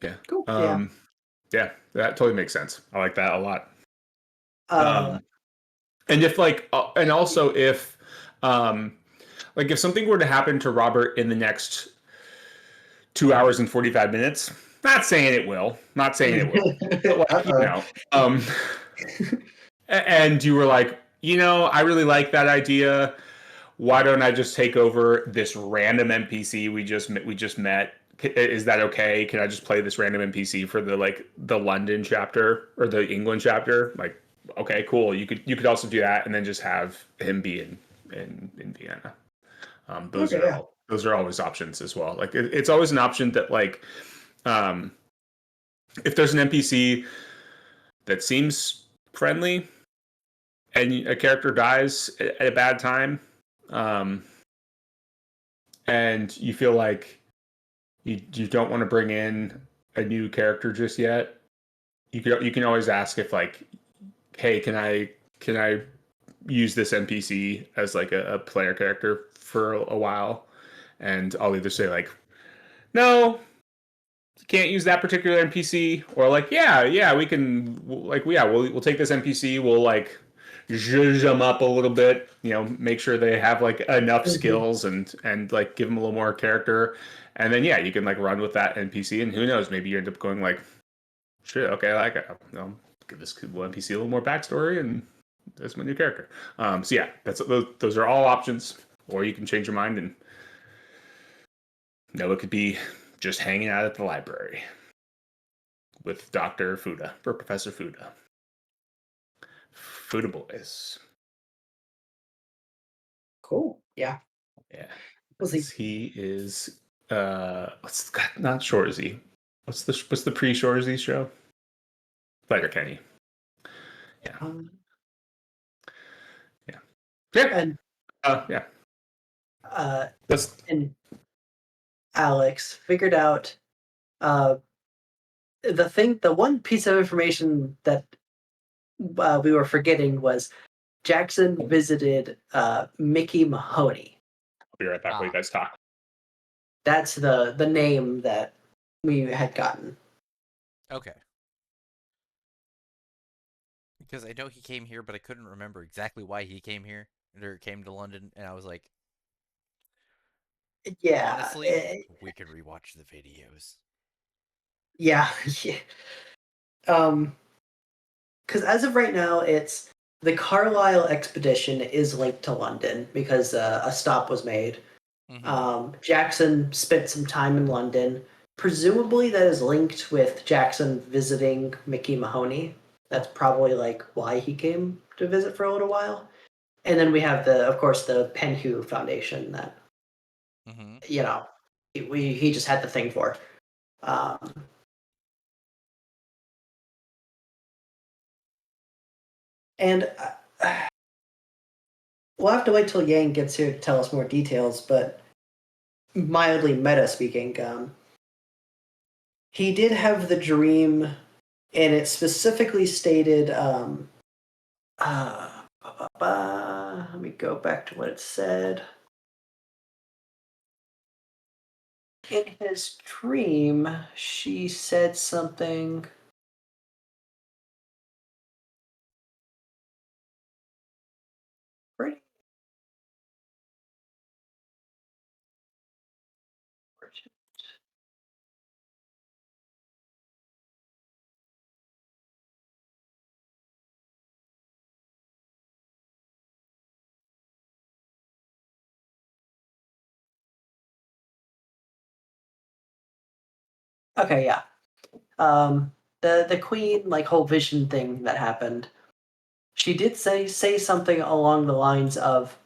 Yeah. Cool. Yeah. Yeah, that totally makes sense. I like that a lot. Uh, And if like, and also if, like if something were to happen to Robert in the next 2 hours and 45 minutes, not saying it will, not saying it will, but like, uh-oh. and you were like, I really like that idea. Why don't I just take over this random NPC we just met? Is that okay? Can I just play this random NPC for the London chapter or the England chapter? Like, okay, cool. You could also do that, and then just have him be in Vienna. Those Okay, are yeah. all those are always options as well. Like it's always an option that like um, if there's an NPC that seems friendly and a character dies at a bad time, um, and you feel like you don't want to bring in a new character just yet, you can always ask if like, hey, can I use this NPC as like a player character for a while, and I'll either say like, no, you can't use that particular NPC, or like, yeah, we can, like, yeah, we'll take this NPC, we'll like zhuzh them up a little bit, make sure they have like enough Mhm. skills and like give them a little more character, and then yeah, you can like run with that NPC, and who knows, maybe you end up going like, shit, okay, like, give this cool NPC a little more backstory, and that's my new character. So yeah, those are all options, or you can change your mind and it could be just hanging out at the library with Dr. Fuda or Professor Fuda. Fuda Boys. Cool. Yeah. Yeah. We'll see. He is not Shorzy. What's the pre-Shorzy show? Fighter Kenny. Yeah. Um, Yeah. Yeah. and Yeah. uh, That's and Alex figured out uh the one piece of information that we were forgetting was Jackson visited Mickey Mahoney. I'll be right back while you Ah, guys talk. That's the name that we had gotten. okay. Because I know he came here, but I couldn't remember exactly why he came here or came to London, and I was like, Yeah, honestly, we could rewatch the videos. yeah, yeah. Um, because as of right now, it's the Carlisle expedition is linked to London because a stop was made. Mm-hmm. Jackson spent some time in London. Presumably, that is linked with Jackson visiting Mickey Mahoney. That's probably like why he came to visit for a little while. And then we have of course, the Penhew Foundation that Mm-hmm. you know he just had the thing for. Um, and we'll have to wait till Yang gets here to tell us more details. But mildly meta speaking, he did have the dream, and it specifically stated. Let me go back to what it said. In his dream, she said something. Pretty. Okay, yeah. The queen like whole vision thing that happened. She did say something along the lines of,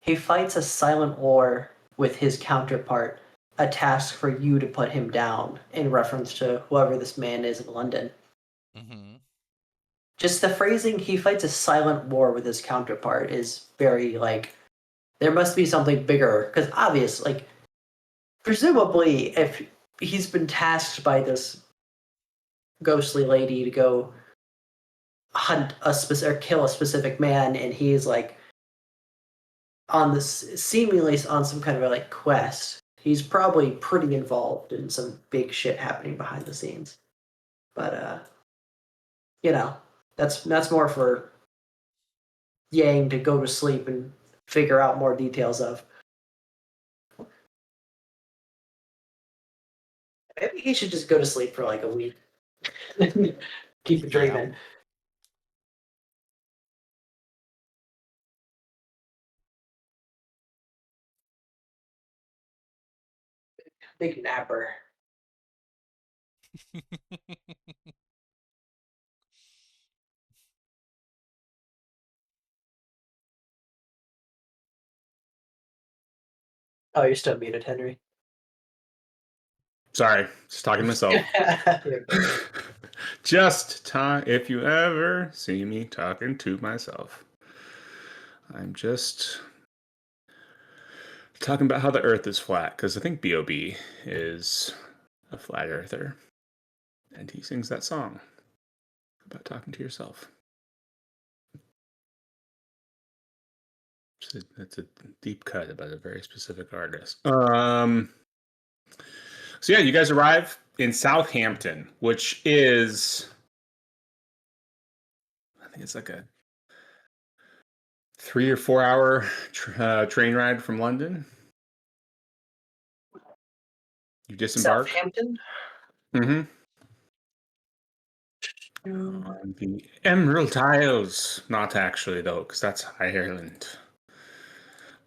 "He fights a silent war with his counterpart, a task for you to put him down," in reference to whoever this man is in London. Mm-hmm. Just the phrasing, "he fights a silent war with his counterpart," is very like there must be something bigger because obvious like presumably if he's been tasked by this ghostly lady to go hunt a specific or kill a specific man, and he's like on this seemingly on some kind of like quest. he's probably pretty involved in some big shit happening behind the scenes. But that's more for Yang to go to sleep and figure out more details of. Maybe he should just go to sleep for like a week. Keep it dreaming. Big napper. Oh, you're still muted, Henry. Sorry, just talking to myself. Just talk. If you ever see me talking to myself, I'm just talking about how the Earth is flat because I think B.O.B. is a flat earther, and he sings that song about talking to yourself. It's a deep cut about a very specific artist. So yeah, you guys arrive in Southampton, which is, I think it's like a 3 or 4 hour train ride from London. You disembark. Southampton? Mm-hmm. On the Emerald Isles. Not actually, though, because that's Ireland.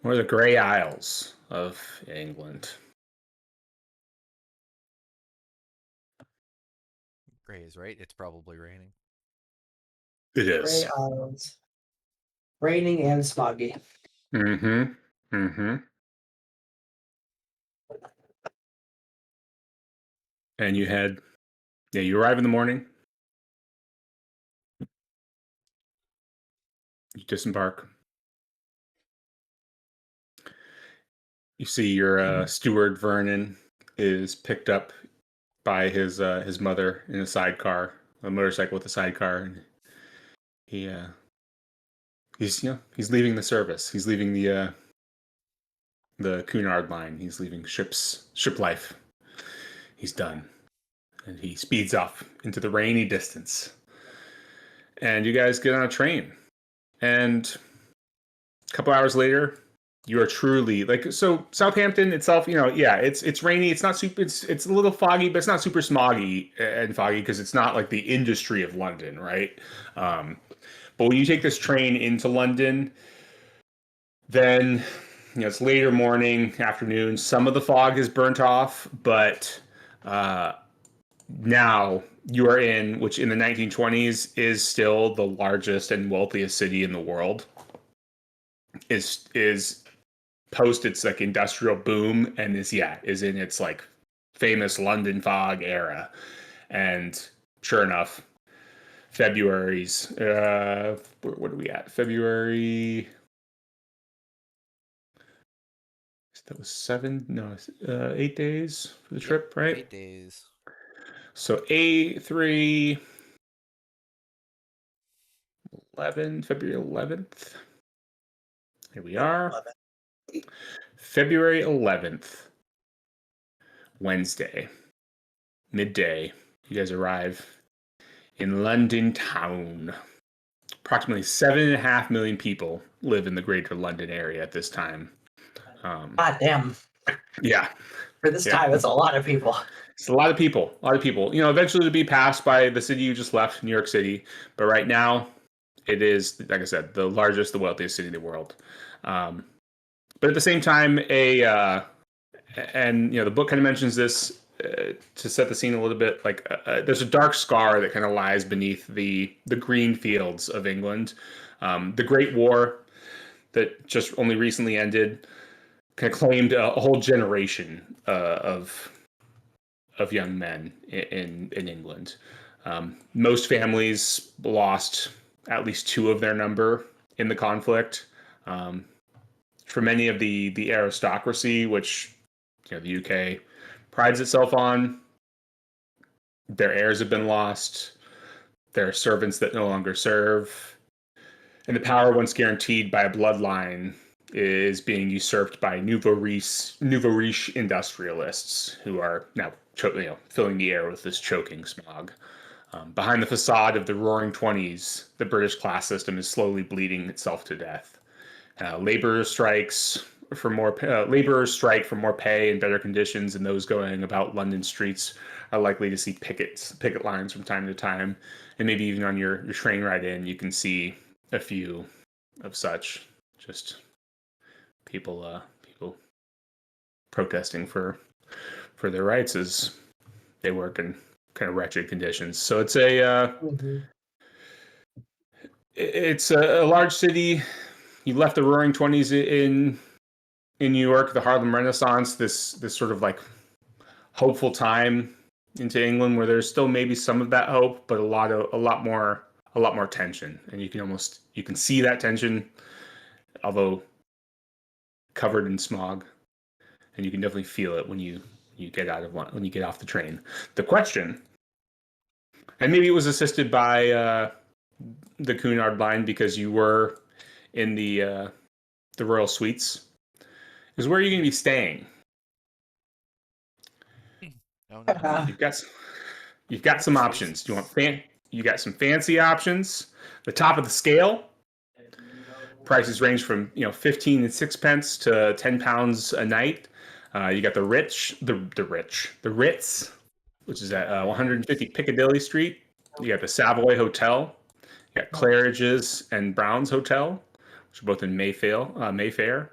Or the Grey Isles of England. Gray is right. It's probably raining. It Grey is. Isles. Raining and smoggy. Mm-hmm. Mm-hmm. And you arrive in the morning. You disembark. You see your steward Vernon is picked up by his mother in a sidecar, a motorcycle with a sidecar, and he's leaving the service. He's leaving the Cunard line. He's leaving ship life. He's done, and he speeds off into the rainy distance. And you guys get on a train, and a couple hours later, you are truly so Southampton itself. It's rainy. It's not super. It's a little foggy, but it's not super smoggy and foggy because it's not like the industry of London, right? But when you take this train into London, then it's later morning, afternoon. Some of the fog is burnt off, but now you are in, which in the 1920s is still the largest and wealthiest city in the world. Is post its like industrial boom and is in its like famous London fog era. And sure enough, February's what are we at? February. That was 8 days for the trip, right? 8 days. So A3 February 11th. Here we are. February 11th, Wednesday, midday. You guys arrive in London town. Approximately 7.5 million people live in the greater London area at this time. God damn. Yeah. For this time, it's a lot of people. It's a lot of people. A lot of people. Eventually to be passed by the city you just left, New York City. But right now, it is, like I said, the largest, the wealthiest city in the world. But at the same time, the book kind of mentions this to set the scene a little bit. Like there's a dark scar that kind of lies beneath the green fields of England. The Great War that just only recently ended kind of claimed a whole generation of young men in England. Most families lost at least 2 of their number in the conflict. For many of the aristocracy, which the UK prides itself on, their heirs have been lost. There are servants that no longer serve, and the power once guaranteed by a bloodline is being usurped by nouveau riche industrialists who are now filling the air with this choking smog. Behind the facade of the Roaring Twenties, the British class system is slowly bleeding itself to death. Laborers strike for more pay and better conditions, and those going about London streets are likely to see picket lines from time to time, and maybe even on your train ride in, you can see a few of such. Just people protesting for their rights as they work in kind of wretched conditions. So it's a large city. You left the Roaring Twenties in New York, the Harlem Renaissance, this sort of like hopeful time into England where there's still maybe some of that hope, but a lot more tension, and you can see that tension, although covered in smog, and you can definitely feel it when you get off the train. The question, and maybe it was assisted by the Cunard line because you were in the royal suites, is where are you going to be staying? Oh no. You've got some options. You got some fancy options. The top of the scale. Prices range from 15 and sixpence to £10 a night. You got the Ritz, which is at 150 Piccadilly Street. You got the Savoy Hotel. You got Claridge's and Brown's Hotel, which are both in Mayfair.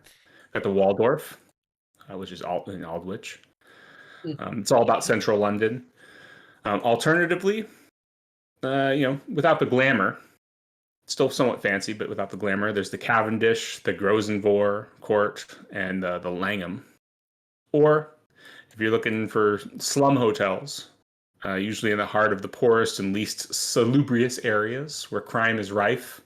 Got the Waldorf, which is in Aldwych. It's all about central London. Alternatively, without the glamour, still somewhat fancy, but without the glamour, there's the Cavendish, the Grosvenor Court, and the Langham. Or if you're looking for slum hotels, usually in the heart of the poorest and least salubrious areas where crime is rife,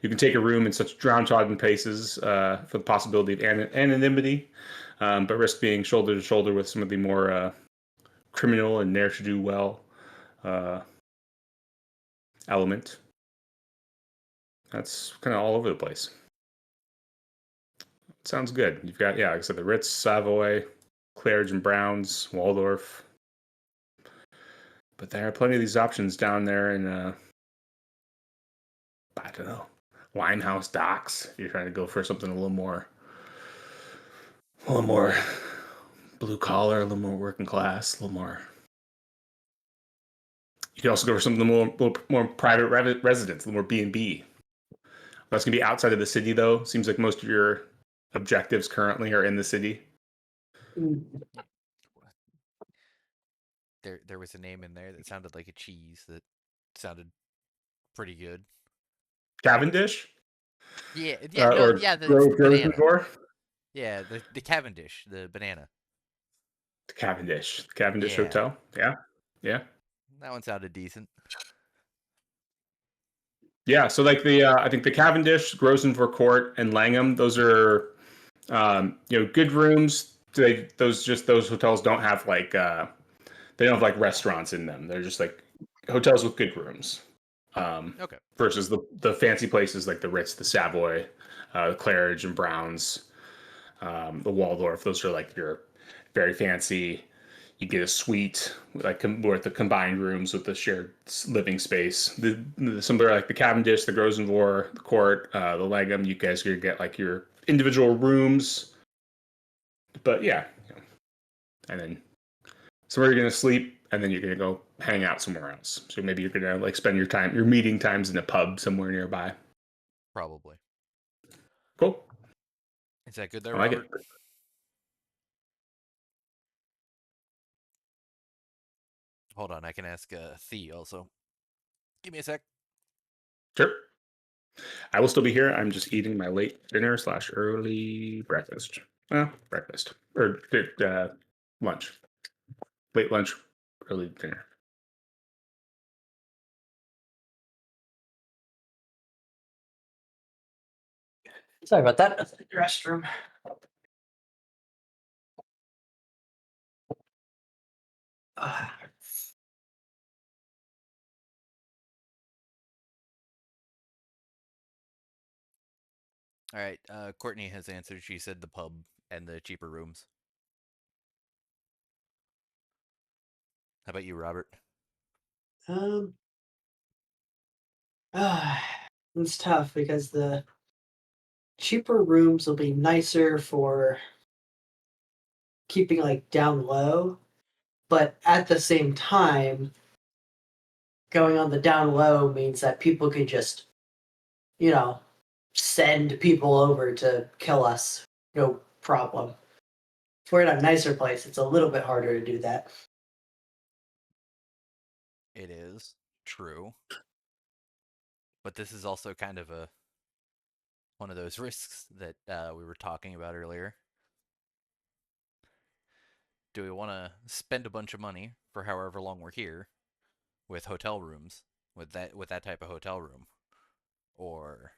you can take a room in such downtrodden places for the possibility of anonymity, but risk being shoulder to shoulder with some of the more criminal and ne'er-to-do-well element. That's kind of all over the place. Sounds good. You've got, like I said, the Ritz, Savoy, Claridge and Brown's, Waldorf. But there are plenty of these options down there in, I don't know, Limehouse Docks. If you're trying to go for something a little more blue collar, a little more working class, a little more. You can also go for something a little more private residence, a little more B&B. That's going to be outside of the city, though. Seems like most of your objectives currently are in the city. There was a name in there that sounded like a cheese that sounded pretty good. Cavendish? Yeah, the banana. Grosvenor? Yeah, the Cavendish, the banana. The Cavendish Yeah. Hotel. Yeah. That one sounded decent. Yeah, so like I think the Cavendish, Grosvenor Court, and Langham, those are good rooms. Those hotels don't have like they don't have like restaurants in them. They're just like hotels with good rooms. Okay. Versus the fancy places like the Ritz, the Savoy, Claridge and Brown's, the Waldorf. Those are like your very fancy. You get a suite like with the combined rooms with the shared living space. Somewhere like the Cavendish, the Grosvenor, the Court, the Langham, you guys are gonna get like your individual rooms. But and then somewhere you're gonna sleep, and then you're gonna go hang out somewhere else. So maybe you're gonna like spend your meeting times in a pub somewhere nearby. Probably. Cool. Is that good there, I like Robert? it. Hold on, I can ask Thea also. Give me a sec. Sure. I will still be here. I'm just eating my late dinner / early breakfast. Well, breakfast or lunch. Late lunch, early dinner. Sorry about that. That's the restroom. All right. Courtney has answered. She said the pub and the cheaper rooms. How about you, Robert? Um, ah, it's tough because the cheaper rooms will be nicer for keeping like down low, but at the same time, going on the down low means that people could just, you know, send people over to kill us. No problem. If we're in a nicer place, it's a little bit harder to do that. It is true, but this is also kind of a one of those risks that we were talking about earlier. Do we want to spend a bunch of money for however long we're here with hotel rooms, with that type of hotel room, or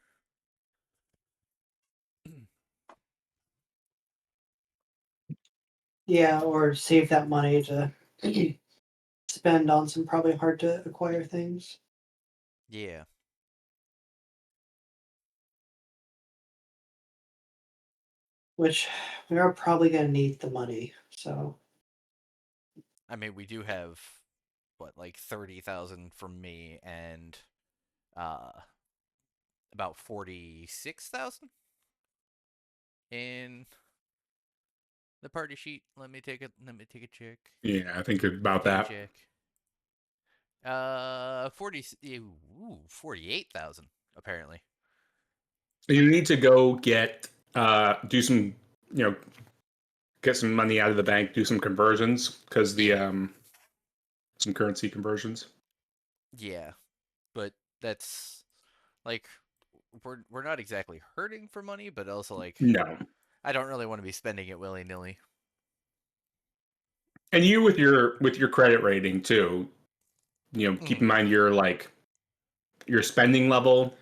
Yeah, or save that money to spend on some probably hard to acquire things, yeah? which we are probably going to need the money. So, I mean, we do have what, like 30,000 from me and uh about 46,000 in the party sheet. Let me take a check. Yeah, I think about Take a that. check. ooh, 48,000 apparently. You need to go get do some, you know, get some money out of the bank, do some conversions because the Yeah. some currency conversions. Yeah. But that's like we're not exactly hurting for money, but also like No. I don't really want to be spending it willy-nilly. And you with your credit rating too, you know, keep Mhm. in mind your spending level,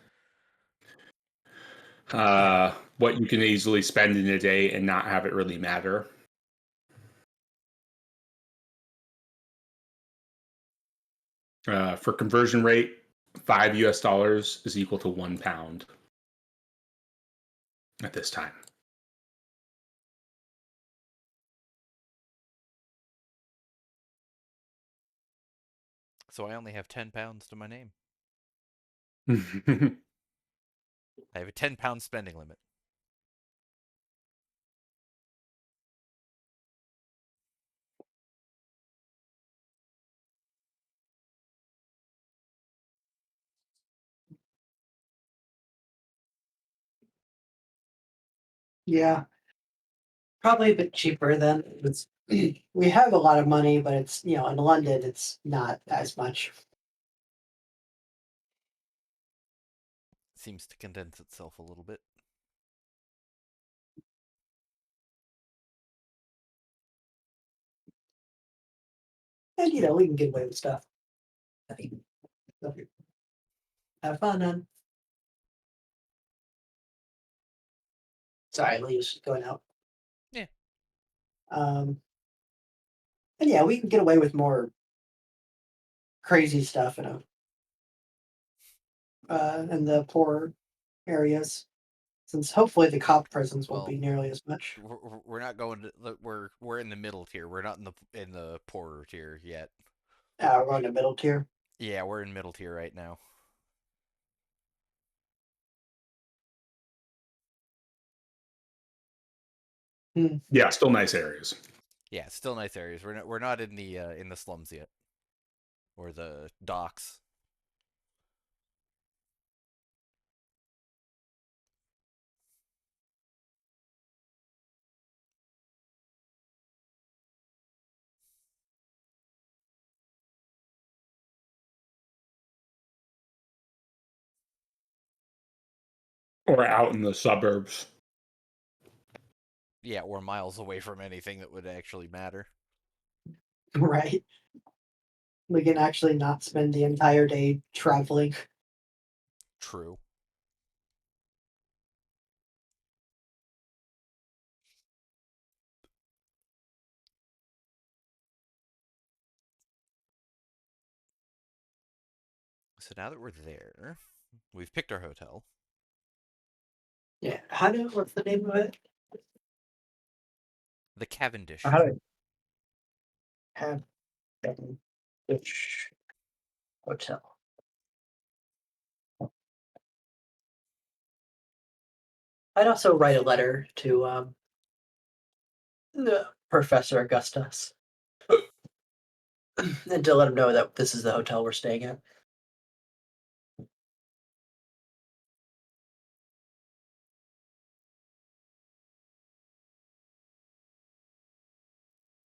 Yeah. what you can easily spend in a day and not have it really matter. For conversion rate, $5 is equal to £1 at this time. So I only have 10 pounds to my name. I have a 10-pound spending limit. yeah, probably a bit cheaper then. It's, we have a lot of money, but it's, in London, it's not as much. Seems to condense itself a little bit. And, we can get away with stuff. So, have fun, then. Sorry, leaves going out. Yeah. Um, and yeah, we can get away with more crazy stuff in the poor areas, since hopefully the cop prisons won't Well, be nearly as much. we're not going to we're in the middle tier. We're not in the poorer tier yet. We're going to middle tier. Yeah, we're in middle tier right now. Hmm. Yeah, still nice areas. Yeah, still nice areas. We're not in the slums yet or the docks. Or out in the suburbs. Yeah, or miles away from anything that would actually matter. Right. We can actually not spend the entire day traveling. True. So now that we're there, we've picked our hotel. Yeah. What's the name of it? The Cavendish. How do I have which hotel? I'd also write a letter to the Professor Augustus and to let him know that this is the hotel we're staying at.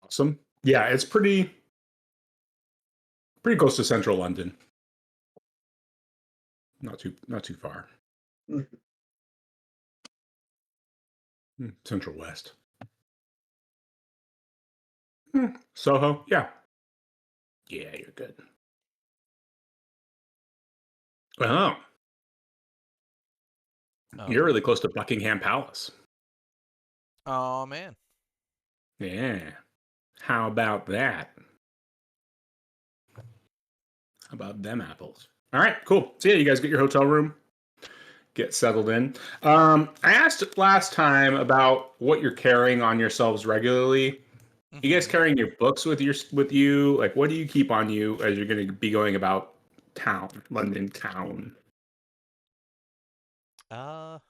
Awesome. Yeah, it's pretty close to central London. Not too far. Mhm. Central West. Soho. Yeah. Yeah, you're good. Oh, you're Oh. really close to Buckingham Palace. Oh man. Yeah. How about that? How about them apples? All right, cool. So yeah, you guys get your hotel room, get settled in. I asked last time about what you're carrying on yourselves regularly. You guys Mm-hmm. carrying your books with you? Like, what do you keep on you as you're going to be going about town, London town? Uh,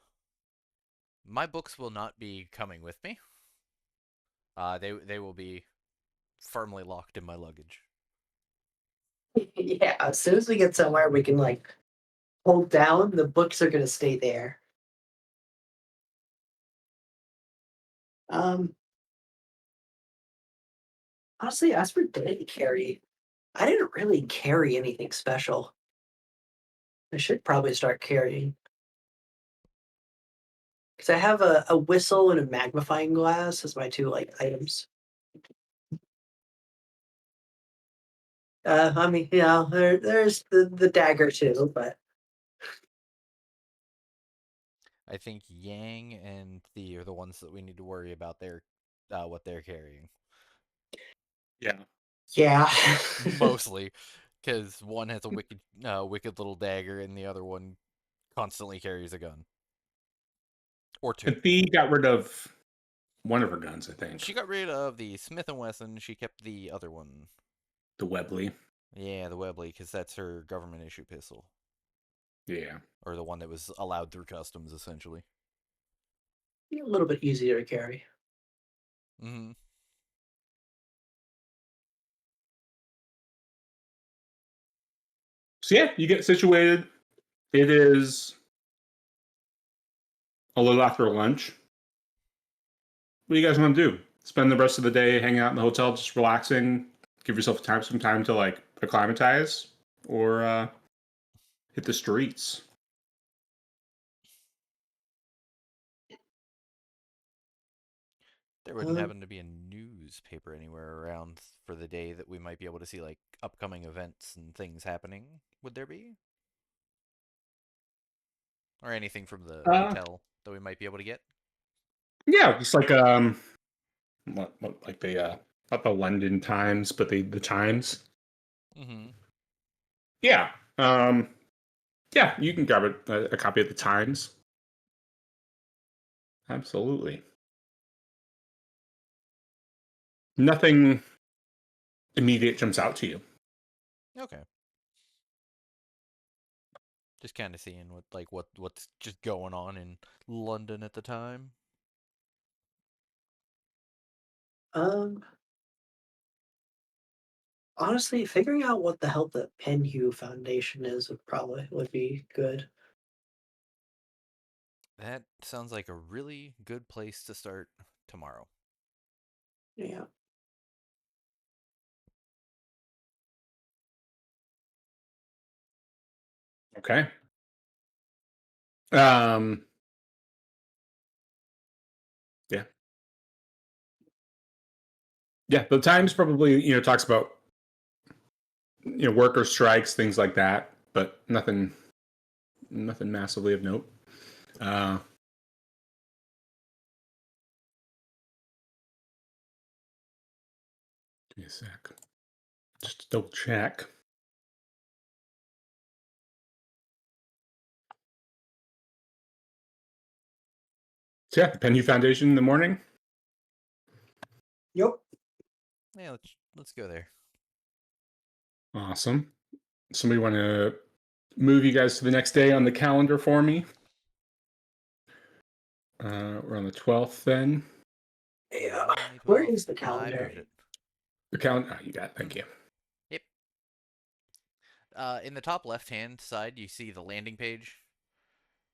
my books will not be coming with me. They will be firmly locked in my luggage. Yeah, as soon as we get somewhere we can like hold down, the books are gonna stay there. Um, Honestly, as for daily carry, I didn't really carry anything special. I should probably start carrying because I have a whistle and a magnifying glass as my two like items. I mean, there's the dagger too, but I think Yang and Thea are the ones that we need to worry about their what they're carrying. Yeah. yeah. Mostly, because one has a wicked little dagger, and the other one constantly carries a gun or two. And Fee got rid of one of her guns, I think. She got rid of the Smith and Wesson. She kept the other one. The Webley. Yeah, the Webley, because that's her government issue pistol, Yeah. or the one that was allowed through customs, essentially. A little bit easier to carry. Mm-hmm. So yeah, you get situated. It is a little after lunch. What do you guys want to do? Spend the rest of the day hanging out in the hotel, just relaxing, give yourself some time to like acclimatize, or hit the streets. There wouldn't Um, happen to be a newspaper anywhere around for the day that we might be able to see like upcoming events and things happening. Would there be? Or anything from the Uh, hotel that we might be able to get? yeah, just like like the not the London Times, but the Times. Mm-hmm. Yeah, yeah, you can grab a copy of the Times. Absolutely. Nothing immediate jumps out to you. Okay. Just kind of seeing what's just going on in London at the time. um, Honestly, figuring out what the hell the Penhu Foundation is would be good. That sounds like a really good place to start tomorrow. Yeah. Okay. Um. Yeah. Yeah. The Times probably talks about worker strikes, things like that, but nothing massively of note. Uh, Give me a sec. Just to double check. So yeah, the Penny Foundation in the morning. Yep. Yeah, let's go there. Awesome. Somebody want to move you guys to the next day on the calendar for me? We're on the 12th then. Yeah. We're on the Where 12th. is the I calendar? moved it. The calendar. Oh, you got it. Thank you. Yep. In the top left-hand side, you see the landing page.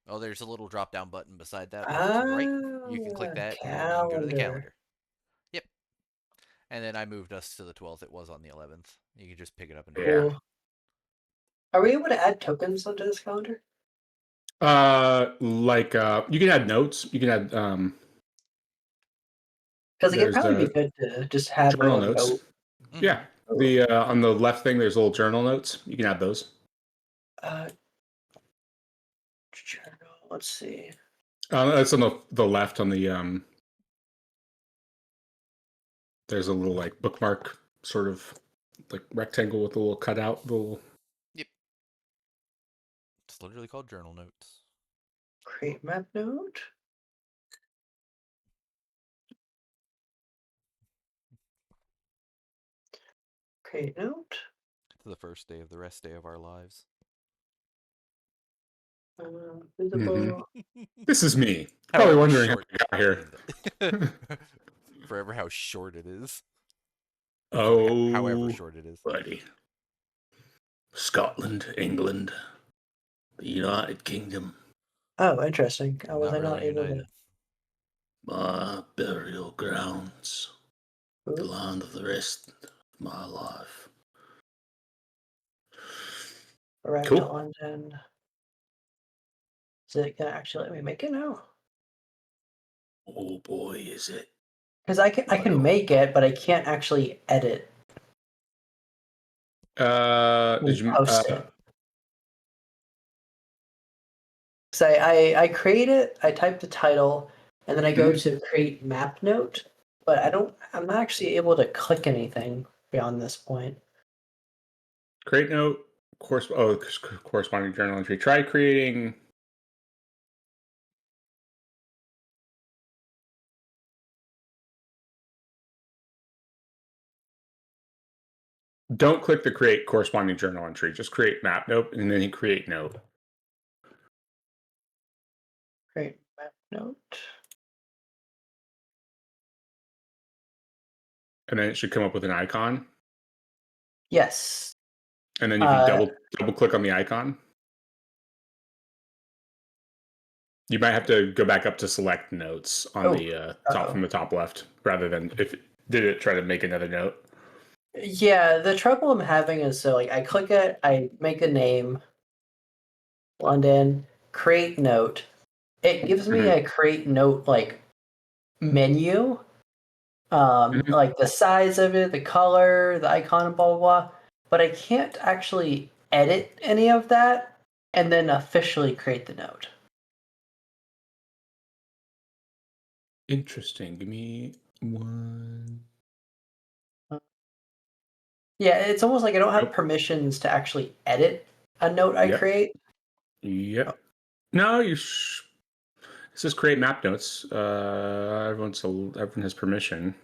Oh, there's a little drop-down button beside that off to the right. You can click that, and you can go to the calendar. Yep. And then I moved us to the 12th. It was on the 11th. You can just pick it up and drop Yeah. it. Cool. Are we able to add tokens onto this calendar? You can add notes. You can add Because it could there's probably be good to just have a journal little notes. note. Yeah. Oh. The on the left thing there's little journal notes. You can add those. Journal. Let's see. That's on the left on the there's a little like bookmark sort of like rectangle with a little cutout, little. Yep. It's literally called journal notes. Create map note. Create note. It's the first day of the rest day of our lives. Visible. This is me. Probably However wondering how short I got here. Forever how short it is. Oh, However short it is. buddy. Scotland, England, the United Kingdom. Oh, interesting. I was Not not really able united. My burial grounds. The to. land of the rest of my life. Arrive Cool. to London. Is it gonna actually let me make it now? Oh boy, is it. Because I can make it, but I can't actually edit Did and you post it. So I create it, I type the title, and then I go to create map note, but I'm not actually able to click anything beyond this point. create note corresponding journal entry? Try creating. Don't click the create corresponding journal entry. Just create map note and then create note. Create map note. And then it should come up with an icon. Yes. And then if you double click on the icon, you might have to go back up to select notes on the top from the top left, rather than if did it try to make another note. Yeah, the trouble I'm having is so like I click it, I make a name, London, create note. It gives me a create note like menu, like the size of it, the color, the icon, and blah blah blah. But I can't actually edit any of that and then officially create the note. Interesting. Give me one. Yeah, it's almost like I don't have Nope. permissions to actually edit a note I Yep. create. Yep. No, it says create map notes. Everyone has permission.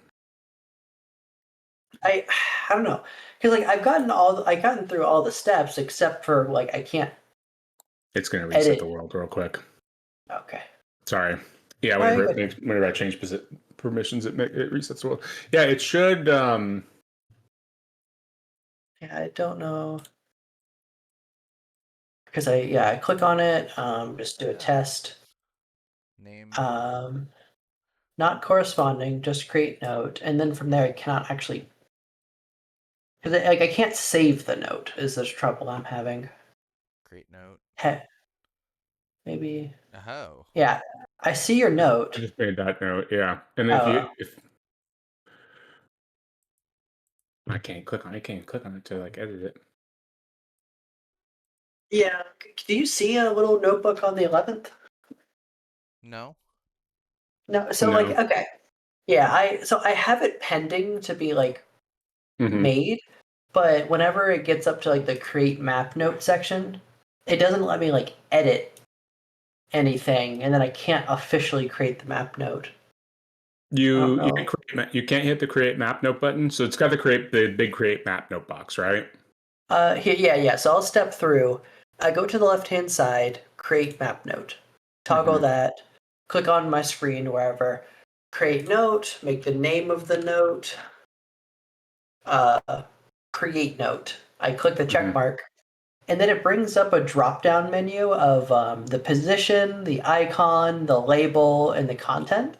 I don't know, because like I've gotten through all the steps except for like I can't It's going to reset edit. the world real quick. Okay. Sorry. Yeah, whenever I change permissions, it resets the world. Yeah, it should. Yeah, I don't know. Because I click on it, just do a test. Name. Not corresponding, just create note, and then from there I cannot actually, because like I can't save the note is the trouble I'm having. Create note. Maybe. Oh. Yeah, I see your I note. just made that note. Yeah, and then if I can't click on it to like edit it. Yeah, do you see a little notebook on the 11th? No. No. So No. like okay, yeah, I have it pending to be like made, but whenever it gets up to like the create map note section, it doesn't let me like edit anything, and then I can't officially create the map node. You can't hit the create map note button, so it's got to create the big create map note box, right? Yeah. So I'll step through. I go to the left-hand side, create map note, toggle that, click on my screen wherever, create note, make the name of the note, create note. I click the check mark, and then it brings up a drop-down menu of the position, the icon, the label, and the content.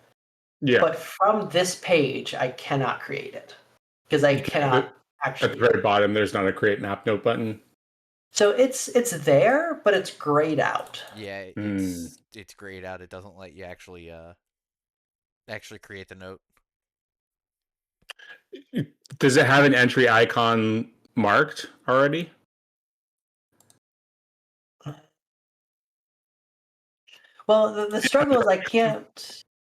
Yeah. But from this page, I cannot create it because I cannot actually. At the very bottom, there's not a create map note button. So it's there, but it's grayed out. Yeah, it's grayed out. It doesn't let you actually create the note. Does it have an entry icon marked already? Well, the struggle is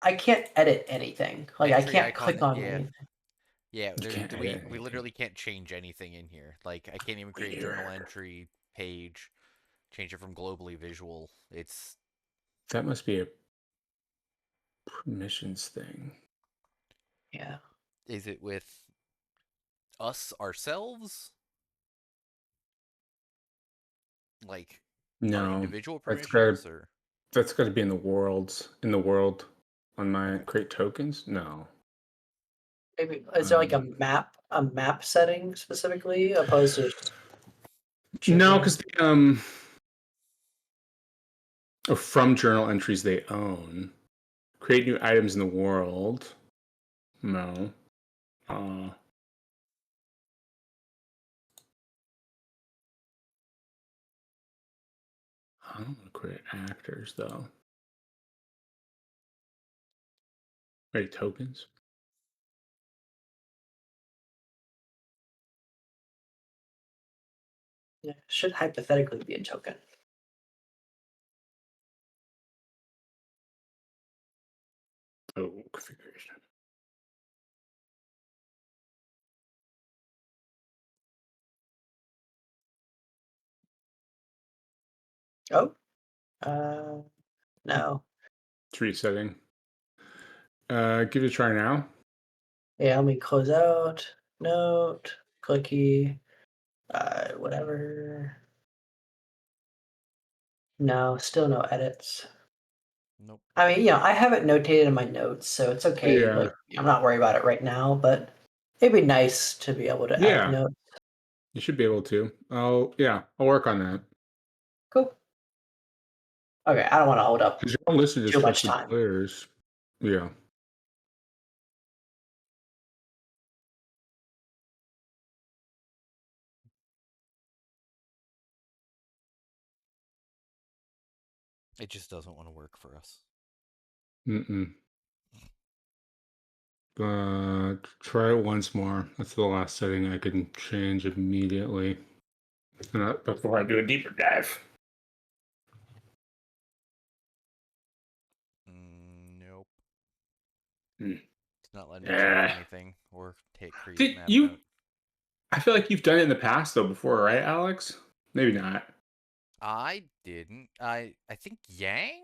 I can't edit anything. Like I Entry can't icon, click on yeah. anything. Yeah, You can't edit we anything. literally can't change anything in here. Like I can't even create journal entry page, change it from globally visual. It's That must be a permissions thing. Yeah. Is it with us ourselves? Like our No, individual that's permissions got or to be in the world on my create tokens. No, Maybe is there like a map setting specifically opposed to just no, changing? because from journal entries they own, create new items in the world. No, I don't want to create actors though. Create tokens. Yeah, should hypothetically be a token. Oh, configuration. Oh, no. It's resetting. Give it a try now. Yeah, let me close out. Note, clicky, whatever. No, still no edits. nope. I mean, I have it notated in my notes, so it's okay. Yeah. Like, I'm not worried about it right now, but it'd be nice to be able to add Yeah, notes. you should be able to. I'll work on that. Cool. Okay, I don't want to hold up Because you're all listed as too much trusted time. players. Yeah. It just doesn't want to work for us. Try it once more. That's the last setting I can change immediately. Before I do a deeper dive. Nope. Hmm. It's not letting me change anything or hit create map You? note. I feel like you've done it in the past though before, right, Alex? Maybe not. I didn't. I think Yang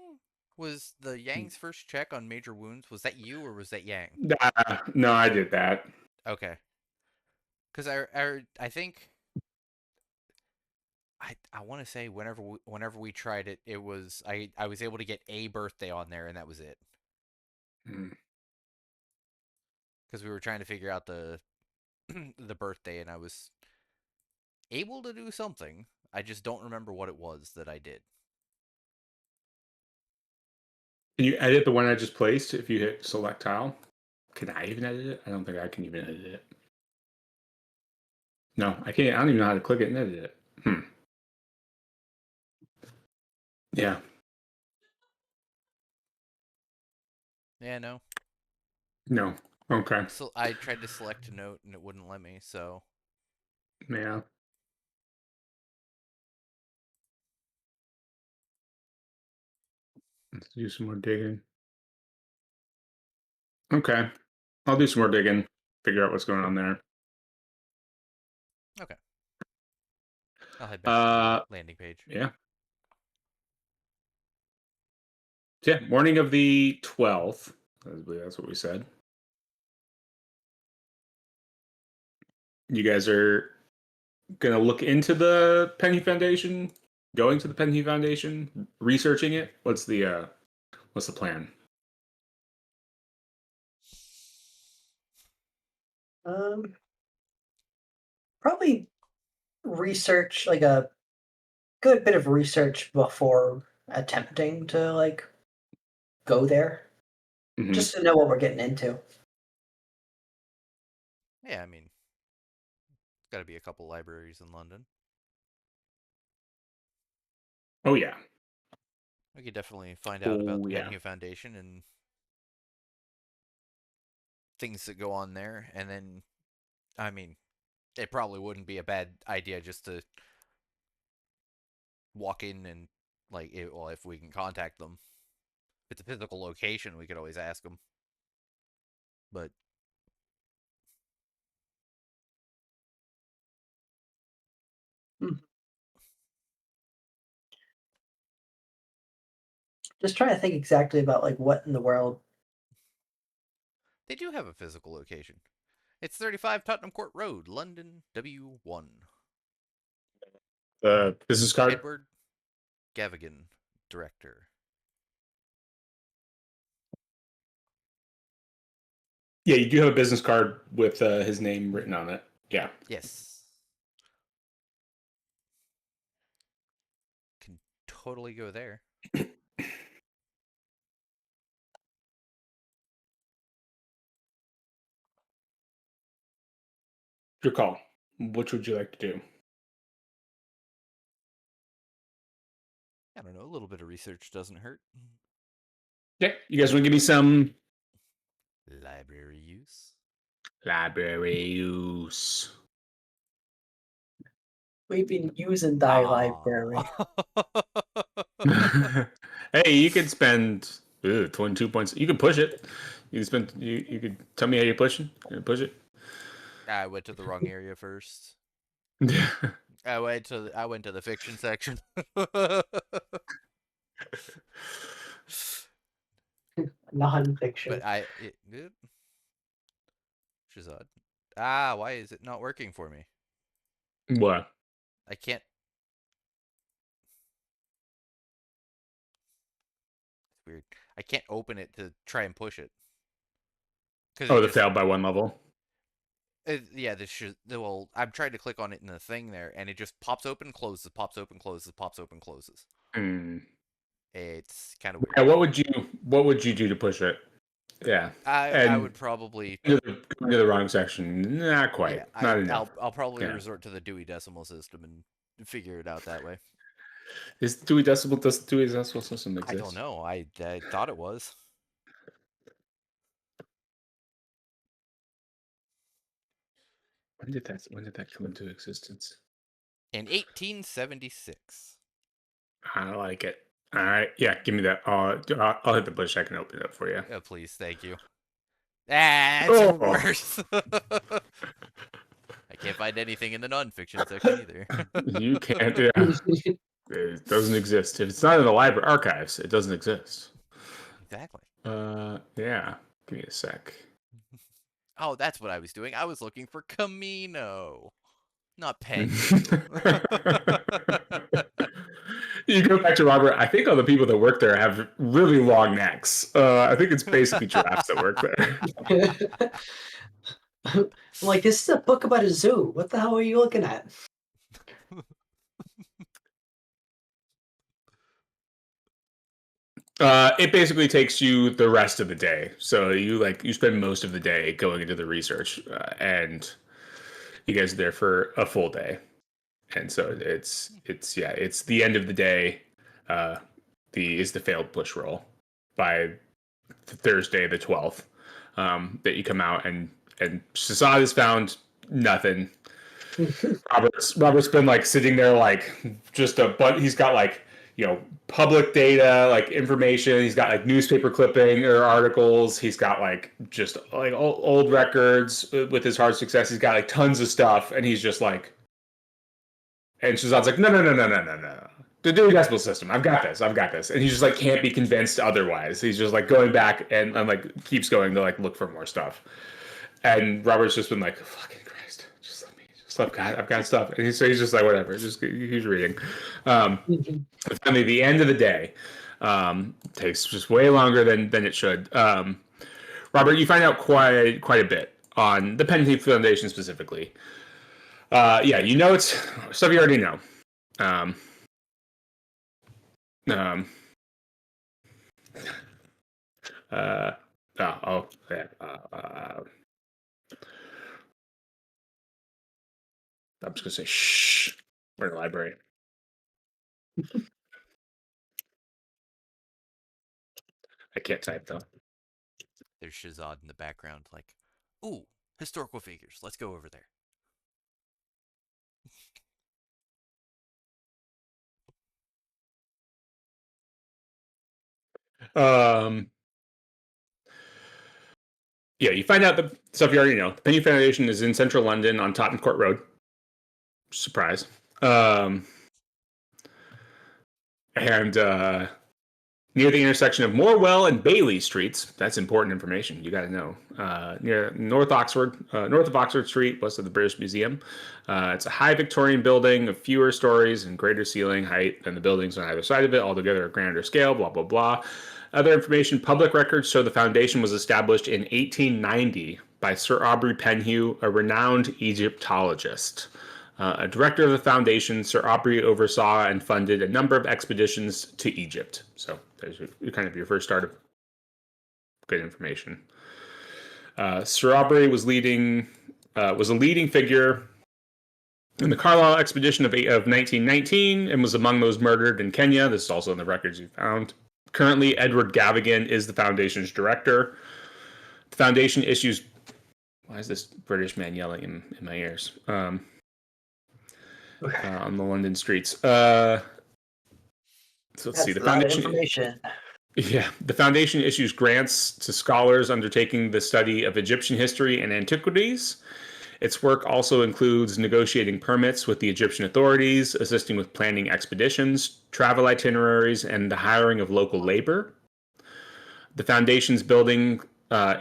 was the Yang's first check on major wounds. Was that you or was that Yang? No, I did that. Okay. Because I think I want to say whenever we tried it, it was I was able to get a birthday on there and that was it. Hmm. Because we were trying to figure out the the birthday and I was able to do something. I just don't remember what it was that I did. Can you edit the one I just placed if you hit select tile? Can I even edit it? I don't think I can even edit it. No, I can't. I don't even know how to click it and edit it. Yeah. Yeah, no. No. Okay. So I tried to select a note and it wouldn't let me. So Yeah. Let's do some more digging. Okay. I'll do some more digging, figure out what's going on there. okay, I'll head back to the landing page. Yeah. Yeah, morning of the 12th. I believe that's what we said. You guys are gonna look into the Penny Foundation, going to the Penny Foundation, researching it. What's the plan? Probably research, like a good bit of research before attempting to like go there, Mm-hmm. just to know what we're getting into. Yeah, I mean, there's got to be a couple libraries in London. Oh yeah. We could definitely find out about Oh the yeah. Penhew Foundation and things that go on there, and then, I mean, it probably wouldn't be a bad idea just to walk in and well, if we can contact them. If it's a physical location, we could always ask them. But Just trying to think exactly about like what in the world. they do have a physical location. It's 35 Tottenham Court Road, London, W1. The business card. Edward Gavigan, director. Yeah, you do have a business card with his name written on it. Yeah. Yes. Can totally go there. Your call. Which would you like to do? I don't know, a little bit of research doesn't hurt. Yeah, you guys want to give me some Library use. library use? We've been using thy library. Hey, you could spend 22 points. You can push it. You can spend. You could tell me how you're pushing. You push it. I went to the wrong area first. I went to the fiction section. Non-fiction. But Shazad. Why is it not working for me? What? I can't. It's weird. I can't open it to try and push it. Because Oh, the failed by one level. Yeah, well, I'm trying to click on it in the thing there, and it just pops open, closes, pops open, closes, pops open, closes. Mm. It's kind of weird. Yeah, what would you do to push it? Yeah, I would probably into the wrong section. Not quite. yeah, Not enough. I'll probably resort to the Dewey Decimal System and figure it out that way. Does Dewey Decimal System exist? I don't know. I thought it was. When did that come into existence? In 1876. I like it. All right, yeah, give me that. I'll hit the push. I can open it up for you. Oh, please, thank you. It's worse. I can't find anything in the nonfiction section either. You can't. Yeah, it doesn't exist. If it's not in the library archives, it doesn't exist. Exactly. Yeah. Give me a sec. Oh, that's what I was doing. I was looking for Camino, not Penny. You go back to Robert. I think all the people that work there have really long necks. I think it's basically giraffes that work there. I'm like, this is a book about a zoo. What the hell are you looking at? It basically takes you the rest of the day. So you spend most of the day going into the research, and you guys are there for a full day. And so it's the end of the day. The failed push roll by Thursday the 12th, that you come out and Shazad has found nothing. Robert's been like sitting there like just he's got like public data, like information. He's got like newspaper clipping or articles. He's got like just like old records with his hard success. He's got like tons of stuff, and he's just like, and Shazad's like, no. the new decimal system. I've got this. And he just like can't be convinced otherwise. He's just like going back and like keeps going to like look for more stuff. And Robert's just been like, fucking Christ, just let me, I've got stuff. And so he's just like, whatever, just he's reading. Finally, the end of the day takes just way longer than it should. Robert, you find out quite a bit on the Penn Foundation specifically. Yeah, you know it's stuff you already know. Um, um, yeah, I'm just gonna say shh. We're in the library. I can't type though. There's Shazad in the background, like, ooh, historical figures. Let's go over there. Yeah, you find out the stuff you already know. The Penny Foundation is in central London on Tottenham Court Road. Surprise. And near the intersection of Morwell and Bailey Streets. That's important information. You got to know. Near north of Oxford Street, west of the British Museum. It's a high Victorian building of fewer stories and greater ceiling height than the buildings on either side of it, altogether a grander scale, blah, blah, blah. Other information, public records show the foundation was established in 1890 by Sir Aubrey Penhew, a renowned Egyptologist. A director of the foundation, Sir Aubrey oversaw and funded a number of expeditions to Egypt. So there's kind of your first start of good information. Sir Aubrey was a leading figure in the Carlisle expedition of 1919 and was among those murdered in Kenya. This is also in the records you found. Currently, Edward Gavigan is the foundation's director. The foundation issues. Why is this British man yelling in my ears? On the London streets. So let's see. The foundation. Yeah, the foundation issues grants to scholars undertaking the study of Egyptian history and antiquities. Its work also includes negotiating permits with the Egyptian authorities, assisting with planning expeditions, travel itineraries, and the hiring of local labor. The foundation's building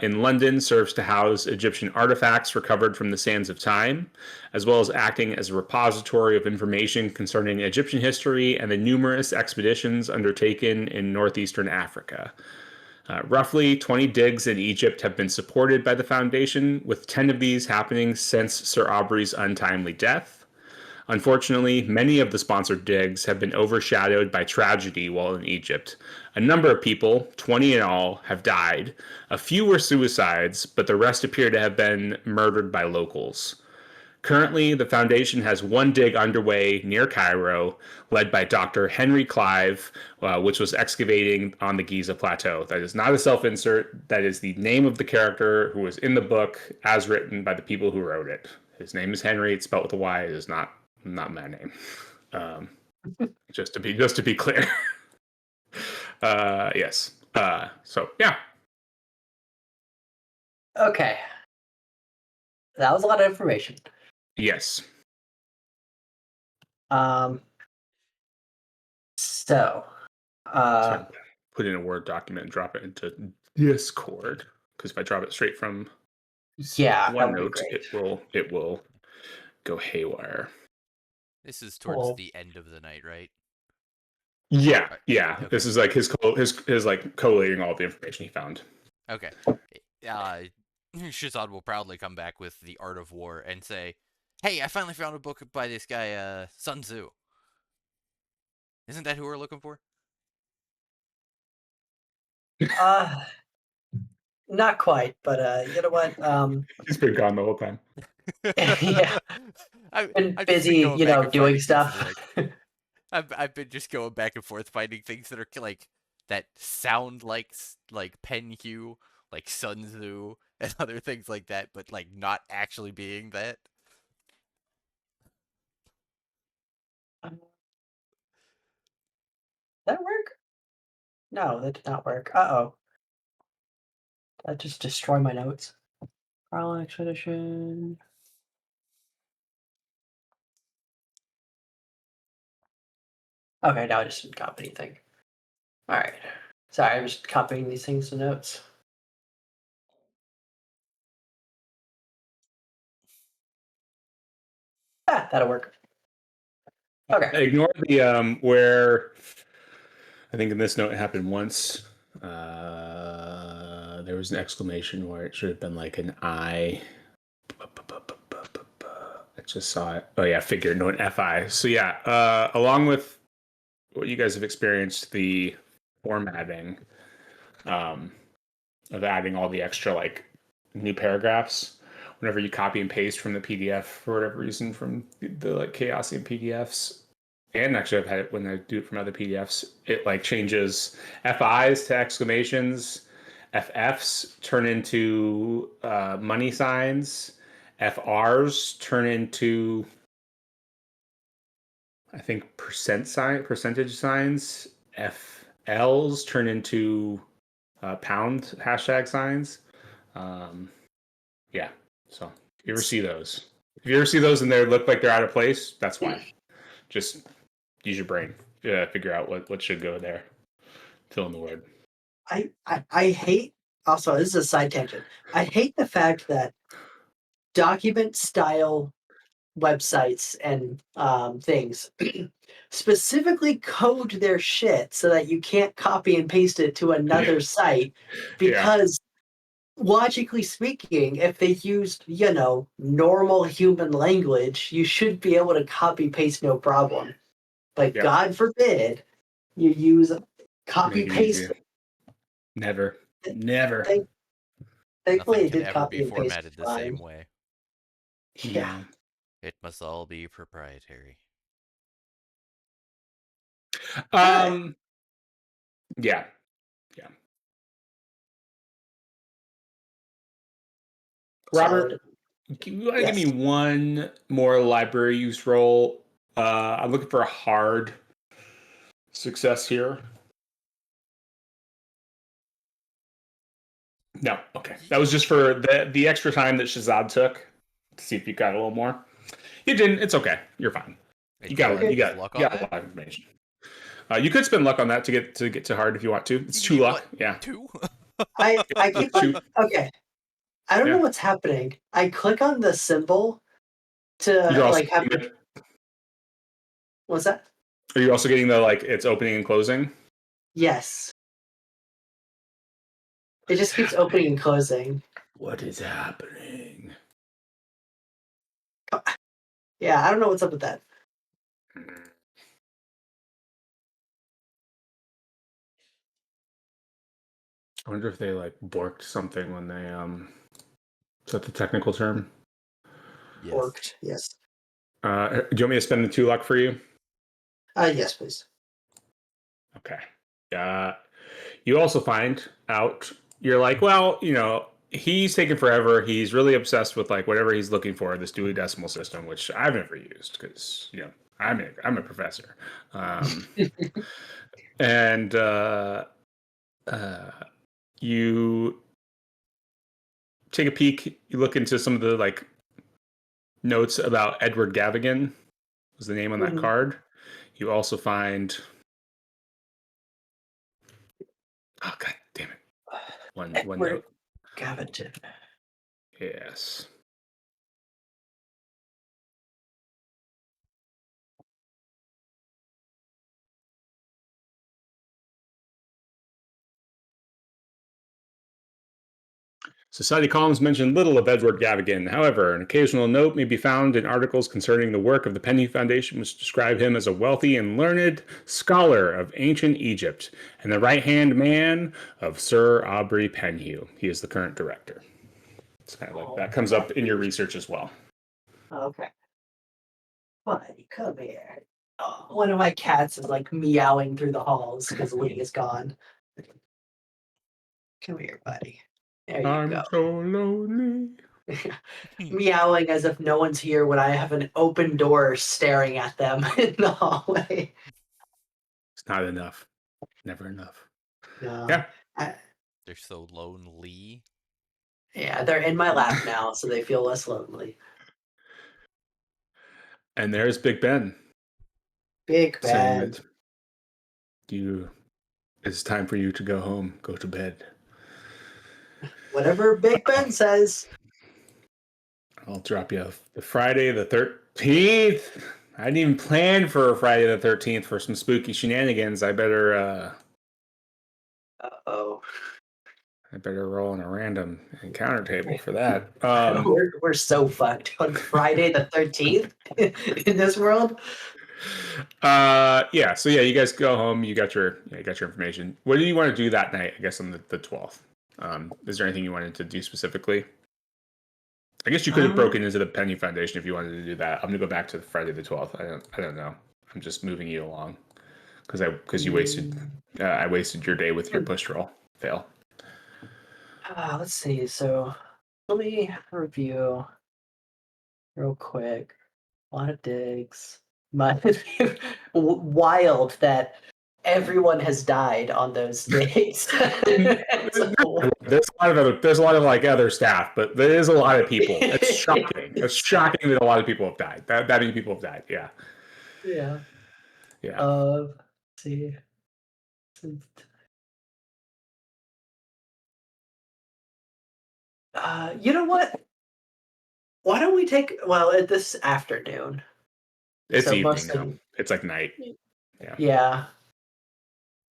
in London serves to house Egyptian artifacts recovered from the sands of time, as well as acting as a repository of information concerning Egyptian history and the numerous expeditions undertaken in northeastern Africa. Roughly 20 digs in Egypt have been supported by the foundation, with 10 of these happening since Sir Aubrey's untimely death. Unfortunately, many of the sponsored digs have been overshadowed by tragedy while in Egypt. A number of people, 20 in all, have died. A few were suicides, but the rest appear to have been murdered by locals. Currently, the foundation has one dig underway near Cairo, led by Dr. Henry Clive, which was excavating on the Giza Plateau. That is not a self-insert. That is the name of the character who was in the book as written by the people who wrote it. His name is Henry. It's spelled with a Y. It is not my name. Just to be clear. Yes. So yeah. Okay. That was a lot of information. Yes. So put in a Word document and drop it into Discord. Because if I drop it straight from OneNote, it will go haywire. This is towards the end of the night, right? Yeah. Okay. This is like his like collating all the information he found. Okay. Shazad will proudly come back with The Art of War and say, "Hey, I finally found a book by this guy, Sun Tzu. Isn't that who we're looking for?" Not quite, but you know what? He's been gone the whole time. Yeah, I've been busy, doing stuff. I've been just going back and forth finding things that are like that sound like Penhew, like Sun Tzu, and other things like that, but like not actually being that. That work? No, that did not work. Uh-oh. That just destroy my notes. Carlisle expedition. Okay, now I just didn't copy anything. All right. Sorry, I'm just copying these things to notes. Ah, that'll work. Okay. Ignore the where I think in this note it happened once. There was an exclamation where it should have been like an I. I just saw it. Oh yeah, figure, no, an FI. So yeah, along with what you guys have experienced, the formatting of adding all the extra like new paragraphs. Whenever you copy and paste from the PDF for whatever reason from the like Chaosium PDFs, and actually I've had it when I do it from other PDFs, it like changes FIs to exclamations, FFs turn into money signs, FRs turn into I think percentage signs, FLs turn into pound hashtag signs. Yeah. So if you ever see those, and they look like they're out of place, that's why. Just use your brain. Figure out what should go there. Fill in the word. I hate. Also, this is a side tangent. I hate the fact that document style websites and things specifically code their shit so that you can't copy and paste it to another site Yeah. because logically speaking, if they used, normal human language, you should be able to copy paste no problem. But Yep. God forbid you use copy Make it easy. paste. Never. Thankfully, Nothing it can did ever copy be and paste formatted the fine. same way. Yeah. No. It must all be proprietary. Yeah. Yeah. Solid. Robert, can you give Yes. me one more library use role? I'm looking for a hard success here. No, okay. That was just for the extra time that Shazad took to see if you got a little more. You didn't. It's okay. You're fine. Did You you got want to you use got luck you on got a that? lot of information. You could spend luck on that to get to hard if you want to. It's You two need luck. what? Yeah. 2? I keep on. Two. Okay. I don't know Yeah. what's happening. I click on the symbol You're to also like have the. What's that? are you also getting the like it's opening and closing? Yes. It just keeps opening and closing. What is happening? Yeah, I don't know what's up with that. I wonder if they like borked something when they is that the technical term? Yes. Worked. Yes. Do you want me to spend the 2 luck for you? Yes, please. Okay. You also find out you're like, well, he's taking forever. He's really obsessed with like whatever he's looking for, this Dewey Decimal System, which I've never used because I'm a professor, and you take a peek. You look into some of the like notes about Edward Gavigan was the name on that Mhm. card. You also find oh god damn it. One Edward note. Gavigan. Yes. Society columns mention little of Edward Gavigan. However, an occasional note may be found in articles concerning the work of the Penny Foundation, which describe him as a wealthy and learned scholar of ancient Egypt and the right-hand man of Sir Aubrey Penhew. He is the current director. It's kind of like that comes up in your research as well. Okay. Buddy, come here. Oh, one of my cats is like meowing through the halls because Lee is gone. Come here, buddy. There you go. I'm so lonely. Meowing as if no one's here when I have an open door staring at them in the hallway. It's not enough. Never enough. No. Yeah. They're so lonely. Yeah, they're in my lap now, so they feel less lonely. And there's Big Ben Big saying Ben. that It's time for you to go home, go to bed. Whatever Big Ben says. I'll drop you the Friday the 13th. I didn't even plan for a Friday the 13th for some spooky shenanigans. I better Uh-oh. I better roll on a random encounter table for that. We're so fucked on Friday the 13th in this world. Yeah. So yeah, you guys go home. You got your information. What do you want to do that night? I guess on the 12th. Is there anything you wanted to do specifically? I guess you could have broken into the Penny Foundation if you wanted to do that. I'm gonna go back to Friday the 12th. I don't know. I'm just moving you along because you wasted I wasted your day with your push roll fail. Let's see. So let me review real quick. A lot of digs. Wild that everyone has died on those days. There's a lot of like other staff, but there is a lot of people. It's shocking. It's shocking that a lot of people have died. That many people have died. Yeah. Yeah. Yeah. Let's see. You know what? Why don't we take this afternoon? It's So evening mostly, now. It's like night. Yeah.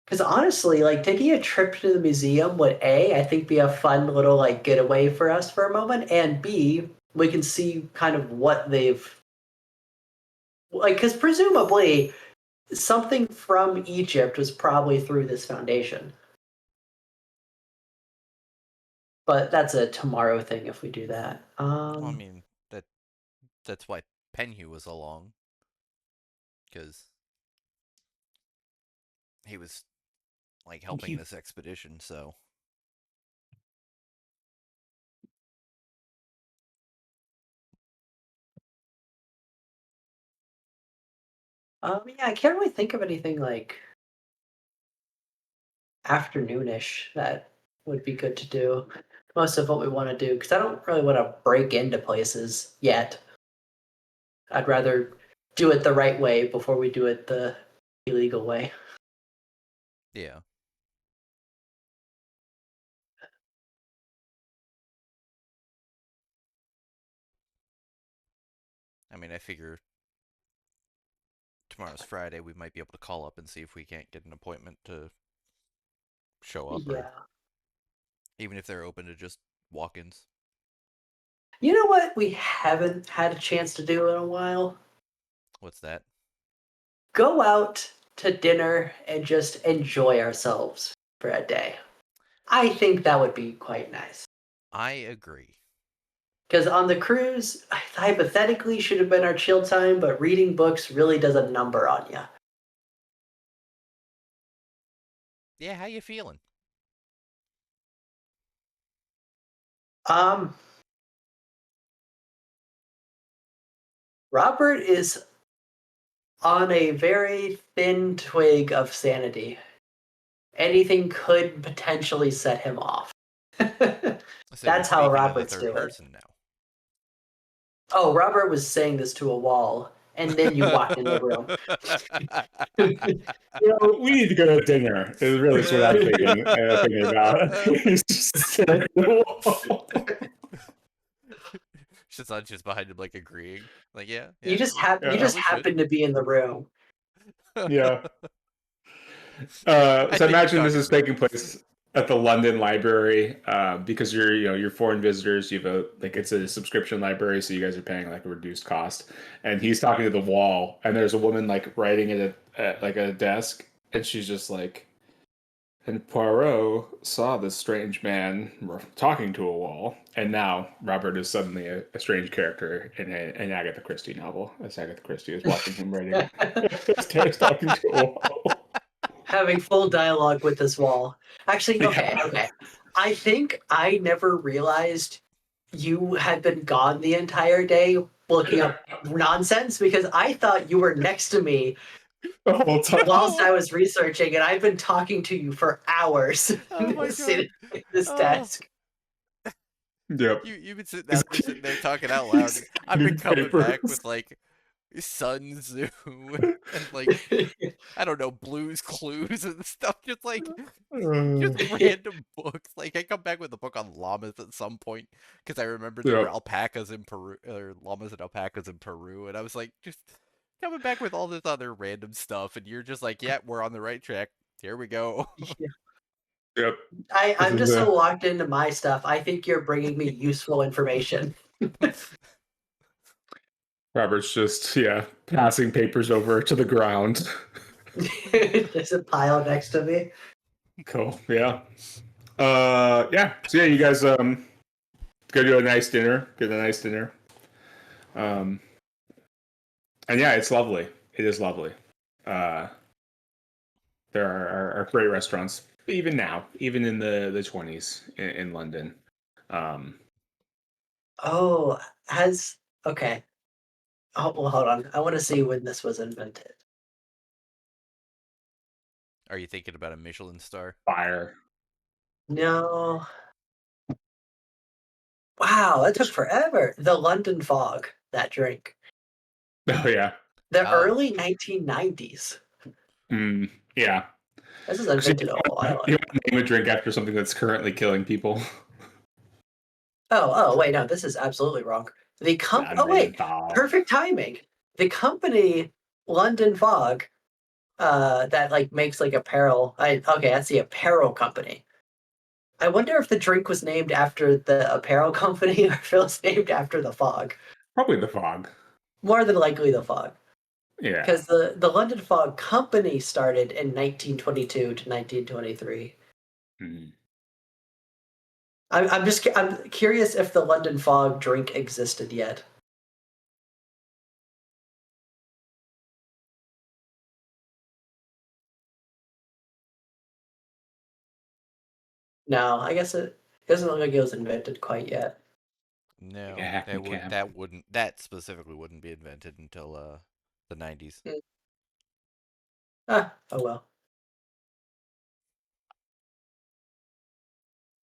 Because honestly, like taking a trip to the museum would I think be a fun little like getaway for us for a moment, and B, we can see kind of what they've like, because presumably something from Egypt was probably through this foundation. But that's a tomorrow thing if we do that. Well, I mean, that's why Penhu was along, because he was like helping this expedition. So yeah, I can't really think of anything like afternoonish that would be good to do. Most of what we want to do, because I don't really want to break into places yet. I'd rather do it the right way before we do it the illegal way. yeah. I mean, I figure tomorrow's Friday. We might be able to call up and see if we can't get an appointment to show up, or Yeah. even if they're open to just walk-ins. You know what we haven't had a chance to do in a while? What's that? Go out to dinner and just enjoy ourselves for a day. I think that would be quite nice. I agree. Because on the cruise, hypothetically should have been our chill time, but reading books really does a number on you. Yeah, how you feeling? Robert is on a very thin twig of sanity. Anything could potentially set him off. So you're That's how speaking in the Robert's third doing. person now. Oh, Robert was saying this to a wall, and then you walked in the room. We need to go to dinner. Is really what I'm thinking about. He's just sitting at the wall. Shazan's just behind him, like agreeing. Like, yeah. You just Yeah. you just happened to be in the room. Yeah. I So think imagine you're this is taking place at the London Library, because you're foreign visitors. You have it's a subscription library, so you guys are paying like a reduced cost. And he's talking to the wall, and there's a woman like writing at like a desk, and she's just like, and Poirot saw this strange man talking to a wall, and now Robert is suddenly a strange character in an Agatha Christie novel, as Agatha Christie is watching him writing upstairs talking to a wall. Having full dialogue with this wall. Actually, okay. I think I never realized you had been gone the entire day looking up nonsense, because I thought you were next to me The whole time. whilst I was researching, and I've been talking to you for hours. Oh my sitting god. at this desk. Yep. You've been sitting out there, sitting there talking out loud. I've been coming back with like Sun Tzu and like I don't know, Blue's Clues and stuff. Just random books. Like I come back with a book on llamas at some point because I remembered there were Yep. alpacas in Peru, or llamas and alpacas in Peru, and I was like, just coming back with all this other random stuff, and you're just like, yeah, we're on the right track. Here we go. Yep. I'm just so locked into my stuff. I think you're bringing me useful information. Robert's just passing papers over to the ground. There's a pile next to me. Cool. Yeah. Yeah. So yeah, you guys go to a nice dinner. Get a nice dinner. And yeah, it's lovely. It is lovely. There are great restaurants, even now, even in the 20s in London. Oh, okay. Oh, well, hold on. I want to see when this was invented. Are you thinking about a Michelin star? Fire. No. Wow, that took forever. The London Fog, that drink. Oh yeah. The Oh. early 1990s. Yeah. This was invented a while ago. You name a drink after something that's currently killing people. Oh, wait, no, this is absolutely wrong. Oh, wait, perfect timing. The company, London Fog, that like makes like apparel. Okay, that's the apparel company. I wonder if the drink was named after the apparel company or if it was named after the fog. Probably the fog. More than likely the fog. Yeah. Because the London Fog Company started in 1922 to 1923. Mm-hmm. I'm curious if the London Fog drink existed yet. No, I guess it doesn't look like it was invented quite yet. No, Yeah, that specifically wouldn't be invented until the 90s. Oh well.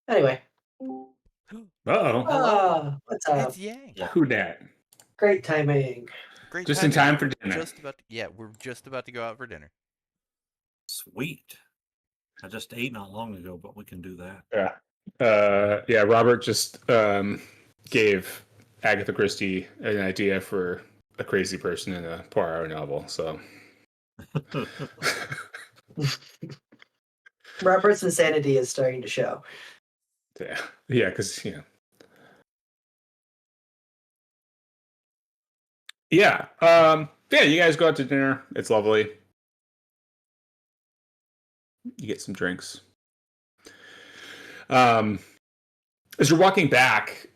Anyway. Uh-oh. Hello. What's up? It's Yang. Who dat? Great timing. Great Just timing. in time for dinner. We're just about to go out for dinner. Sweet. I just ate not long ago, but we can do that. Yeah. Robert just gave Agatha Christie an idea for a crazy person in a Poirot novel. So Robert's insanity is starting to show. yeah, because yeah, you guys go out to dinner. It's lovely. You get some drinks. As you're walking back,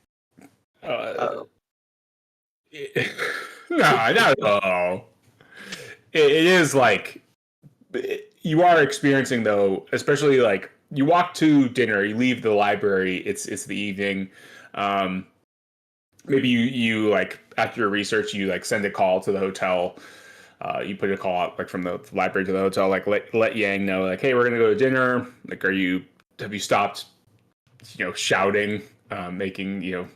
no, not at all. It is like you are experiencing though, especially like you walk to dinner, you leave the library. It's the evening. Maybe you like after your research, you like send a call to the hotel. You put a call out like from the library to the hotel, like let Yang know, like, hey, we're gonna go to dinner. Like, have you stopped, shouting, making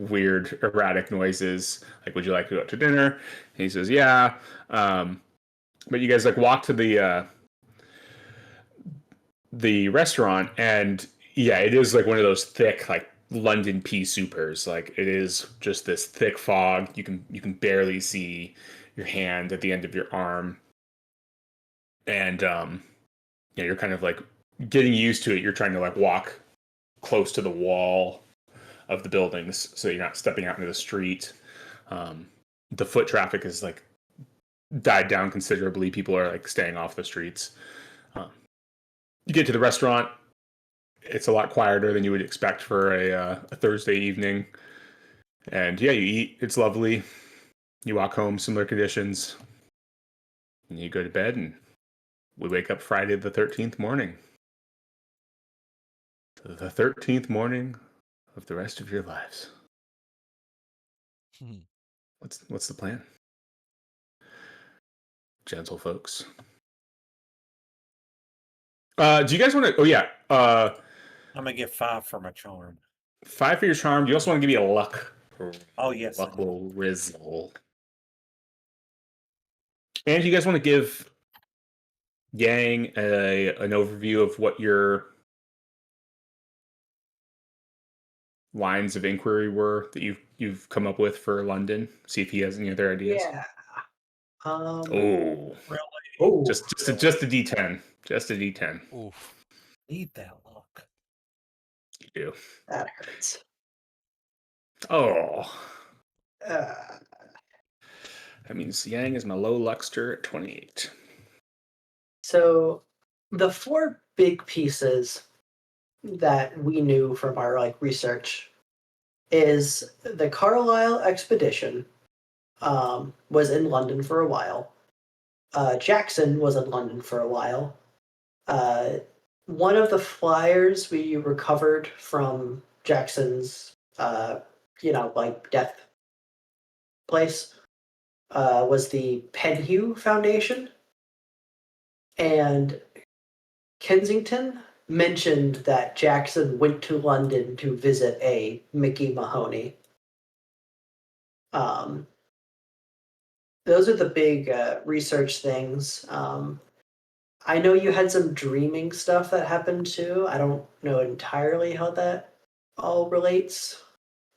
weird erratic noises? Like, would you like to go out to dinner? And he says, yeah. But you guys like walk to the restaurant, and yeah, it is like one of those thick like London pea soupers. Like it is just this thick fog. You can barely see your hand at the end of your arm, and you're kind of like getting used to it. You're trying to like walk close to the wall of the buildings so you're not stepping out into the street. The foot traffic is like died down considerably. People are like staying off the streets. You get to the restaurant. It's a lot quieter than you would expect for a Thursday evening. And yeah, you eat. It's lovely. You walk home, similar conditions. And you go to bed, and we wake up Friday the 13th morning. The 13th morning of the rest of your lives. What's the plan? Gentle folks. Do you guys want to... Oh, yeah. I'm going to get 5 for my charm. 5 for your charm. Do you also want to give me a luck? Oh, yes. Luck will rizzle. And do you guys want to give Yang an overview of what your lines of inquiry were that you've come up with for London? See if he has any other ideas. Yeah. Oh, Really? Oh, just a D10. Just a D10. Oof. Need that look. You do. that hurts. Oh, Uh, that means Yang is my low luckster at 28. so the four big pieces that we knew from our research is the Carlisle expedition was in London for a while. Jackson was in London for a while. One of the flyers we recovered from Jackson's, death place was the Penhew Foundation. And Kensington mentioned that Jackson went to London to visit a Mickey Mahoney. Those are the big research things. I know you had some dreaming stuff that happened too. I don't know entirely how that all relates,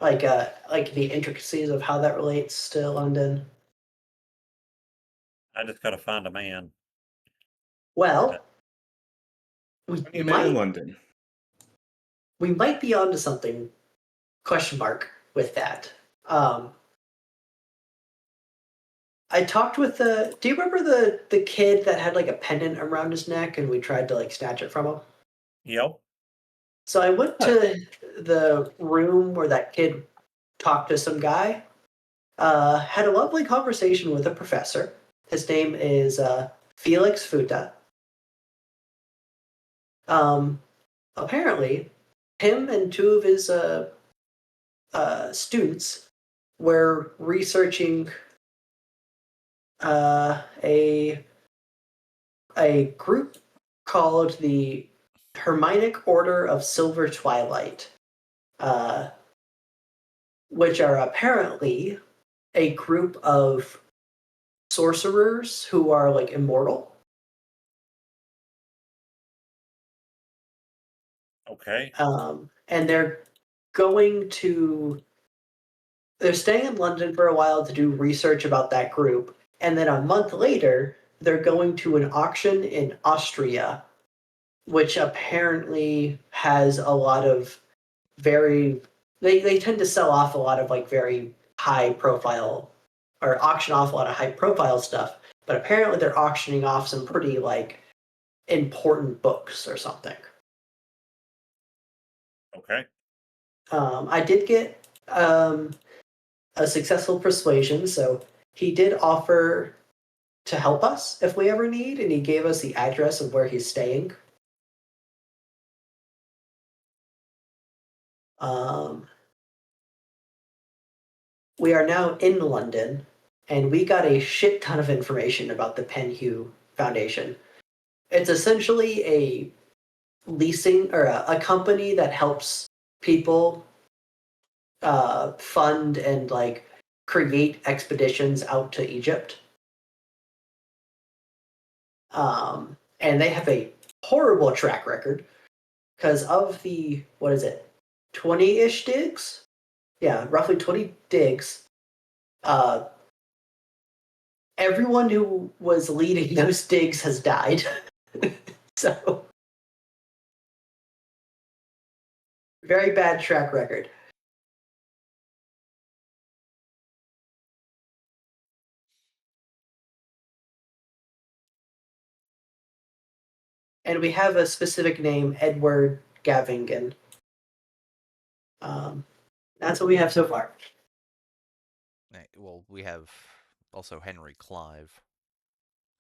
like the intricacies of how that relates to London. I just gotta find a man. Well, we A man in might London. be onto something. Question mark with that. I talked with the. Do you remember the kid that had like a pendant around his neck, and we tried to snatch it from him? Yep. So I went to the room where that kid talked to some guy. Had a lovely conversation with a professor. His name is Felix Futa. Apparently, him and two of his students were researching a group called the Herminic Order of Silver Twilight, which are apparently a group of sorcerers who are immortal. Okay. And they're staying in London for a while to do research about that group. And then a month later, they're going to an auction in Austria, which apparently has a lot of they tend to sell off a lot of very high profile, or auction off a lot of high profile stuff. But apparently they're auctioning off some pretty important books or something. Okay. I did get a successful persuasion, so he did offer to help us if we ever need, and he gave us the address of where he's staying. We are now in London, and we got a shit ton of information about the Penhew Foundation. It's essentially a leasing or a company that helps people fund and create expeditions out to Egypt. And they have a horrible track record because of the, 20-ish digs? Yeah, roughly 20 digs. Everyone who was leading those digs has died. So, very bad track record. And we have a specific name, Edward Gavingen. That's what we have so far. Well, we have also Henry Clive.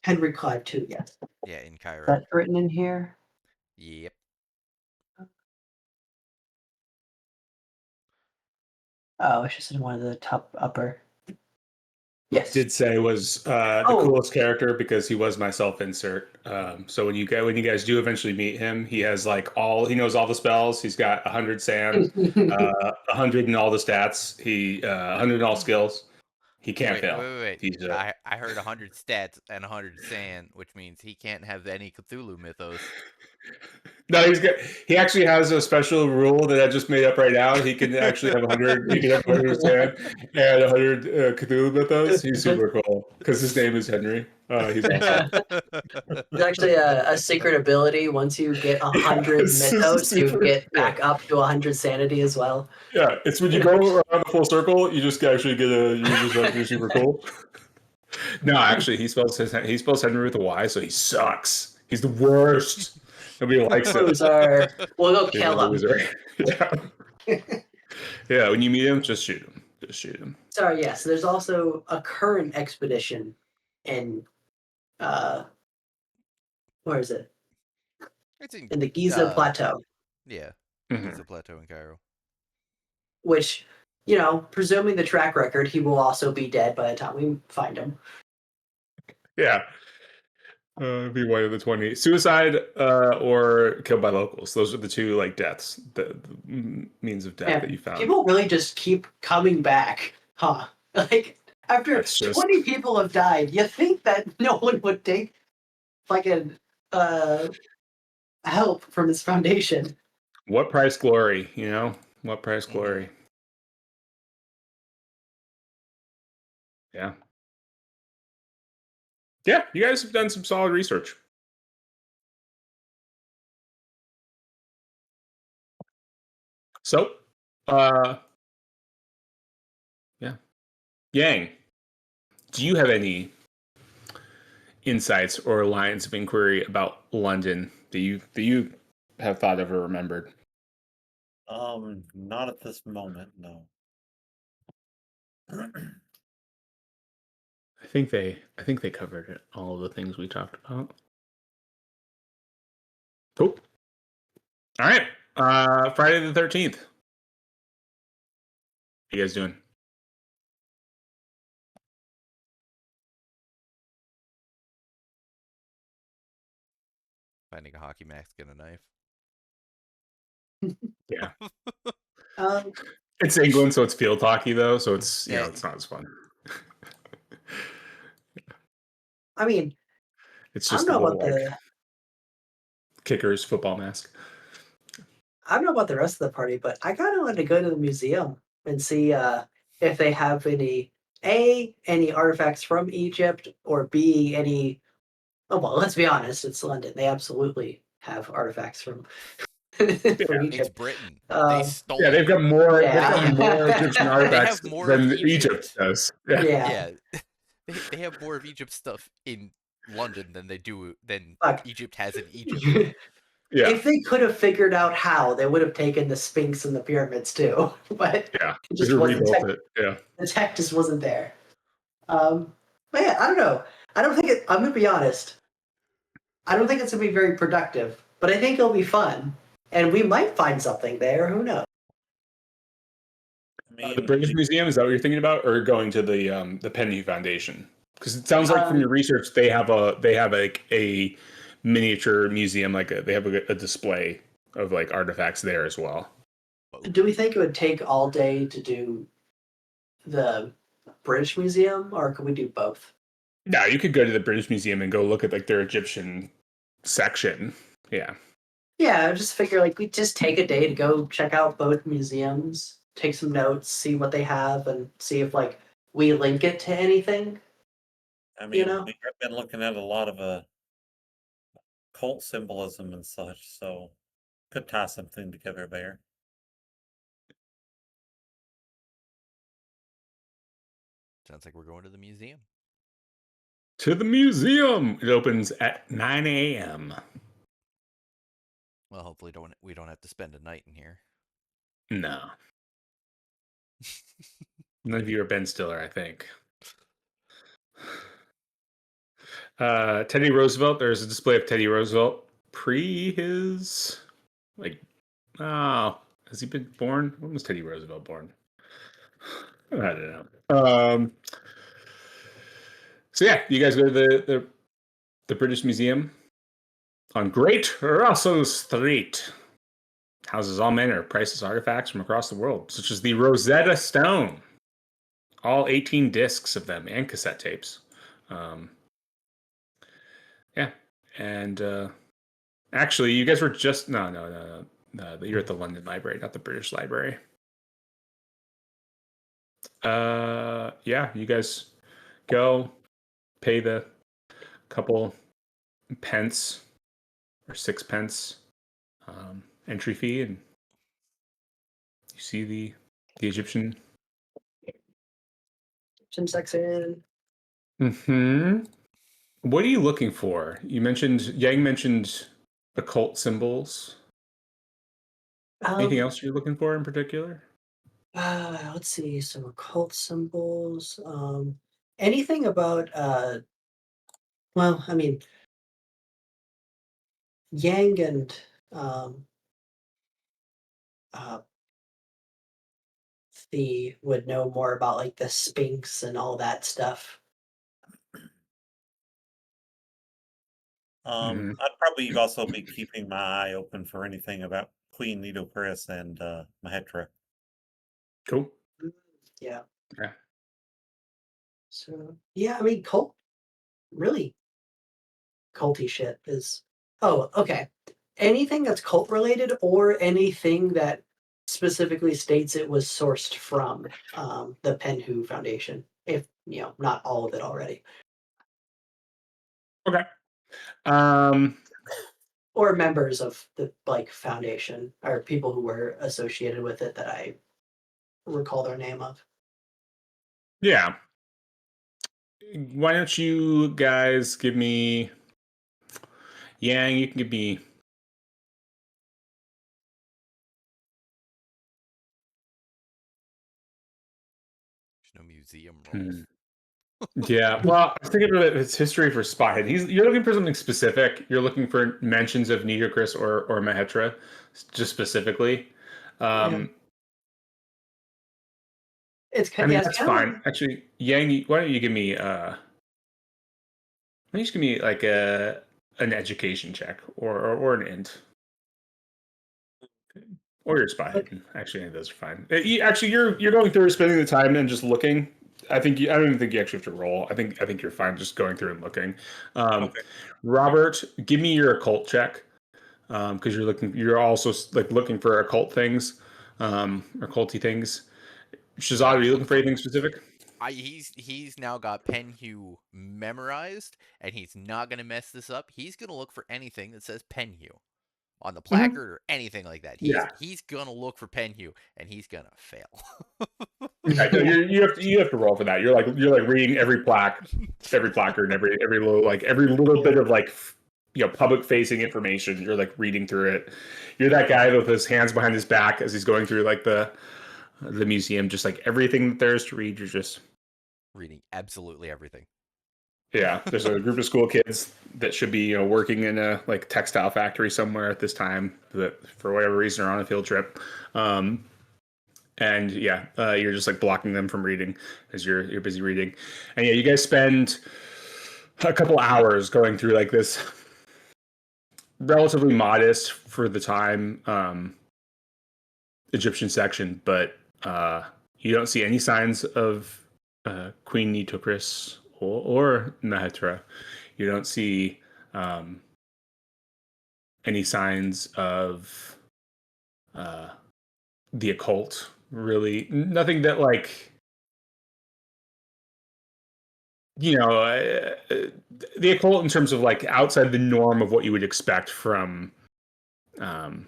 Henry Clive, too, yes. Yeah, in Cairo. That's written in here? Yep. Oh, it's just in one of the top upper. Yes. Did say was the coolest character because he was my self insert. So when you guys do eventually meet him, he has he knows all the spells. He's got 100 sand, 100 in all the stats. 100 in all skills. He can't fail. Wait. He's I heard 100 stats and 100 sand, which means he can't have any Cthulhu mythos. No, he actually has a special rule that I just made up right now. He can actually have 100. He can have 100 sand and 100 Cthulhu mythos. He's super cool because his name is Henry. He's awesome. It's actually a secret ability. Once you get 100 it's mythos, you super- get back up to 100 sanity as well. Yeah, it's when you go around the full circle, you just actually get you're super cool. No, actually, he spells Henry with a Y, so he sucks. He's the worst. Nobody likes him. Loser. We'll go He's a kill him. loser. Yeah. Yeah, when you meet him, just shoot him. Just shoot him. Sorry, yes. There's also a current expedition in where is it? It's In the Giza Plateau, Yeah, Mhm. Giza Plateau in Cairo. which, you know, presuming the track record, he will also be dead by the time we find him. Yeah. Be one of the 20. Suicide or killed by locals. Those are the two like deaths, the means of death that you found. People really just keep coming back, huh? Like after That's just- 20 people have died, you think that no one would take fucking help from this foundation? What price glory, you know? What price glory? Yeah. Yeah, you guys have done some solid research. So, yeah. Yang, do you have any insights or lines of inquiry about London that you have thought of or remembered? Not at this moment, no. I think they covered it, all of the things we talked about. Cool. All right. Friday the 13th. How you guys doing? Finding a hockey mask and a knife. Yeah. Um, It's England, so it's field hockey though, so it's Yeah. it's not as fun. I mean, It's I just don't a know little about like the kicker's football mask. I don't know about the rest of the party, but I kind of want to go to the museum and see if they have any artifacts from Egypt, or B, any. Oh well, let's be honest, it's London. They absolutely have artifacts from, from Yeah. It's Egypt. Britain. They Um, stole. Yeah, they've got more. Yeah. They've got more Egyptian artifacts have more than of Egypt. Egypt does. Yeah. yeah. They have more of Egypt stuff in London than Fuck. Egypt has in Egypt. Yeah. If they could have figured out how, they would have taken the Sphinx and the pyramids too. But Yeah. it just Just wasn't. rebuilt it. Yeah. The tech just wasn't there. But yeah, I don't know. I don't think it. I'm gonna be honest. I don't think it's gonna be very productive, but I think it'll be fun, and we might find something there. Who knows? I The mean, British Museum, is that what you're thinking about, or going to the Penny Foundation? Because it sounds like from your research they have like a miniature museum, they have a display of like artifacts there as well. Do we think it would take all day to do the British Museum, or could we do both? Yeah, you could go to the British Museum and go look at like their Egyptian section. Yeah. Yeah, I just figure like we just take a day to go check out both museums, take some notes, see what they have, and see if like we link it to anything. I mean, know? I've been looking at a lot of cult symbolism and such, so could tie something together there. Sounds like we're going to the museum. To the museum. It opens at 9 a.m. Well, hopefully we don't have to spend a night in here. No. None of you are Ben Stiller, I think. Teddy Roosevelt. There's a display of Teddy Roosevelt pre his has he been born? When was Teddy Roosevelt born? I don't know. So yeah, you guys go to the British Museum on Great Russell Street. Houses all manner of priceless artifacts from across the world, such as the Rosetta Stone, all 18 discs of them and cassette tapes. Yeah, and actually, you guys were just no. You're at the London Library, not the British Library. Yeah, you guys go pay the couple pence or 6 pence entry fee, and you see the Egyptian. Section. Hmm. What are you looking for? Yang mentioned occult symbols. Anything else you're looking for in particular? Let's see, some occult symbols. Anything about well, I mean, Yang and uh the would know more about like the Sphinx and all that stuff. Hmm. I'd probably also be keeping my eye open for anything about Queen Nitocris and Mahetra. Cool. Yeah. Yeah. So yeah, I mean really culty shit is okay. Anything that's cult related or anything that specifically states it was sourced from the Penhu Foundation, if not all of it already. Okay. Um. Or members of the like foundation or people who were associated with it that I recall their name of. Yeah. Why don't you guys give me Yang? You can give me. There's no museum rolls. Hmm. Yeah, well, I was thinking of its history for Spyhead. You're looking for something specific. You're looking for mentions of Nitocris or Mahetra, just specifically. Yeah, Um, it's I mean, yeah, it's that's kind of like fine. Actually, Yang, why don't you give me why don't you just give me like an education check or an int or your okay. Spyhead. Actually, I think those are fine. Actually, you're going through spending the time and just looking. I don't even think you actually have to roll. I think you're fine just going through and looking. Um, Okay. Robert, give me your occult check. Because you're also like looking for occult things, occulty things. Shazad, Yeah, are you looking for so anything specific? he's now got Penhu memorized, and he's not gonna mess this up. He's gonna look for anything that says Penhu on the Mm-hmm. placard or anything like that. He's Yeah, he's gonna look for Penhu, and he's gonna fail. yeah. No, you have to roll for that. You're like reading every placard, and every little bit of like public facing information. You're like reading through it. You're that guy with his hands behind his back as he's going through like the museum, just like everything that there is to read. You're just Reading absolutely everything. Yeah, there's a group of school kids that should be, working in a like textile factory somewhere at this time that for whatever reason are on a field trip. Um, and yeah, you're just like blocking them from reading as you're busy reading. And yeah, you guys spend a couple hours going through like this relatively modest for the time Egyptian section, but you don't see any signs of Queen Nitocris or Mahetra. You don't see um, any signs of uh, the occult. Really, nothing that like the occult in terms of like outside the norm of what you would expect from um,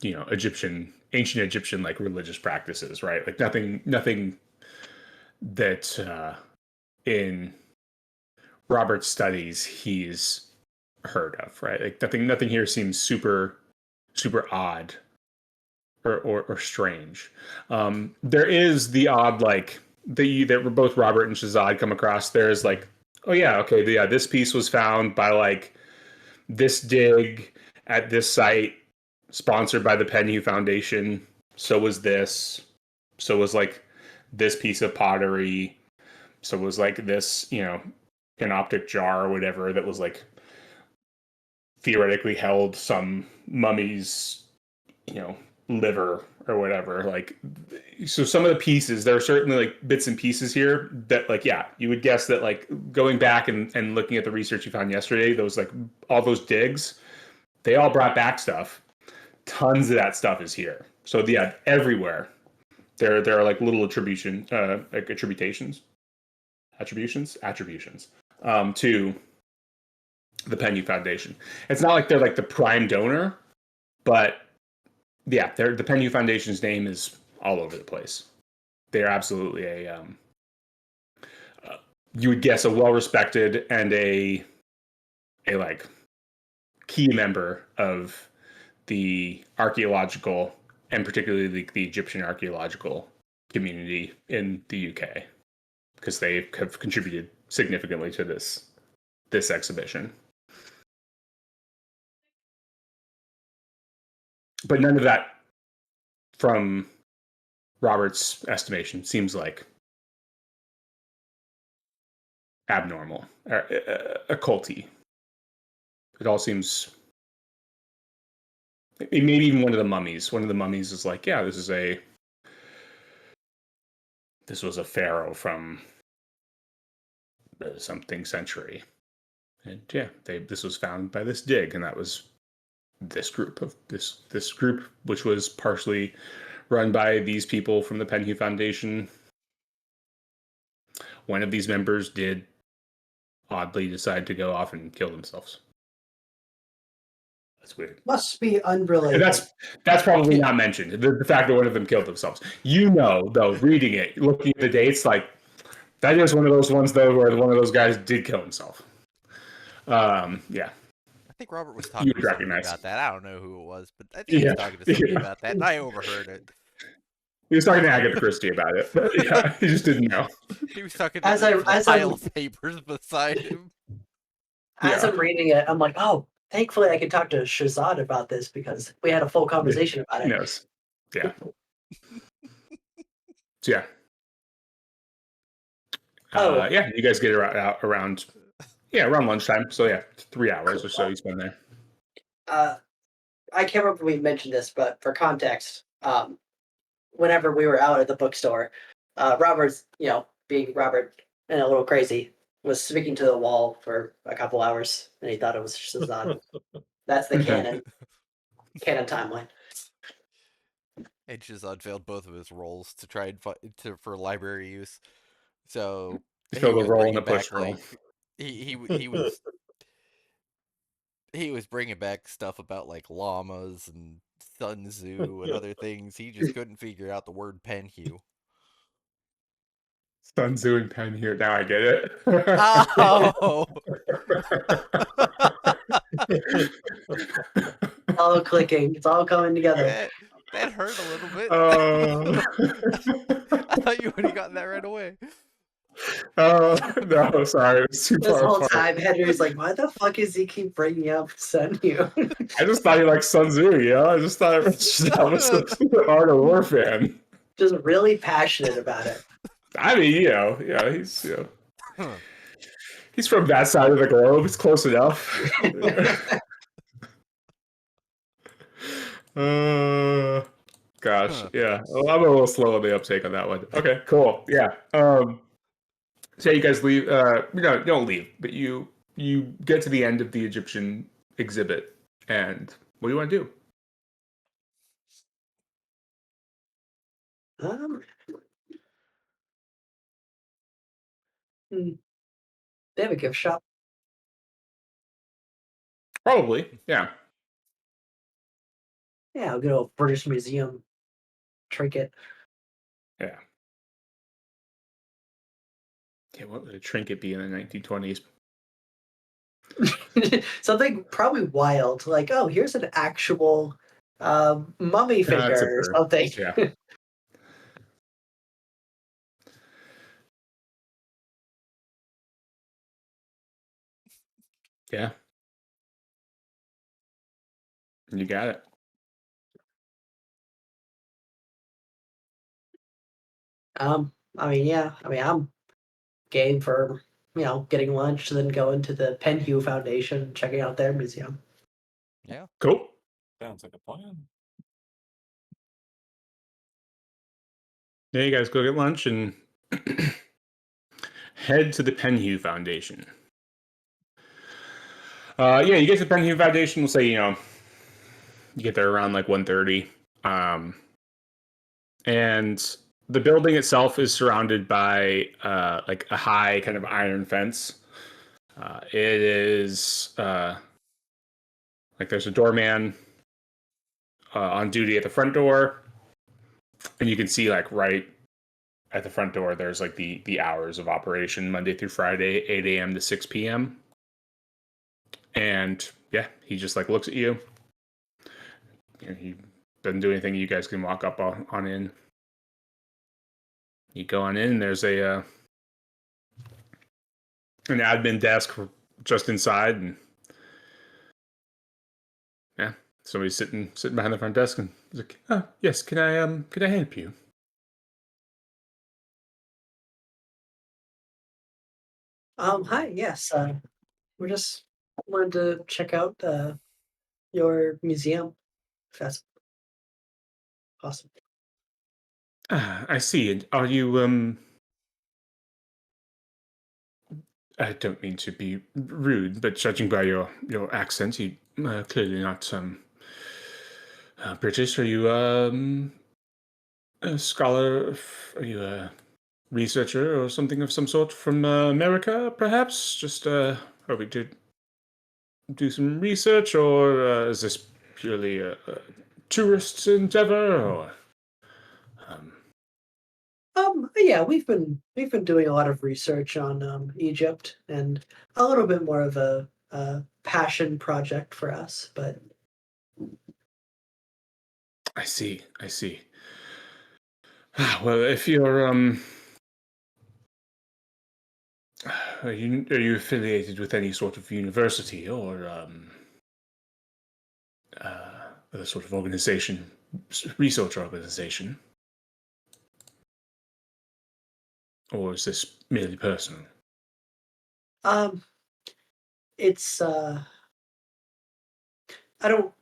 ancient Egyptian like religious practices, right? Like nothing that in Robert's studies he's heard of, right? Like nothing here seems super odd or strange. There is the odd like that both Robert and Shazad come across. There's like, oh yeah, okay, yeah, this piece was found by like this dig at this site, sponsored by the Penny Foundation. So was this. So was like this piece of pottery. So was like this, an optic jar or whatever that was like theoretically held some mummy's, liver or whatever. Like, so some of the pieces, there are certainly like bits and pieces here that like, yeah, you would guess that like going back and looking at the research you found yesterday, those like all those digs, they all brought back stuff. Tons of that stuff is here. So yeah, everywhere there are like little attributions to the Penn Foundation. It's not like they're like the prime donor, but yeah, the Penn Foundation's name is all over the place. They're absolutely you would guess a well-respected and a like key member of the archaeological and particularly the Egyptian archaeological community in the UK, because they have contributed significantly to this exhibition. But none of that, from Robert's estimation, seems like abnormal or occulty. It all seems, maybe even one of the mummies. One of the mummies is like, yeah, this was a pharaoh from something century, and yeah, this was found by this dig, and that was this group, which was partially run by these people from the Penn Foundation. One of these members did oddly decide to go off and kill themselves. That's weird. Must be unrelated. And that's probably not mentioned. The fact that one of them killed themselves. Though, reading it, looking at the dates, like that is one of those ones though where one of those guys did kill himself. Yeah. I think Robert was talking to somebody about that. I don't know who it was, but I think he was talking to somebody about that, and I overheard it. He was talking to Agatha Christie about it, but yeah, he just didn't know. He was talking to the pile of papers beside him. As I'm reading it, I'm like, oh, thankfully I can talk to Shazad about this because we had a full conversation about it. He knows. Yeah. So yeah. Yeah, you guys get around lunchtime. So yeah, 3 hours or so you spend there. I can't remember if we mentioned this, but for context, whenever we were out at the bookstore, Robert's, being Robert and a little crazy, was speaking to the wall for a couple hours, and he thought it was Shazad. That's the canon timeline. And Shazad failed both of his roles to try and for library use. So he failed the role in the push roll. He was bringing back stuff about like llamas and Sun Tzu and other things. He just couldn't figure out the word Penhew. Sun Tzu and Penhew. Now I get it. Oh. It's all clicking. It's all coming together. That hurt a little bit. I thought you would have gotten that right away. Oh, no, sorry. It was too this far whole apart. time, Henry's like, why the fuck is he keep bringing up Sun Tzu? I just thought you liked Sun Tzu, I just thought I was a Art of War fan. Just really passionate about it. I mean, he's from that side of the globe. It's close enough. Gosh, yeah. Well, I'm a little slow on the uptake on that one. Okay, cool. Yeah. So you guys leave. No, don't leave, but you get to the end of the Egyptian exhibit, and what do you want to do? They have a gift shop. Probably, yeah. Yeah, I'll go to British Museum trinket. Yeah. Yeah, what would a trinket be in the 1920s? Something probably wild, like, oh, here's an actual mummy figure or something. Yeah. Yeah. You got it. I'm game for, getting lunch, then going to the Penhew Foundation, checking out their museum. Yeah. Cool. Sounds like a plan. Yeah, you guys go get lunch and head to the Penhue Foundation. Yeah, you get to the Penhue Foundation. We'll say you get there around like 1:30, and the building itself is surrounded by like a high kind of iron fence. It is like there's a doorman on duty at the front door, and you can see like right at the front door there's like the hours of operation Monday through Friday, 8 a.m. to 6 p.m. And yeah, he just like looks at you. He doesn't do anything. You guys can walk up on in. You go on in. There's an admin desk just inside, and yeah, somebody's sitting behind the front desk, and he's like, "Oh, yes, can I help you?" Hi, yes. We're just wanted to check out your museum, if that's possible. I see. And are you I don't mean to be rude, but judging by your accent, you clearly not British. Are you a scholar? Are you a researcher or something of some sort from America, perhaps? Just hoping to do some research, or is this purely a tourist endeavor? Or um, Yeah, we've been doing a lot of research on Egypt and a little bit more of a passion project for us, but I see, I see. Well, if you're are you affiliated with any sort of university or other sort of organization, research organization, or is this merely personal? um, it's I don't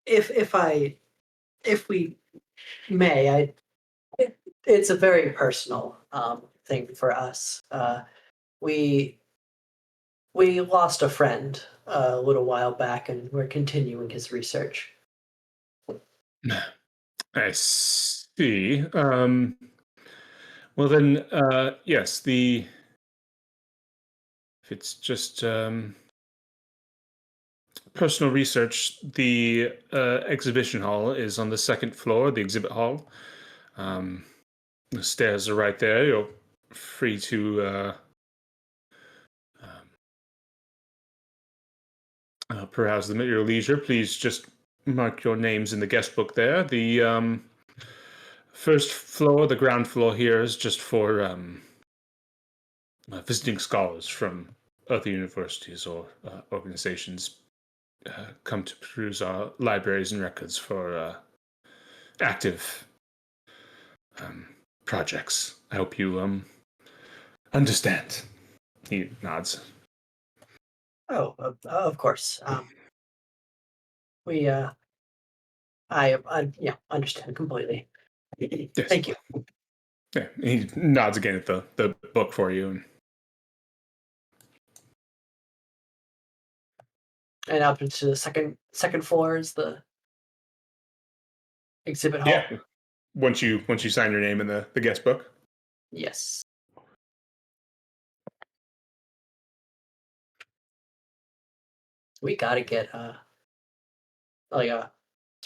if I if we may, it's a very personal thing for us. We we lost a friend a little while back, and we're continuing his research. I see. Well then, yes. The if it's just personal research, the exhibition hall is on the second floor. The exhibit hall. Um, the stairs are right there. You're free to peruse them at your leisure. Please just mark your names in the guest book there. The first floor, the ground floor here, is just for visiting scholars from other universities or organizations come to peruse our libraries and records for active um, projects. I hope you understand. He nods. Oh, of course. We I yeah, understand completely. Yes. Thank you. Yeah. He nods again at the book for you. And And up into the second floor is the exhibit hall. yeah. Once you sign your name in the guest book. Yes. We gotta get like a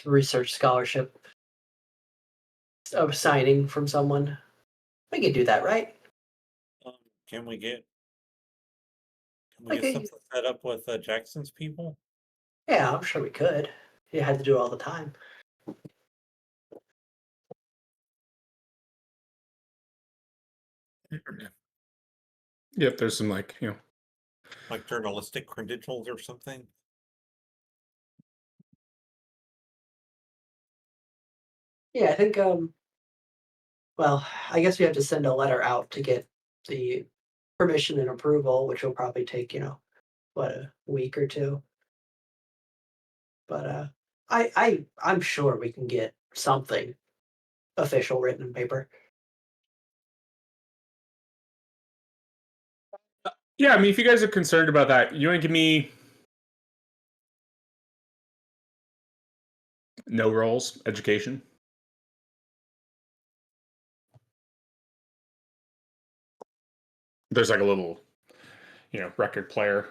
research scholarship of signing from someone. We can do that, right? Um, can we get Like, something set up with Jackson's people? yeah, I'm sure we could. You had to do it all the time. Yep. There's some Like journalistic credentials or something? Yeah, I think well, I guess we have to send a letter out to get the permission and approval, which will probably take, what, a week or two. But I'm sure we can get something official written paper. Yeah, I mean, if you guys are concerned about that, you want to give me no rolls, education. There's like a little, record player,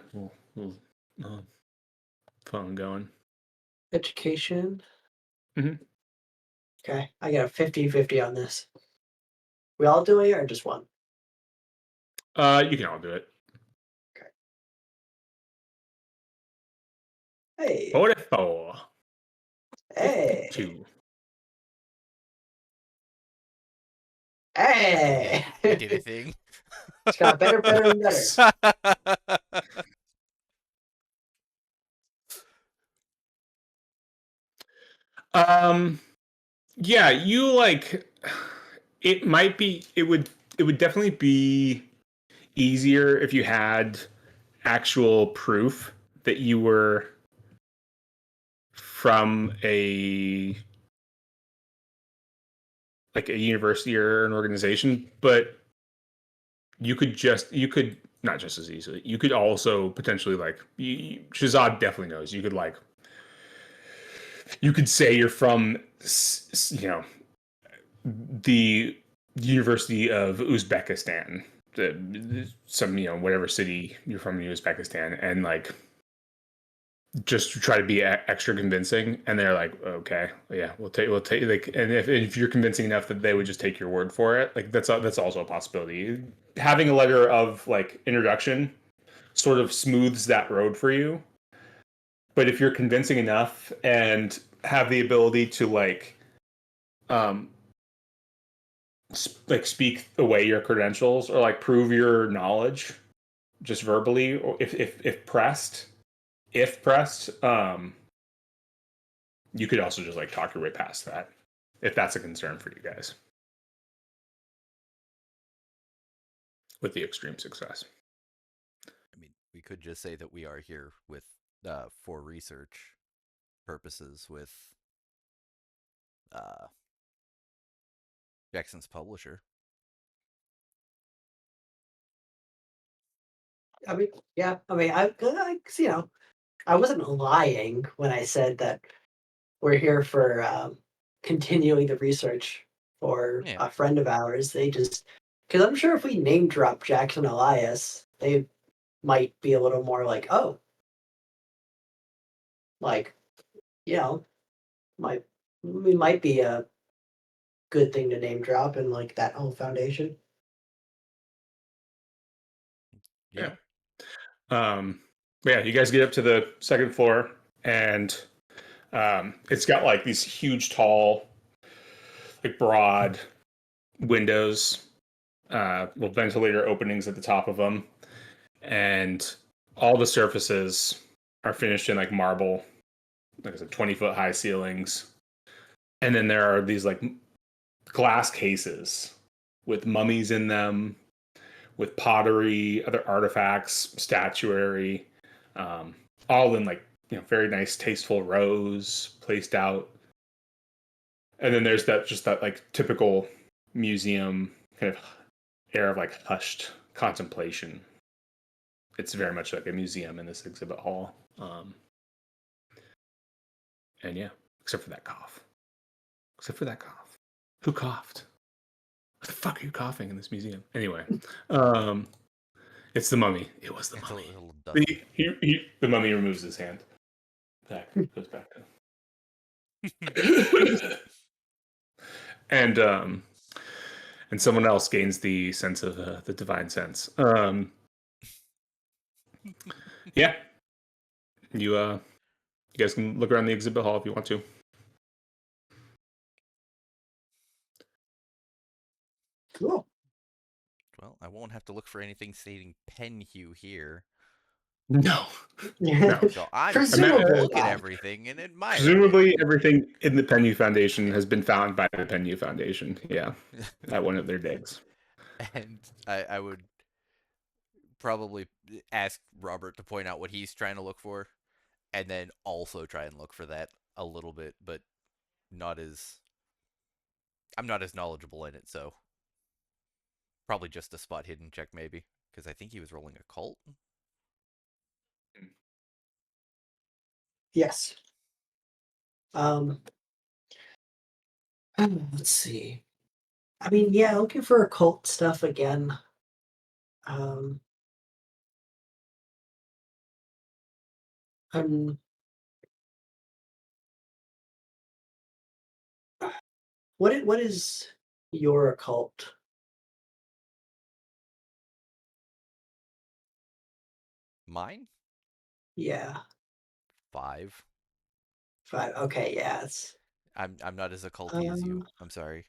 phone going. Education. Mhm. Okay, I got a 50-50 on this. We all doing it or just one? You can all do it. Hey, 44. hey, 52. hey! I did a thing. It's got better, and better. Yeah, you like it would definitely be easier if you had actual proof that you were from a university or an organization, but you could not just as easily. You could also potentially Shazad definitely knows. You could say you're from the University of Uzbekistan, some whatever city you're from in Uzbekistan, and just to try to be extra convincing, and they're like, okay, yeah, we'll take like, and if you're convincing enough that they would just take your word for it, that's also a possibility. Having a letter of introduction sort of smooths that road for you, but if you're convincing enough and have the ability to um speak away your credentials or prove your knowledge just verbally, or if pressed, you could also just talk your way past that if that's a concern for you guys with the extreme success. I mean, we could just say that we are here with for research purposes with uh, Jackson's publisher. I mean, yeah. I mean, I wasn't lying when I said that we're here for continuing the research for Yeah. a friend of ours. They just because I'm sure if we name drop Jackson Elias, they might be a little more like, oh, like might we might be a good thing to name drop in that whole foundation. Yeah. Yeah, you guys get up to the second floor, and it's got these huge, tall, broad windows, with ventilator openings at the top of them, and all the surfaces are finished in marble, like I said, 20-foot high ceilings, and then there are these glass cases with mummies in them, with pottery, other artifacts, statuary, all in very nice, tasteful rows placed out. And then there's that typical museum kind of air of hushed contemplation. It's very much like a museum in this exhibit hall. And yeah, except for that cough. Who coughed? What the fuck are you coughing in this museum? Anyway, it's the mummy. It was the It's mummy. a little dusty. The mummy removes his hand. Goes back to. and someone else gains the sense of the divine sense. Yeah, you guys can look around the exhibit hall if you want to. Cool. Well, I won't have to look for anything stating Pen.2 here. No. No. So I'm Presumably look at not. everything and admire Presumably, everything in the Pen.2 Foundation has been found by the Pen.2 Foundation. Yeah, at one of their digs. And I would probably ask Robert to point out what he's trying to look for, and then also try and look for that a little bit, but not as I'm not as knowledgeable in it, so probably just a spot hidden check maybe, because I think he was rolling occult. Yes. Let's see. I mean, yeah, looking for occult stuff again. Um, I'm what is your occult? Mine? Yeah, 5. 5. Okay, yeah, it's I'm not as occulty as you. um I'm sorry.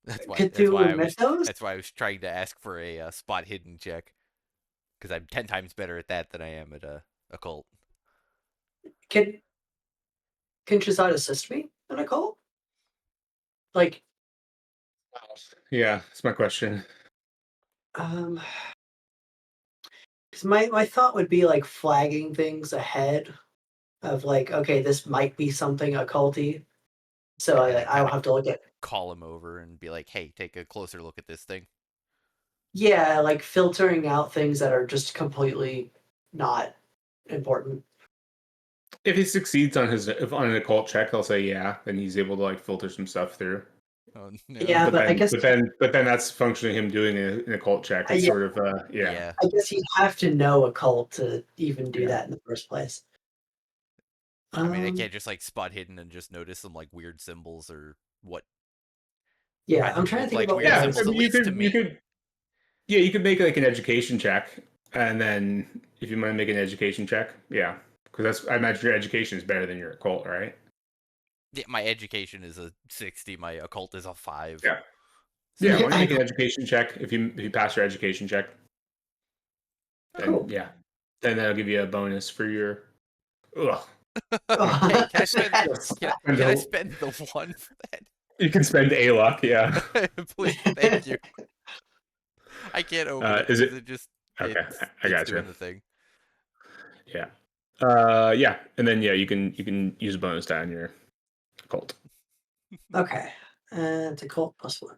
That's why. That's why Cthulhu I was. Mythos. That's why I was trying to ask for a spot hidden check, because I'm 10 times better at that than I am at occult. Can Shazad assist me in occult? Like, Yeah, that's my question. because my thought would be like flagging things ahead of like, okay, this might be something occulty. So And then I'll kind of have to look at. call him over and be like, "Hey, take a closer look at this thing." Yeah, like filtering out things that are just completely not important. If he succeeds on on an occult check, I'll say yeah. Then he's able to like filter some stuff through. Oh no. Yeah, but I guess But then that's functionally him doing an occult check. It's yeah, sort of yeah. Yeah. I guess you'd have to know occult to even do Yeah. that in the first place. I mean, I can't just like spot hidden and just notice some like weird symbols or what Yeah, kind I'm of trying to look think like about weird Yeah, I symbols, at mean, least to me. you could make like an education check, and then if you want to make an education check, yeah, because that's I imagine your education is better than your occult, right? Yeah, my education is a 60. My occult is a 5. Yeah, yeah. Why So don't you make an education check? If you pass your education check, then cool. yeah, then that'll give you a bonus for your. Ugh. hey, can I spend Yes. can I spend the 1 for that? You can spend a luck, yeah. Please, thank you. I can't open it Is because it it just okay? I it's got you. doing the thing. Yeah. Yeah, and then yeah, you can use a bonus die on your occult. Okay. It's occult +1.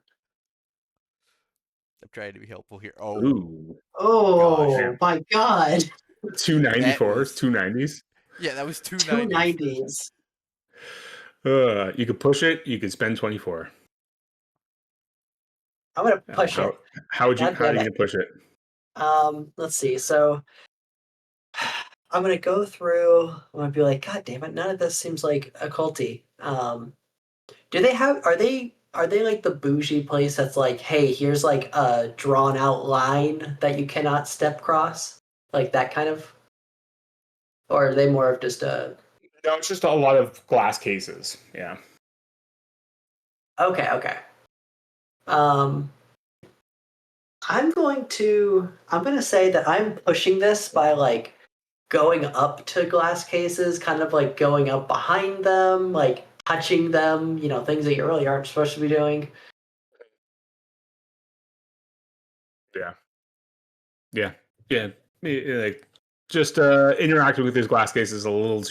I'm trying to be helpful here. Oh Ooh, gosh, Oh my god. 294s, that 290s. was two Two 90s. 90s. You could push it. You could spend 24. I'm gonna push How it. God how are damn you it. gonna push it? Let's see. So I'm gonna go through. I'm gonna be like, God damn it! None of this seems like occulty. Do they have? Are they like the bougie place that's like, hey, here's like a drawn out line that you cannot step cross, like that kind of? Or are they more of just a? No, it's just a lot of glass cases. Yeah. Okay, okay. Um, I'm gonna say that I'm pushing this by like going up to glass cases, kind of like going up behind them, like touching them, things that you really aren't supposed to be doing. Yeah. Yeah. Yeah. Like just interacting with these glass cases a little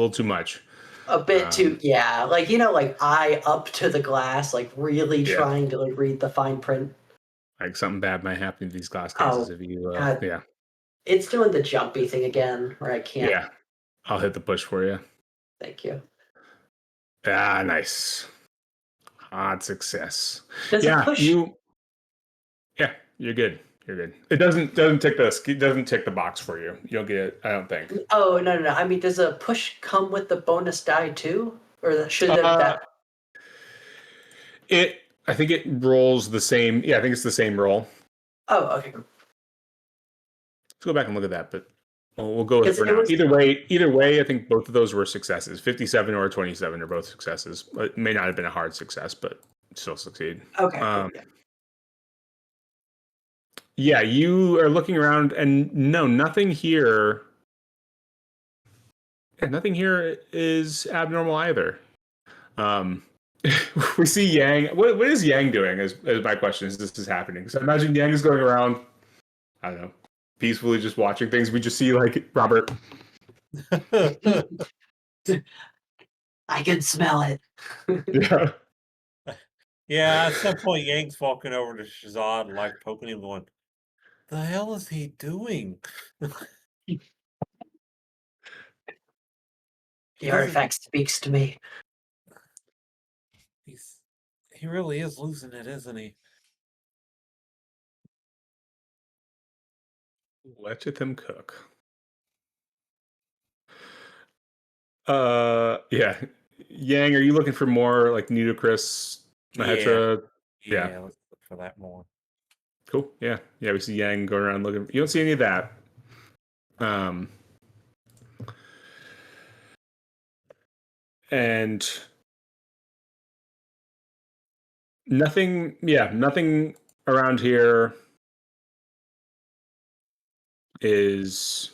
too much. A bit too, Um, yeah, like like eye up to the glass, like really yeah. trying to like read the fine print. Like something bad might happen to these glass cases Oh if you God, yeah. it's doing the jumpy thing again, where I can't. Yeah. I'll hit the push for you. Thank you. Ah, nice. Hard success. Does it Yeah, push? yeah, you're good. You're good. It doesn't tick the box for you. You don't get it, I don't think. Oh no, no, no. I mean, does a push come with the bonus die too, or should Uh, that? I think it rolls the same. Yeah, I think it's the same roll. Oh, okay. Let's go back and look at that, but we'll go with it Because for it now. was Either way, I think both of those were successes. 57 or 27 are both successes. It may not have been a hard success, but still succeed. okay. Cool. Yeah. Yeah, you are looking around, and no, nothing here. Yeah, nothing here is abnormal either. Um, we see Yang. What is Yang doing? As my question is, this is happening. So I imagine Yang is going around. I don't know, peacefully just watching things. We just see like Robert. I can smell it. Yeah. Yeah, at some point, Yang's walking over to Shazad, like poking him, going, "The hell is he doing?" The artifact speaks to me. He really is losing it, isn't he? Let them cook. Yeah. Yang, are you looking for more like Nudicrous, Mahetra? Yeah, let's look for that more. Cool. Yeah. Yeah, we see Yang going around looking. You don't see any of that. And nothing around here is,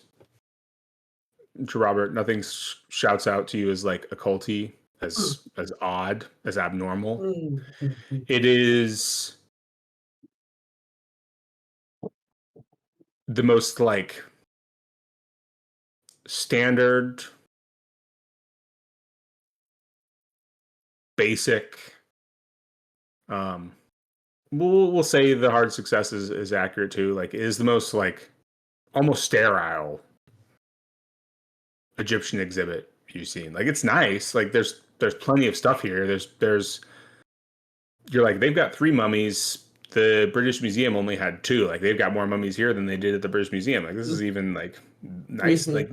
to Robert, nothing shouts out to you as like occulty, as odd, as abnormal. It is the most like standard, basic. We'll say the hard success is accurate too. Like, it is the most like almost sterile Egyptian exhibit you've seen. Like, it's nice. Like, there's plenty of stuff here. There's you're like, they've got 3 mummies. The British Museum only had 2. Like, they've got more mummies here than they did at the British Museum. Like, this is even like nice, like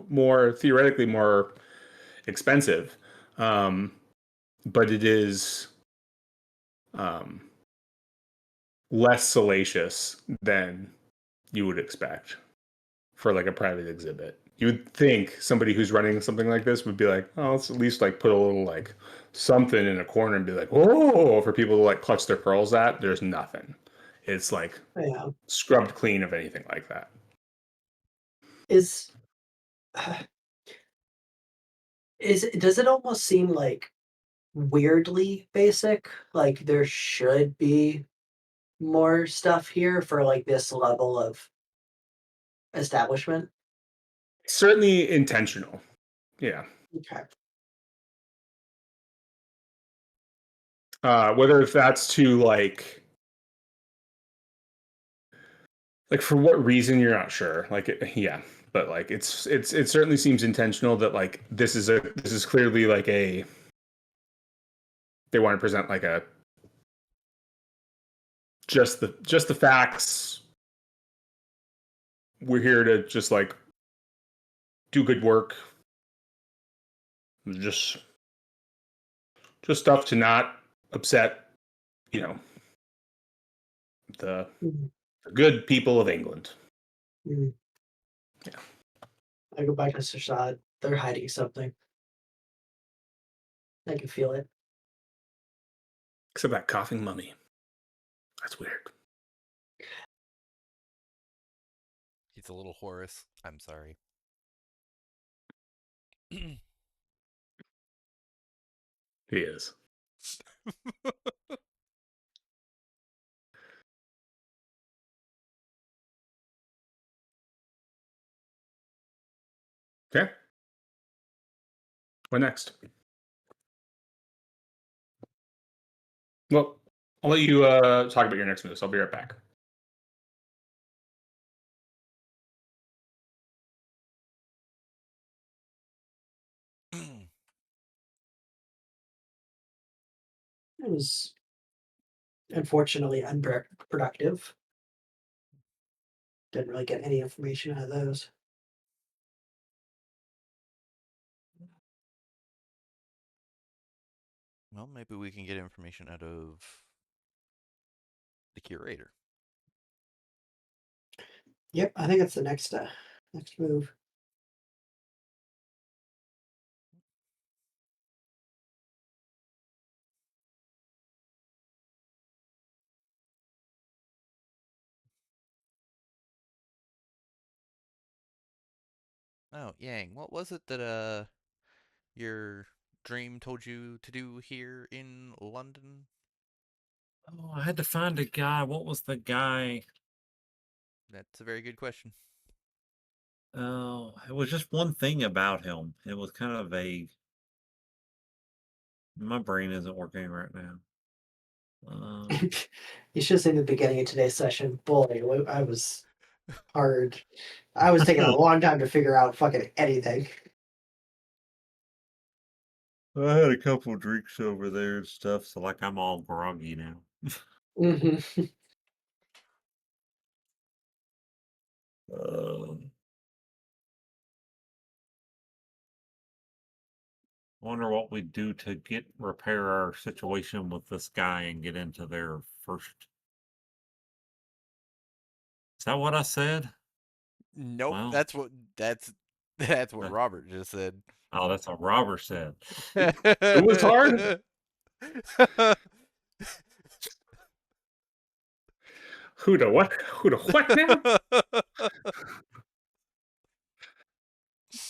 more theoretically more expensive. But it is less salacious than you would expect for like a private exhibit. You would think somebody who's running something like this would be like, oh, let's at least like put a little like something in a corner and be like, oh, for people to like clutch their pearls at. There's nothing. It's like scrubbed clean of anything like that. Does it almost seem like weirdly basic? Like there should be more stuff here for like this level of establishment? Certainly intentional. Yeah. Okay. Whether if that's to like for what reason, you're not sure. Like, yeah, but like it certainly seems intentional that like this is clearly like they want to present like a just the facts. We're here to just like do good work. Just stuff to not upset, the good people of England. Yeah. Yeah. I go back to Sashad. They're hiding something. I can feel it. Except that coughing mummy. That's weird. He's a little Horus. I'm sorry. He is. Okay. What next? Well, I'll let you talk about your next moves. I'll be right back. It was unfortunately unproductive. Didn't really get any information out of those. Well, maybe we can get information out of the curator. Yep, I think that's the next move. Oh, Yang, what was it that your dream told you to do here in London? Oh, I had to find a guy. What was the guy? That's a very good question. Oh, it was just one thing about him. It was kind of vague. My brain isn't working right now. You should have seen the beginning of today's session. Boy, I was hard. I was taking a long time to figure out fucking anything. I had a couple drinks over there and stuff, so like I'm all groggy now. Mm-hmm. Wonder what we do to repair our situation with this guy and get into there first. Is that what I said? Nope, Well, that's what Robert just said. oh, that's what Robert said. It was hard. Who the what? Who the what now?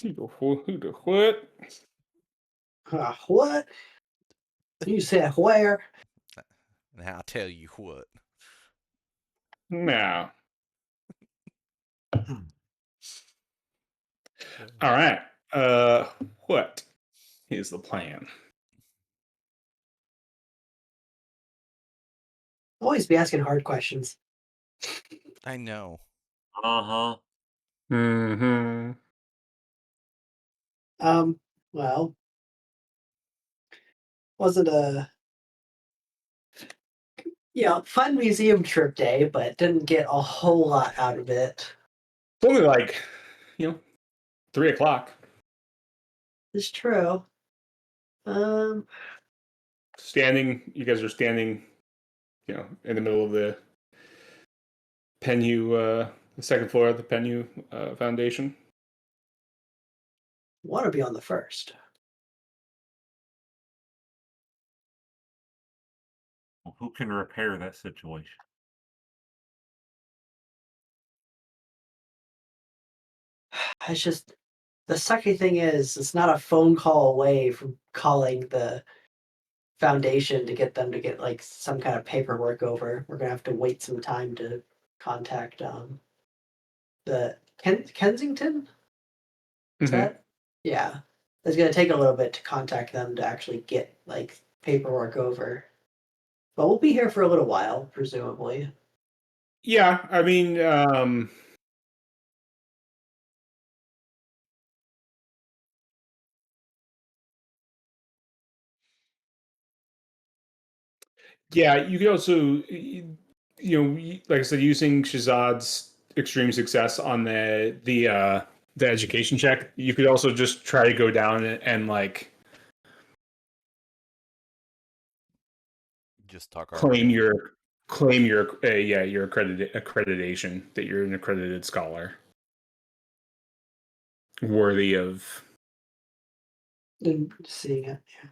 Who the what? What? You said where? Now I'll tell you what. No. All right. What is the plan? Always be asking hard questions. I know. Uh-huh. Mm-hmm. Well, wasn't a fun museum trip day, but didn't get a whole lot out of it. It's only like, 3:00. It's true. You guys are standing, in the middle of the Penhu, the second floor of the Penhu Foundation. Want to be on the first. Well, who can repair that situation? It's just the sucky thing is it's not a phone call away from calling the foundation to get them to get like some kind of paperwork over. We're gonna have to wait some time to contact the Kensington. Is Mm-hmm. that? Yeah. It's gonna take a little bit to contact them to actually get like paperwork over. But we'll be here for a little while, presumably. Yeah, I mean, yeah, you could also, like I said, using Shazad's extreme success on the education check, you could also just try to go down and like Just talk our claim way. your your accreditation that you're an accredited scholar worthy of. And seeing it, yeah.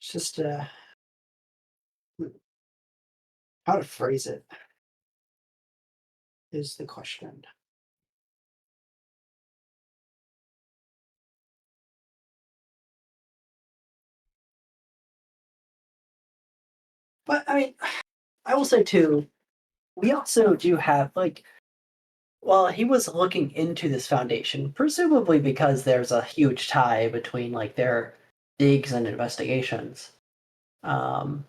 It's just how to phrase it is the question. But I mean, I will say too, we also do have like, well, he was looking into this foundation, presumably because there's a huge tie between like their digs and investigations. Um,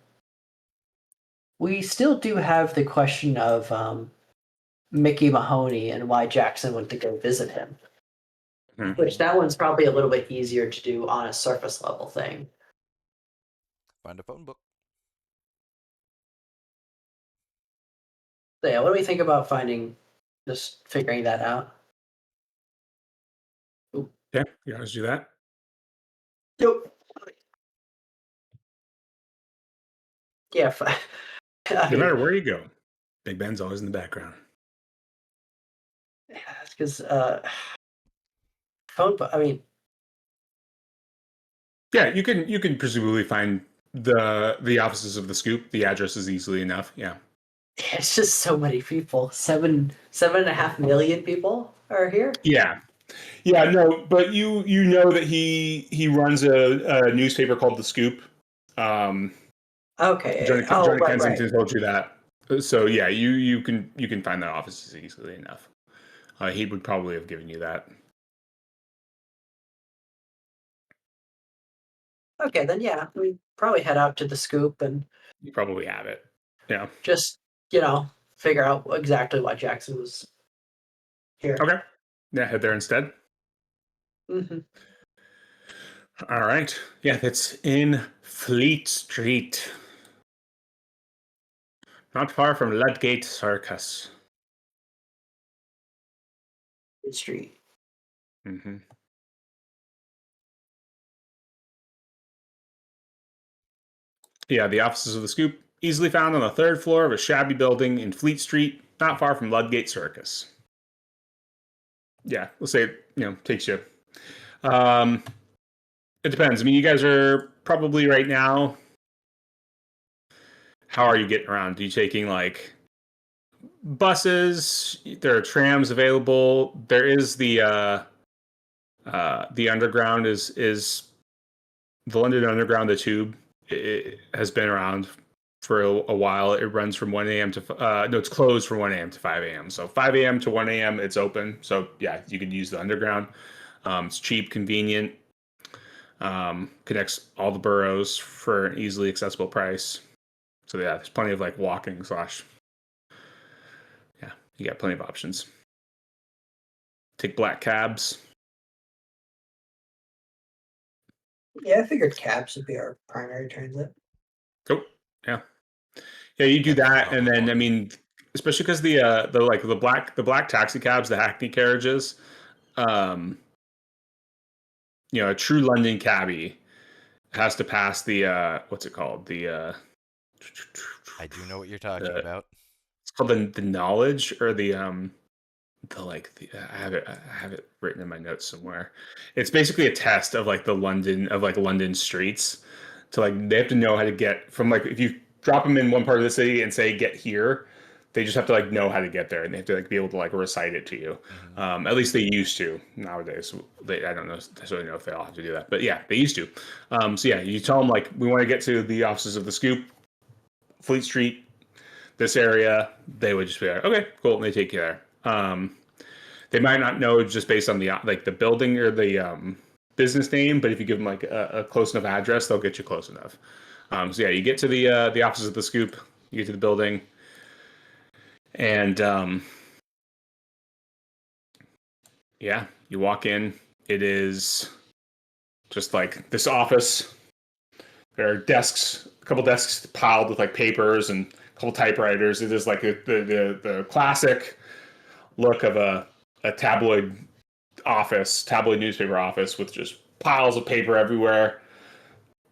we still do have the question of Mickey Mahoney and why Jackson went to go visit him. Mm-hmm. Which that one's probably a little bit easier to do on a surface level thing. Find a phone book. So yeah, what do we think about figuring that out? Ooh. Yeah, you guys do that. Nope. Yeah, I No mean, matter where you go, Big Ben's always in the background. yeah, because phone. I mean, Yeah, you can presumably find the offices of the Scoop. The address is easily enough. Yeah. it's just so many people. 7.5 million people are here. Yeah. Yeah, no, but you know that he runs a newspaper called The Scoop. Okay. Oh, Johnny right, right. Kensington told you that. So yeah, you can find that office easily enough. He would probably have given you that. Okay, then yeah, we probably head out to the scoop and You probably have it. Yeah. just, figure out exactly why Jackson was here. Okay. Yeah, head there instead. Hmm. All right. Yeah, that's in Fleet Street. Not far from Ludgate Circus. Street. Mm-hmm. Yeah, the offices of the Scoop, easily found on the third floor of a shabby building in Fleet Street, not far from Ludgate Circus. Yeah, let's say it, takes you. Um, it depends. I mean, you guys are probably right now. How are you getting around? Are you taking like buses? There are trams available. There is the underground is the London Underground, the tube. It has been around for a while. It runs from 1 a.m. to no, it's closed from 1 a.m. to 5 a.m. So 5 a.m. to 1 a.m. it's open. So yeah, you could use the underground. It's cheap, convenient. Connects all the boroughs for an easily accessible price. So yeah, there's plenty of like walking slash. Yeah, you got plenty of options. Take black cabs. Yeah, I figured cabs would be our primary transit. Cool. Yeah. Yeah, you do That's no that, and problem at then all. I mean, especially because the black taxi cabs, the Hackney carriages, um, a true London cabbie has to pass the what's it called? I do know what you're talking The about. it's called the knowledge or I have it written in my notes somewhere. It's basically a test of like London streets. So like they have to know how to get from like if you drop them in one part of the city and say get here, they just have to like know how to get there and they have to like be able to like recite it to you. Hmm. At least they used to. Nowadays, I don't necessarily know if they all have to do that, but yeah, they used to. So yeah, you tell them like we want to get to the offices of the Scoop, Fleet Street, this area. They would just be like, okay, cool, and they take you there. They might not know just based on the building or the business name, but if you give them like a close enough address, they'll get you close enough. So yeah, you get to the offices of the Scoop, you get to the building, and yeah, you walk in. It is just like this office. There are desks, a couple desks piled with like papers and a couple typewriters. It is like the classic look of a tabloid newspaper office with just piles of paper everywhere,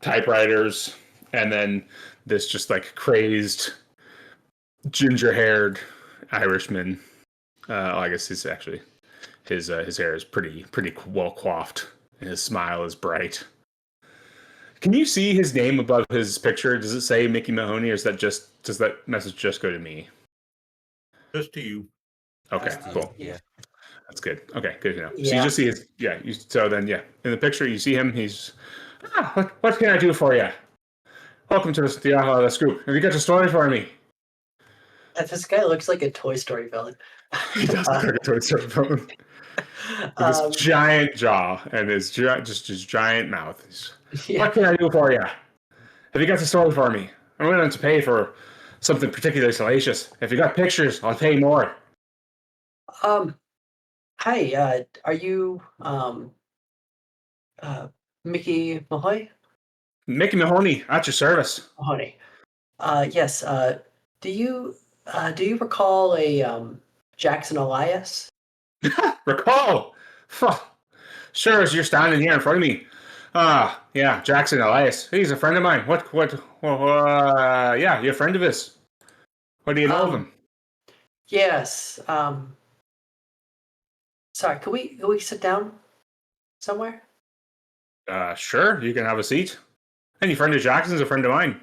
typewriters, and then this just like crazed ginger-haired Irishman. I guess he's actually his hair is pretty well coiffed, and his smile is bright. Can you see his name above his picture? Does it say Mickey Mahoney, or does that message just go to me? Just to you. Okay, Just to you. cool. Yeah. That's good. Okay, good to know. So you Yeah. just see his, yeah. So then, yeah, in the picture you see him. He's, what can I do for you? Welcome to the Scoop. Have you got a story for me? This guy looks like a Toy Story villain. He does look like a Toy Story villain with this Um, giant jaw and just his giant mouth. yeah. What can I do for you? Have you got a story for me? I'm willing to pay for something particularly salacious. If you got pictures, I'll pay more. Um. Hi. Are you Mickey Mahoy? Mickey Mahoney, at your service. Mahoney. Yes. Do you recall a Jackson Elias? Recall. Sure, as you're standing here in front of me. Yeah, Jackson Elias. He's a friend of mine. Yeah, you're a friend of his. What do you know of him? Yes. Sorry. Can we sit down somewhere? Sure, you can have a seat. Any friend of Jackson's a friend of mine.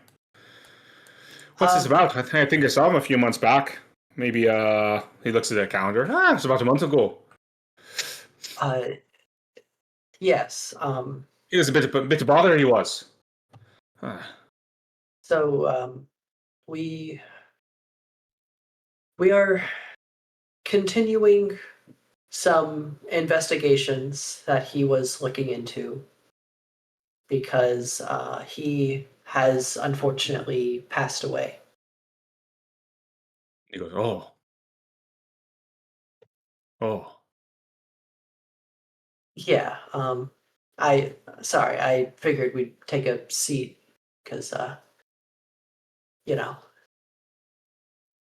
What's this Um. about? I think I saw him a few months back. Maybe, he looks at the calendar. It's about a month ago. Uh. Yes. He was a bit of bother, he was. So we we are continuing some investigations that he was looking into because he has unfortunately passed away. He goes, oh, oh. Yeah. I figured we'd take a seat because you know,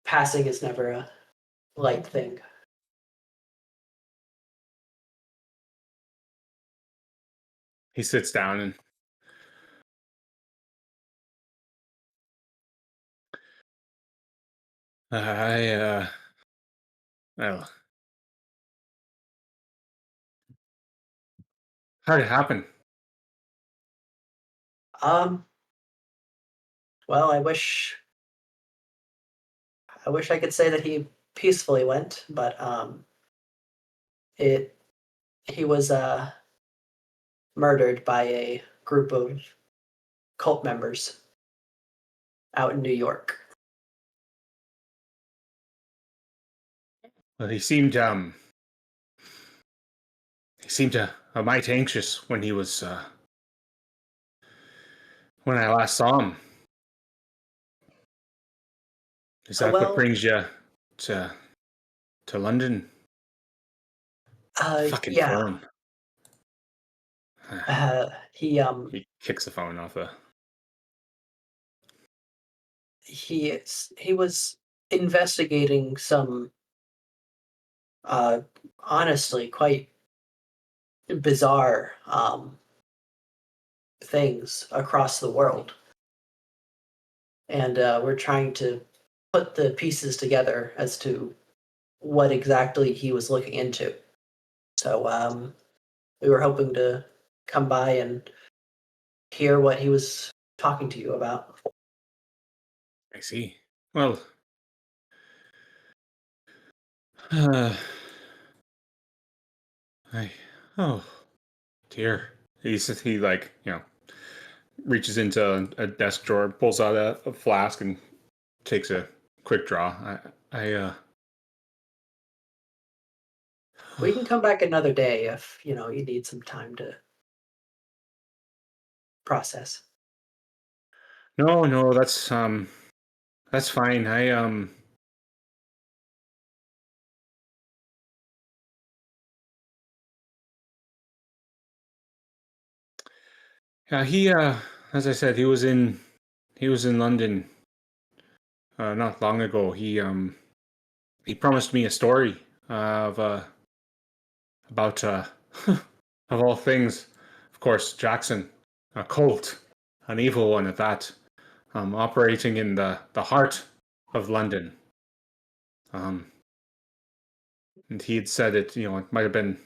passing is never a light thing. He sits down and well, how did it happen? Um, well, I wish I could say that he peacefully went, but it he was murdered by a group of cult members out in New York. Well, he seemed a mite anxious when he was when I last saw him. Is that what Well, brings you to London? Fucking yeah, phone. he He kicks the phone off the. he was investigating some uh honestly quite bizarre things across the world, and we're trying to put the pieces together as to what exactly he was looking into. So we were hoping to come by and hear what he was talking to you about. I see. Well, uh, I oh dear. He like reaches into a desk drawer, pulls out a flask, and takes a quick draw. I We can come back another day if you need some time to process. no, that's fine. Yeah, he as I said, he was in London not long ago. He promised me a story of about of all things, of course, Jackson, a cult, an evil one at that, operating in the heart of London. Um, and he had said it might have been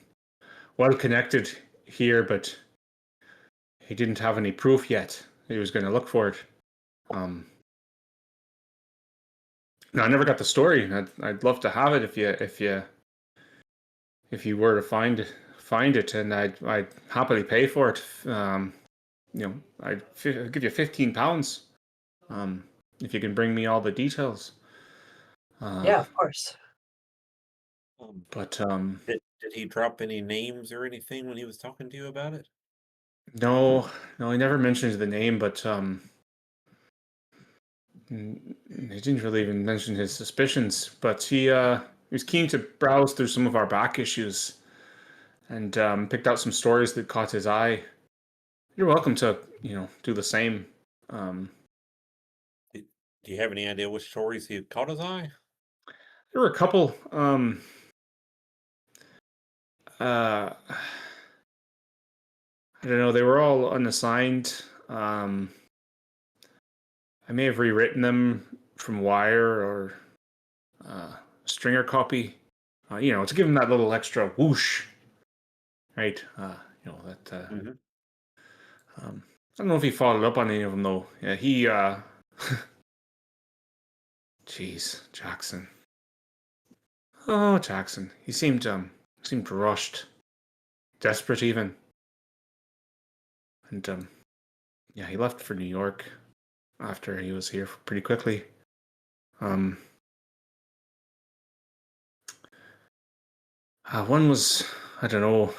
well connected here, but he didn't have any proof yet. He was going to look for it. Um, no, I never got the story. I'd love to have it if you were to find it, and I'd happily pay for it. I'd give you £15 if you can bring me all the details. Yeah, of course. But did he drop any names or anything when he was talking to you about it? no, he never mentioned the name, but he didn't really even mention his suspicions. But he was keen to browse through some of our back issues and picked out some stories that caught his eye. You're welcome to do the same. Um, Do you have any idea which stories he had caught his eye? there were a couple. I don't know. They were all unassigned. I may have rewritten them from Wire or Stringer copy. To give him that little extra whoosh, right? That. Mhm. I don't know if he followed up on any of them though. Yeah, he. Jeez, Jackson. Oh, Jackson. He seemed rushed, desperate even, and yeah, he left for New York after he was here pretty quickly. Um, one was I don't know.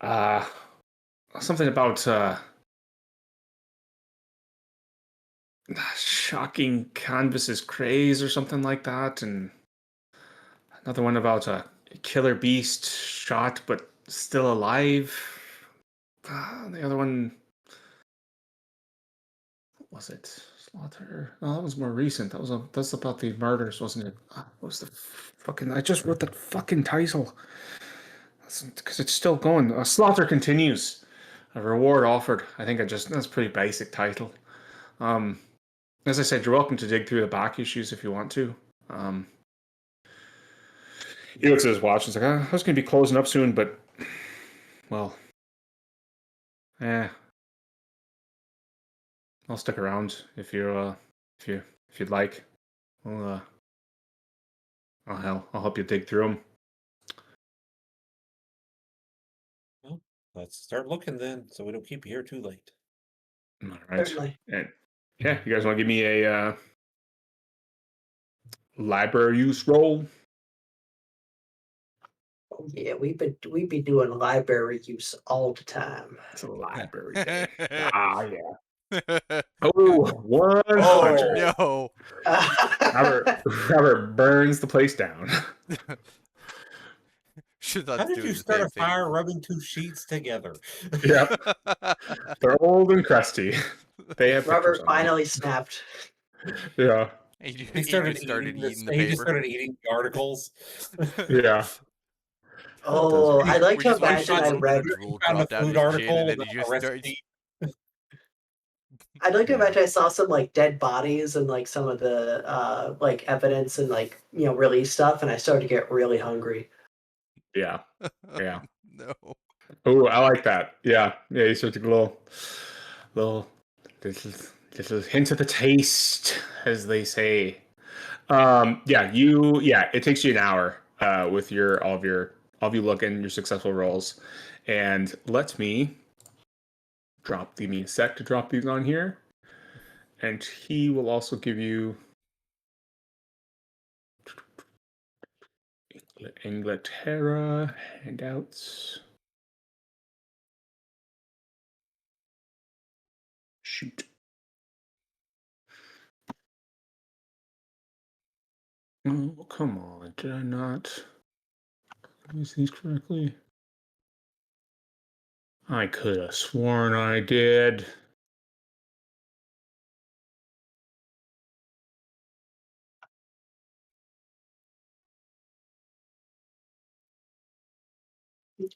Uh something about shocking canvas's craze or something like that, and another one about a killer beast shot but still alive. The other one, what was it? Slaughter. Oh, that was more recent. That's about the murders, wasn't it? What was the fucking? I just wrote that fucking title because it's still going. Slaughter continues. A reward offered. I think that's a pretty basic title. As I said, you're welcome to dig through the back issues if you want to. He looks at his watch and is like, I was going to be closing up soon, but, well, I'll stick around if you'd like. I'll, I'll help you dig through them. Well, let's start looking then, so we don't keep you here too late. All right. Certainly. And yeah, you guys want to give me a library use roll? Oh yeah, we've been doing library use all the time. It's a library day. Yeah. Oh Oh, 100. no! Robert burns the place down. Should How not did do you the start same a fire rubbing two sheets together? Yep. They're old and crusty. They have pictures Robert on finally snapped. them. Yeah. He He started just started eating eating the he just paper. started eating the articles. Yeah. Oh, I'd like We to just waited imagine for I one read. minute drool Found a dropped out food his chin, article and then with he a just started. recipe. I'd like to Yeah. imagine I saw some like dead bodies and like some of the like evidence and like release stuff, and I started to get really hungry. Yeah. Yeah. No. Oh, I like that. Yeah. Yeah. You start to go little little hint of the taste, as they say. Yeah, it takes you an hour with all of you looking your successful rolls. And let me give me a sec to drop these on here. And he will also give you Inglaterra handouts. Shoot. Oh, come on. Did I not use these correctly? I could have sworn I did.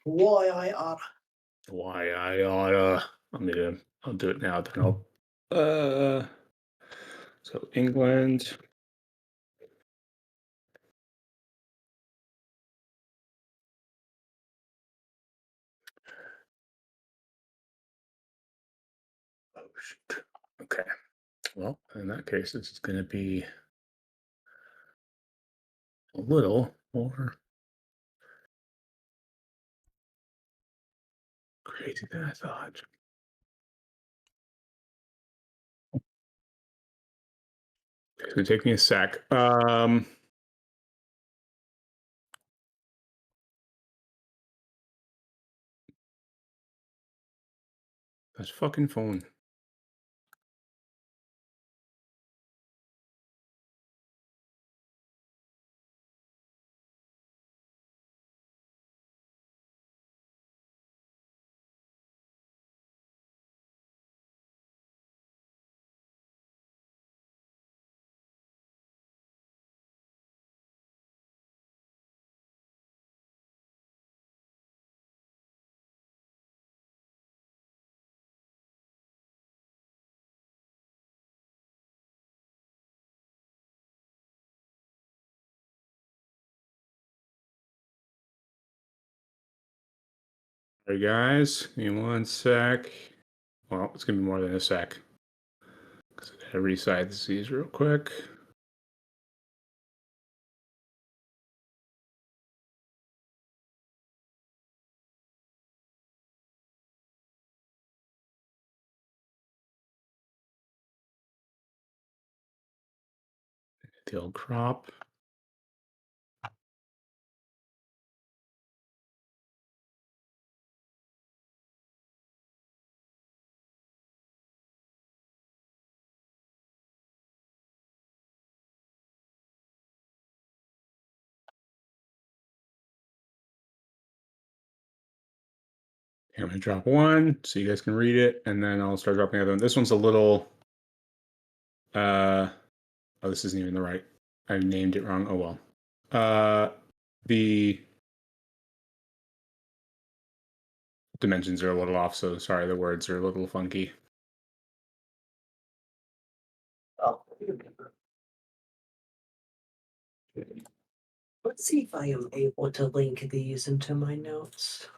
Why I oughta. Why I oughta. I'll do it now. Then so England. Oh shoot. Okay. Well, in that case, it's going to be a little more crazy than I thought. It's going to take me a sec. That's fucking phone. All right, guys, give me one sec. Well, it's going to be more than a sec. Because I got to resize these real quick. The old crop. I'm going to drop one so you guys can read it, and then I'll start dropping the other one. This one's a little... oh, this isn't even the right... I named it wrong. Oh, well. The dimensions are a little off, so sorry, the words are a little funky. Oh. Let's see if I am able to link these into my notes.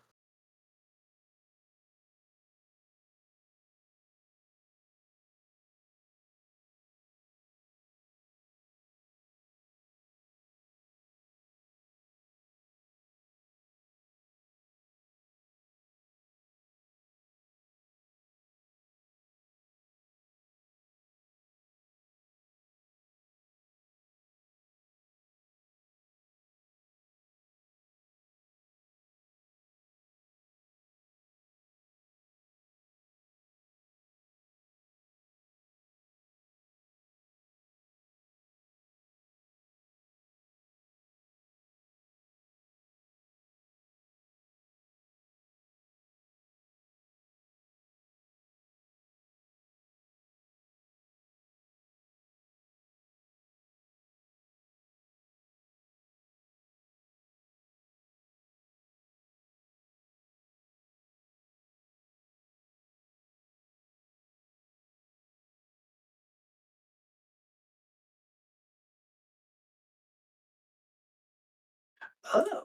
Oh.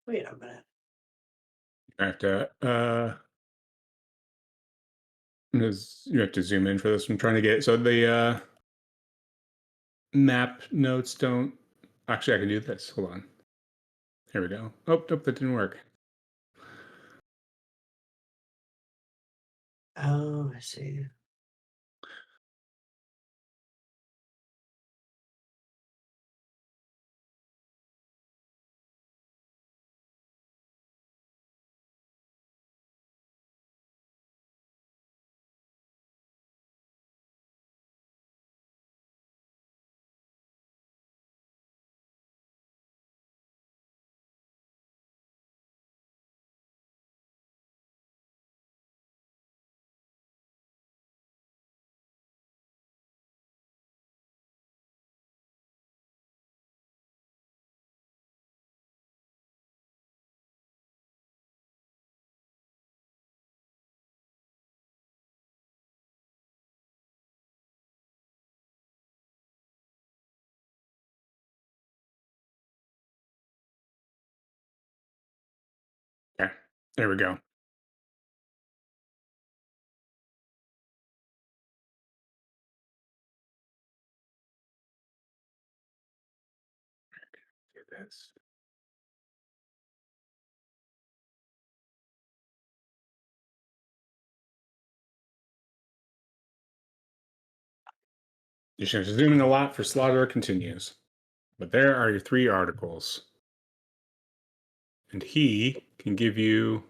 Wait a minute. I have to... you have to zoom in for this. I'm trying to get... So the map notes don't... Actually, I can do this. Hold on. Here we go. Oh, nope, that didn't work. Oh, I see. Okay, there we go. Do this. You should zoom in a lot for Slaughter continues. But there are your 3 articles. And he can give you...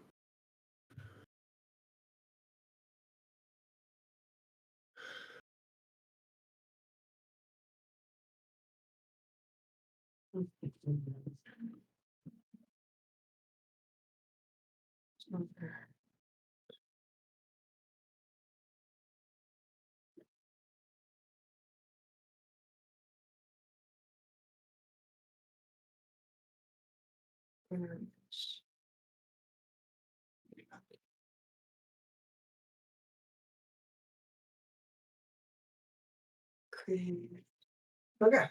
Okay.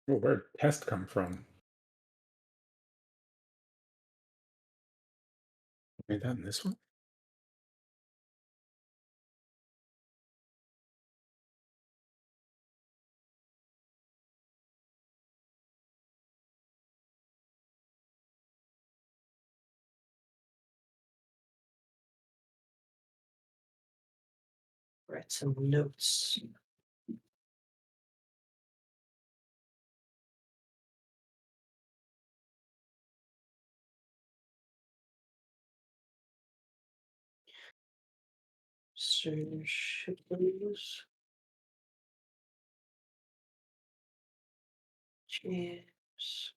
Oh, where'd test come from? Made that in this one? Write some notes. Search, please. James.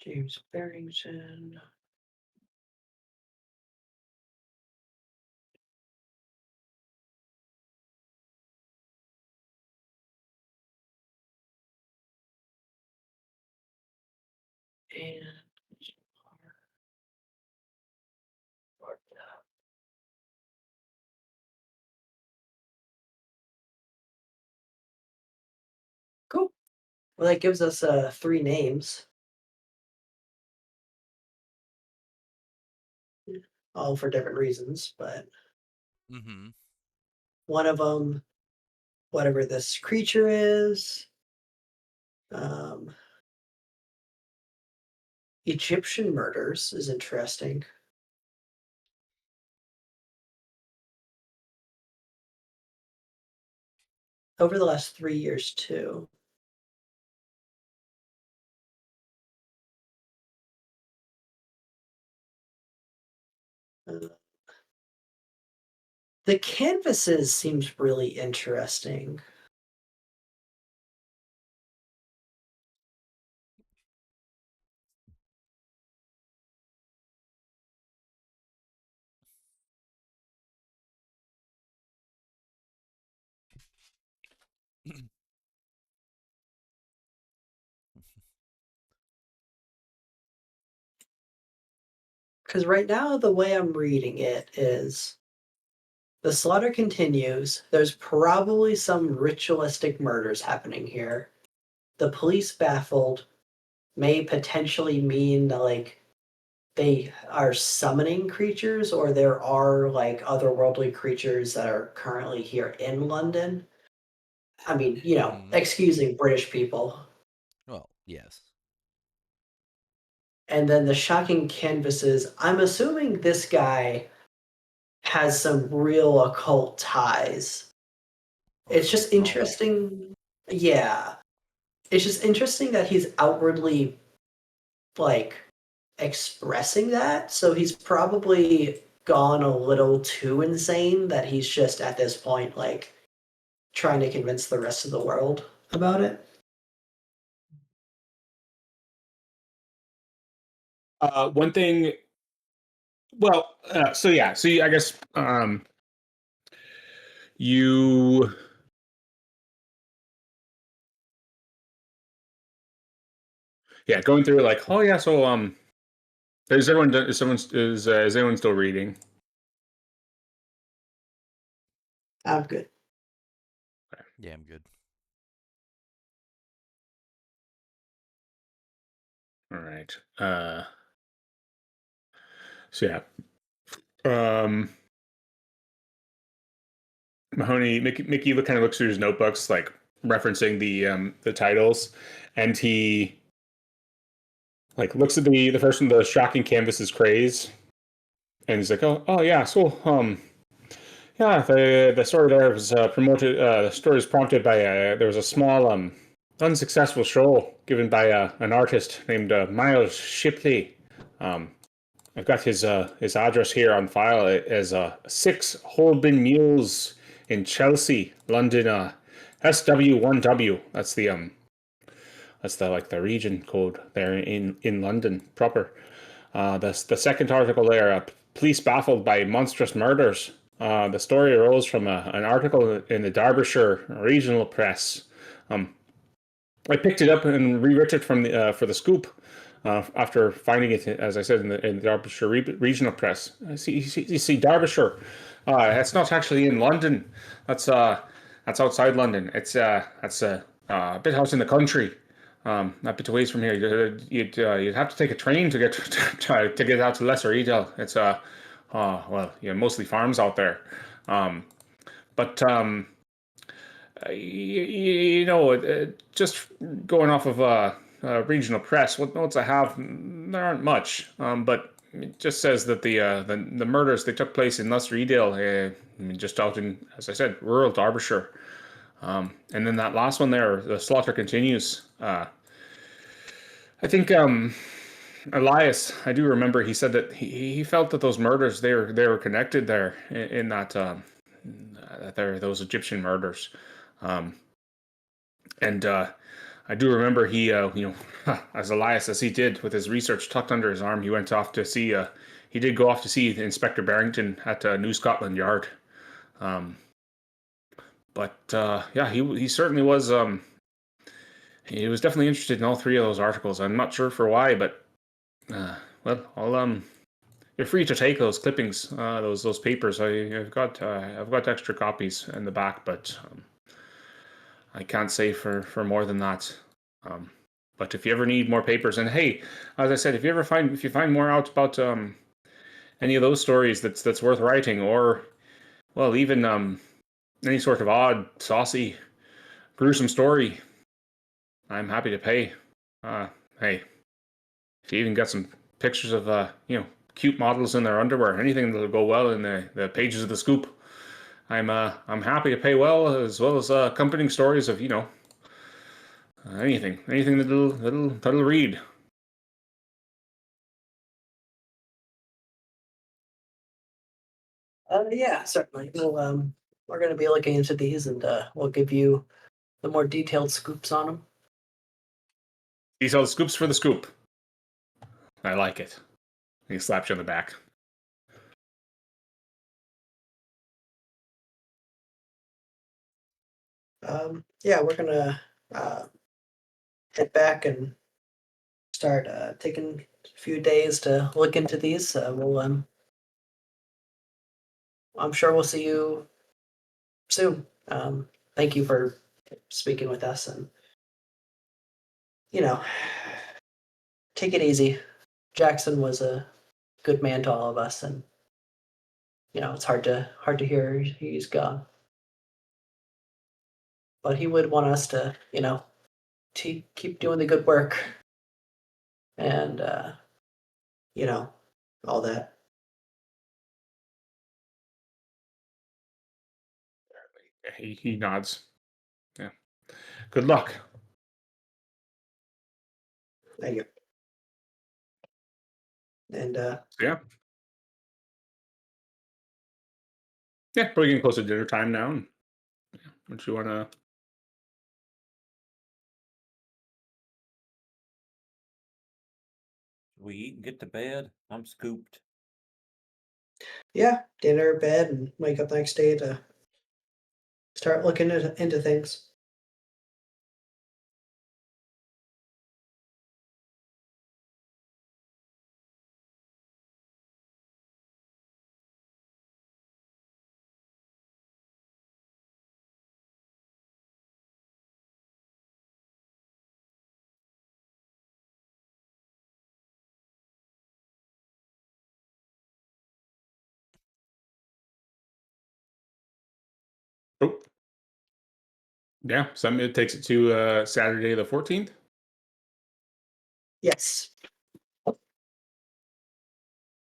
James Barrington. And cool. Well, that gives us 3 names. All for different reasons, but Mm-hmm. one of them, whatever this creature is, Egyptian murders is interesting. Over the last 3 years, too. Uh, the canvases seems really interesting. Because right now, the way I'm reading it is the slaughter continues. There's probably some ritualistic murders happening here. The police baffled may potentially mean that, like, they are summoning creatures or there are, like, otherworldly creatures that are currently here in London. I mean, excusing British people. Well, yes. And then the shocking canvases, I'm assuming this guy has some real occult ties. It's just Probably. interesting. Yeah. It's just interesting that he's outwardly, like, expressing that. So he's probably gone a little too insane that he's just at this point, like, trying to convince the rest of the world about it. One thing. Well, so yeah, so I guess you. Yeah, going through it like, oh yeah, so is everyone is anyone still reading? I'm good. Yeah, I'm good. All right. So yeah. Mickey kind of looks through his notebooks, like referencing the titles, and he like looks at the first one, the shocking canvases craze, and he's like, oh yeah, so yeah, the story there was promoted. The story was prompted by there was a small unsuccessful show given by an artist named Miles Shipley. I've got his address here on file as 6 Holborn Mules in Chelsea, London. SW1W. That's the like the region code there in London proper. The second article there, police baffled by monstrous murders. The story arose from an article in the Derbyshire Regional Press. I picked it up and rewrote it from for the Scoop after finding it, as I said, in the Derbyshire Regional Press. You see Derbyshire. It's not actually in London. That's outside London. That's a bit out in the country. A bit away from here. You'd have to take a train to get to get out to Lesser Edel. It's well, yeah, mostly farms out there. But just going off of regional press, what notes I have, there aren't much. But it just says that the murders they took place in Lesser Edel, just out in, as I said, rural Derbyshire. And then that last one there, the slaughter continues. I think Elias, I do remember he said that he felt that those murders they were connected there in that that there those Egyptian murders, and I do remember he, as Elias as he did with his research tucked under his arm, he went off to see. He did go off to see Inspector Barrington at New Scotland Yard. But yeah, he certainly was. He was definitely interested in all three of those articles. I'm not sure for why, but well, I'll. You're free to take those clippings, those papers. I've got extra copies in the back, but I can't say for more than that. But if you ever need more papers, and hey, as I said, if you find more out about any of those stories that's worth writing, or well, even any sort of odd, saucy, gruesome story, I'm happy to pay. Hey, if you even got some pictures of cute models in their underwear, anything that'll go well in the pages of the scoop, I'm happy to pay well as accompanying stories of anything that'll read. Yeah, certainly. We're going to be looking into these, and we'll give you the more detailed scoops on them. Detailed scoops for the scoop. I like it. He slaps you on the back. Yeah, we're gonna head back and start taking a few days to look into these. I'm sure we'll see you soon. Thank you for speaking with us, and you know, take it easy. Jackson was a good man to all of us, and it's hard to hear he's gone. But he would want us to, to keep doing the good work, and all that. He nods. Yeah. Good luck. Thank you. And Yeah. Yeah, probably getting close to dinner time now. And, yeah, what you wanna? We eat and get to bed. I'm scooped. yeah, dinner, bed, and wake up the next day to start looking into things. Oh, yeah. Some it takes it to Saturday the 14th. Yes.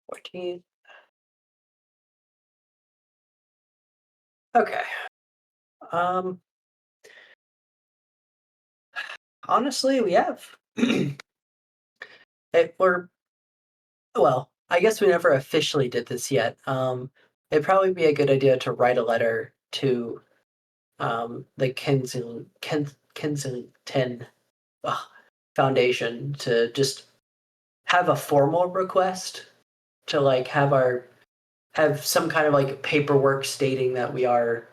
14. Okay. Um. Honestly, we have. We're well. I guess we never officially did this yet. It'd probably be a good idea to write a letter to the Kensington Foundation to just have a formal request to like have some kind of like paperwork stating that we are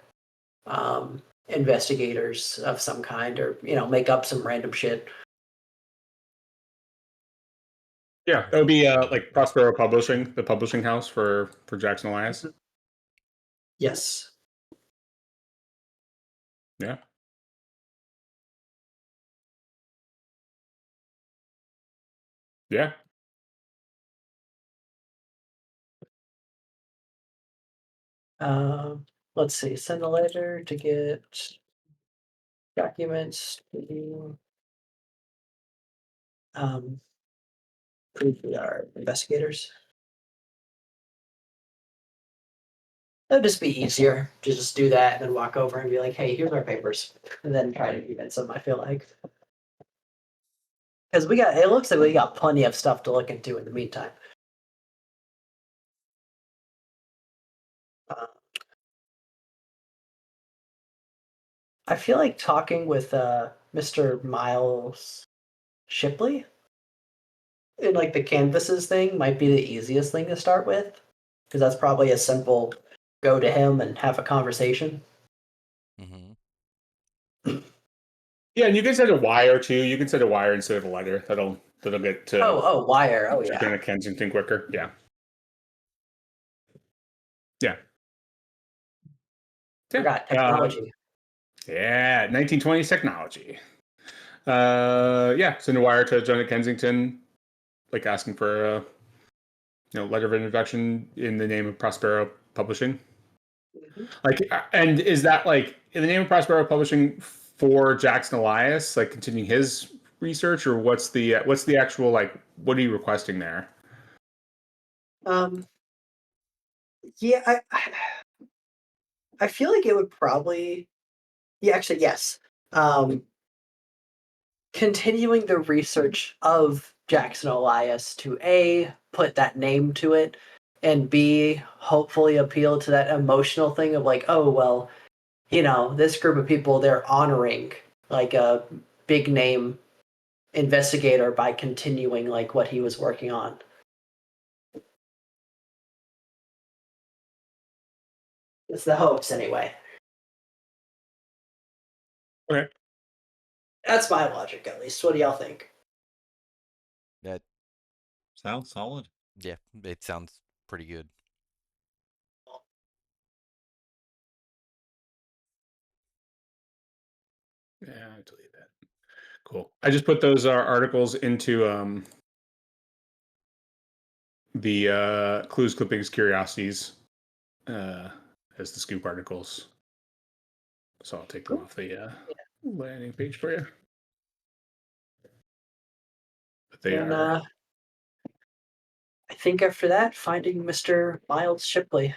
investigators of some kind, or make up some random shit. Yeah, that would be like Prospero Publishing, the publishing house for Jackson Elias. Yes. Yeah. Yeah. Let's see. Send a letter to get documents to prove we are investigators. It'd just be easier to just do that and then walk over and be like, "Hey, here's our papers," and then try to convince them. I feel like because it looks like we got plenty of stuff to look into in the meantime. Uh, I feel like talking with Mr. Miles Shipley in like the canvases thing might be the easiest thing to start with, because that's probably a simple go to him and have a conversation. Mm-hmm. Yeah, and you can send a wire too. You can send a wire instead of a letter. That'll get to Wire. Oh yeah. to Kensington quicker. Yeah. Yeah. Forgot technology. Yeah, 1920s technology. Yeah, send a wire to John at Kensington, like asking for a letter of introduction in the name of Prospero Publishing. Mhm. Like, and is that like in the name of Prospero Publishing for Jackson Elias, like continuing his research, or what's the actual like what are you requesting there? Yeah, I feel like it would probably. Yeah, actually, yes. Continuing the research of Jackson Elias to A, put that name to it, and B, hopefully appeal to that emotional thing of like, oh, well, this group of people, they're honoring like a big name investigator by continuing like what he was working on. It's the hopes, anyway. Okay. That's my logic, at least. What do y'all think? That Sounds solid. yeah, it sounds pretty good. Yeah, I delete that. Cool. I just put those articles into the clues, clippings, curiosities as the scoop articles. So I'll take them off the landing page for you. But they And are I think after that, finding Mr. Miles Shipley.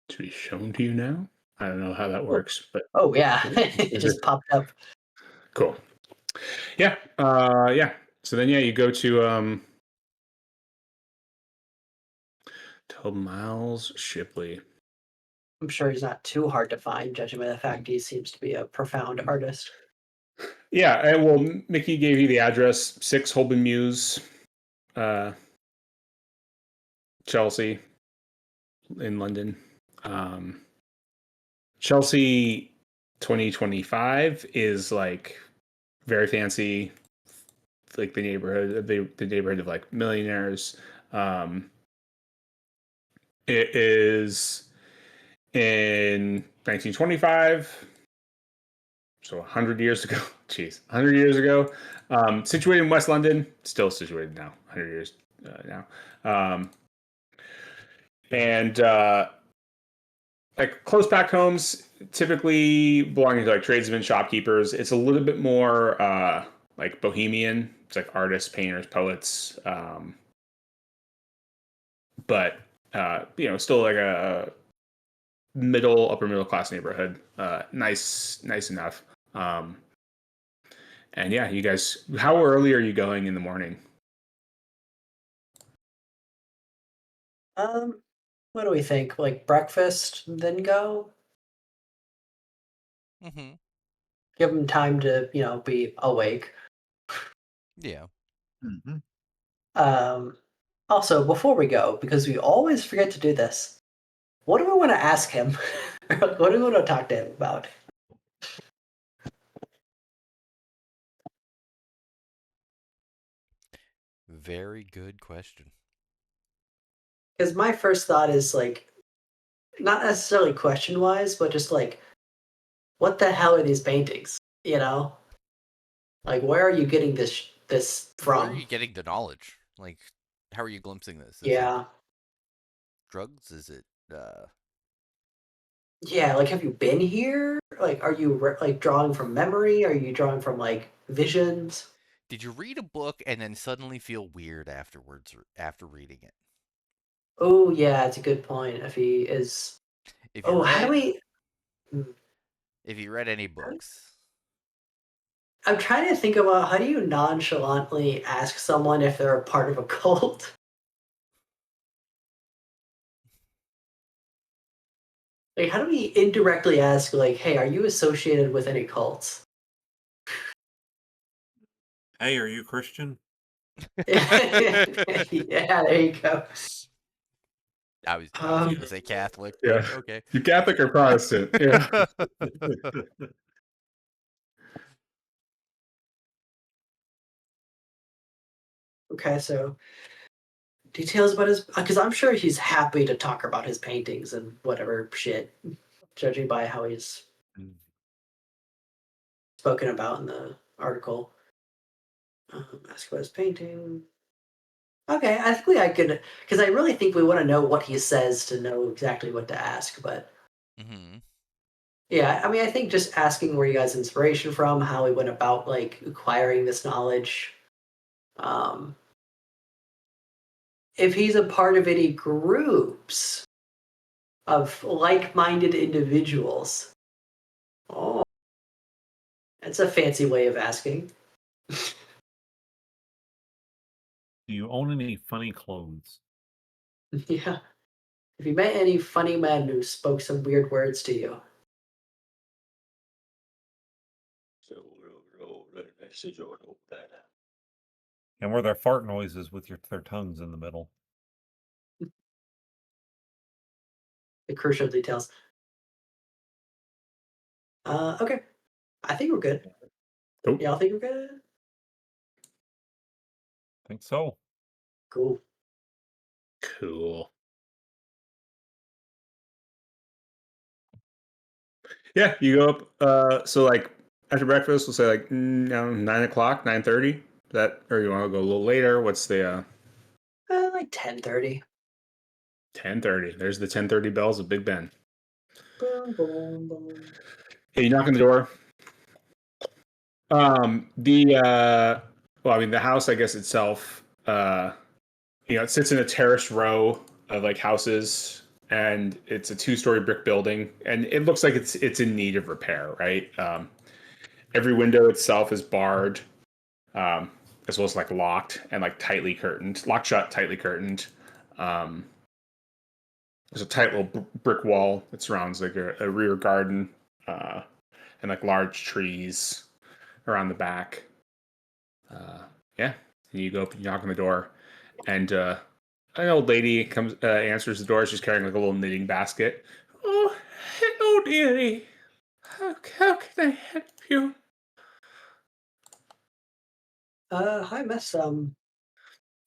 to be shown to you now. I don't know how that works, but Oh yeah, it just popped up. cool. Yeah. Yeah. So then, yeah, you go to Miles Shipley. I'm sure he's not too hard to find, judging by the fact he seems to be a profound artist. Yeah. Well, Mickey gave you the address: 6 Holborn Mews, Chelsea, in London. Chelsea 2025 is like very fancy, like the neighborhood, the neighborhood of like millionaires. It is in 1925, so 100 years ago. Jeez, 100 years ago. Situated in West London, still situated now, 100 years now. And like close packed homes, typically belonging to like tradesmen, shopkeepers. It's a little bit more like bohemian. It's like artists, painters, poets. But still like a upper middle class neighborhood. Nice enough. And yeah, you guys, how early are you going in the morning? What do we think? Like breakfast, then go? Mm-hmm. Give him time to, be awake. Yeah. Mm-hmm. Also, before we go, because we always forget to do this, what do we want to ask him? What do we want to talk to him about? Very good question. Because my first thought is like, not necessarily question wise, but just like, what the hell are these paintings? Like, where are you getting this Where are from? you getting the knowledge? Like, how are you glimpsing this? Is it Yeah, drugs? Is it yeah. Like, have you been here? Like, are you like drawing from memory? Are you drawing from like visions? did you read a book and then suddenly feel weird afterwards or after reading it? Oh, yeah, it's a good point. If he is, If you oh, how do read we? if you read any books. I'm trying to think about how do you nonchalantly ask someone if they're a part of a cult? Like, how do we indirectly ask, like, hey, are you associated with any cults? Hey, are you Christian? Yeah, there you go. I was Um, gonna say Catholic, Yeah. but okay. You Catholic or Protestant? Yeah. Okay, so details about his, because I'm sure he's happy to talk about his paintings and whatever shit, judging by how he's Mm. spoken about in the article. Ask about his painting. Okay, I think I could, because I really think we want to know what he says to know exactly what to ask. But Hmm. yeah, I mean, I think just asking where you guys inspiration from, how he went about like acquiring this knowledge, um, if he's a part of any groups of like-minded individuals. Oh, that's a fancy way of asking. Do you own any funny clothes? Yeah. Have you met any funny men who spoke some weird words to you? And were there fart noises with their tongues in the middle? The crucial details. Okay. I think we're good. Nope. Y'all think we're good? Think so. Cool. Cool. Yeah, you go up. So like after breakfast, we'll say like 9 o'clock, 9:30. That, or you want to go a little later? What's the Like 10:30. 10:30? There's the 10:30 bells of Big Ben. Boom, boom, boom. Hey, you knock on the door. Well, I mean, the house, I guess itself, it sits in a terraced row of like houses, and it's a two-story brick building, and it looks like it's in need of repair, right? Every window itself is barred, um, as well as like locked and like tightly curtained, locked shut, tightly curtained. Um, there's a tight little brick wall that surrounds like a rear garden, uh, and like large trees around the back. Yeah, and you go up, you knock on the door, and an old lady comes, answers the door. She's carrying like a little knitting basket. Oh, hello, dearie. How can I help you? Hi, miss.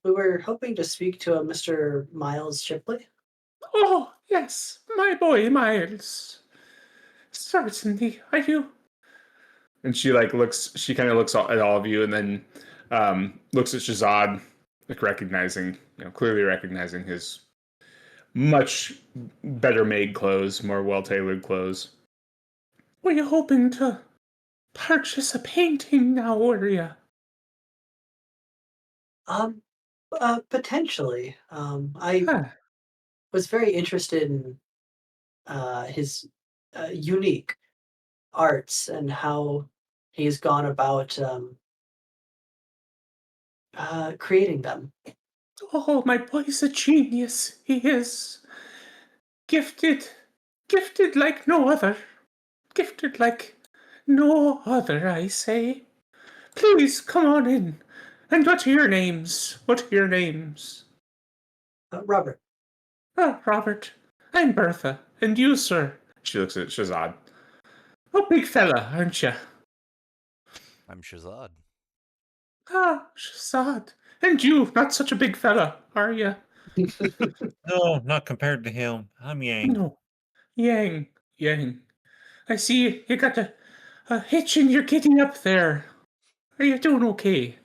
We were hoping to speak to a Mr. Miles Shipley. Oh, yes, my boy Miles. Certainly, are you? And she like looks. She kind of looks at all of you, and then looks at Shazad, like recognizing, clearly recognizing his much better made clothes, more well tailored clothes. Were you hoping to purchase a painting now, were you? Um, Potentially. I Huh. was very interested in his unique arts and how he's gone about creating them. Oh, my boy's a genius. He is gifted, gifted like no other. Gifted like no other, I say. Please come on in. And what are your names? What are your names? Robert. Ah, Robert. I'm Bertha. And you, sir? She looks at Shazad. A big fella, aren't you? I'm Shazad. Ah, Shazad. And you, not such a big fella, are you? No, not compared to him. I'm Yang. No. Yang. Yang. I see you got a hitch in your getting up there. Are you doing okay?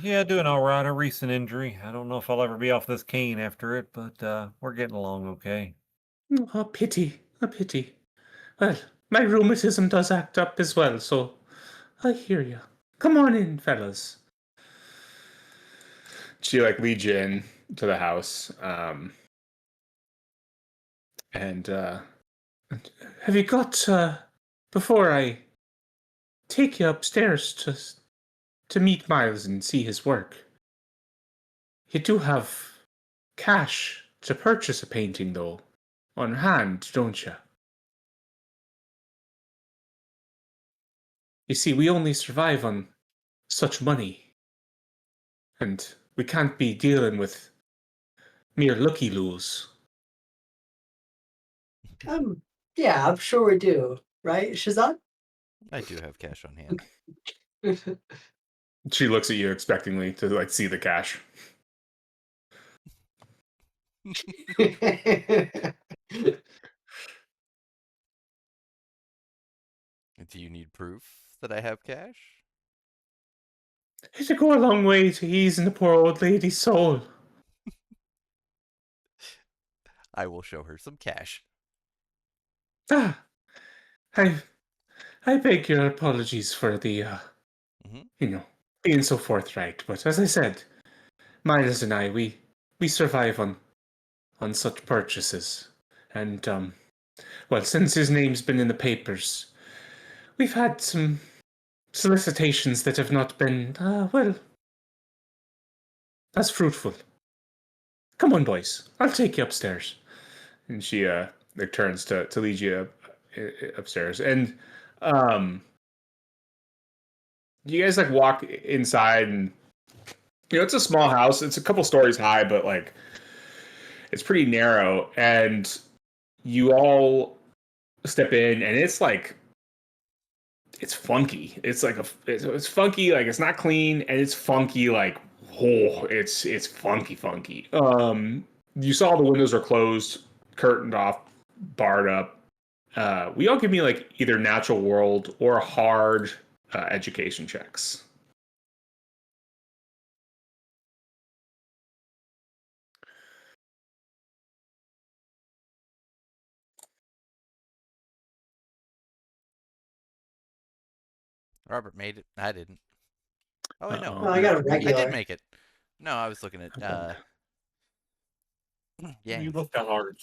Yeah, doing all right. A recent injury. I don't know if I'll ever be off this cane after it, but we're getting along okay. A pity. A pity. Well, my rheumatism does act up as well, so I hear you. Come on in, fellas. She like leads you in to the house, and have you got before I take you upstairs to meet Miles and see his work? You do have cash to purchase a painting, though, on hand, don't you? You see, we only survive on such money, and we can't be dealing with mere looky-loos. Yeah, I'm sure we do, right, Shazad? I do have cash on hand. She looks at you expectingly to like see the cash. Do you need proof that I have cash? It'd go a long way to easing the poor old lady's soul. I will show her some cash. Ah, I I beg your apologies for the Mm-hmm. being so forthright, but as I said, Miles and I we survive on such purchases. And well, since his name's been in the papers, we've had some solicitations that have not been well, as fruitful. Come on, boys. I'll take you upstairs. And she like turns to lead you upstairs. And you guys like walk inside, and it's a small house. It's a couple stories high, but like it's pretty narrow. And you all step in, and it's like it's funky. It's like it's funky, like it's not clean, and it's funky, like it's funky. You saw the windows are closed, curtained off, barred up. We all give me like either natural world or hard education checks. Robert made it. I didn't. Oh, I know. Uh-oh. No, I got a I did regular. make it. No, I was looking at You Yang. looked at hard.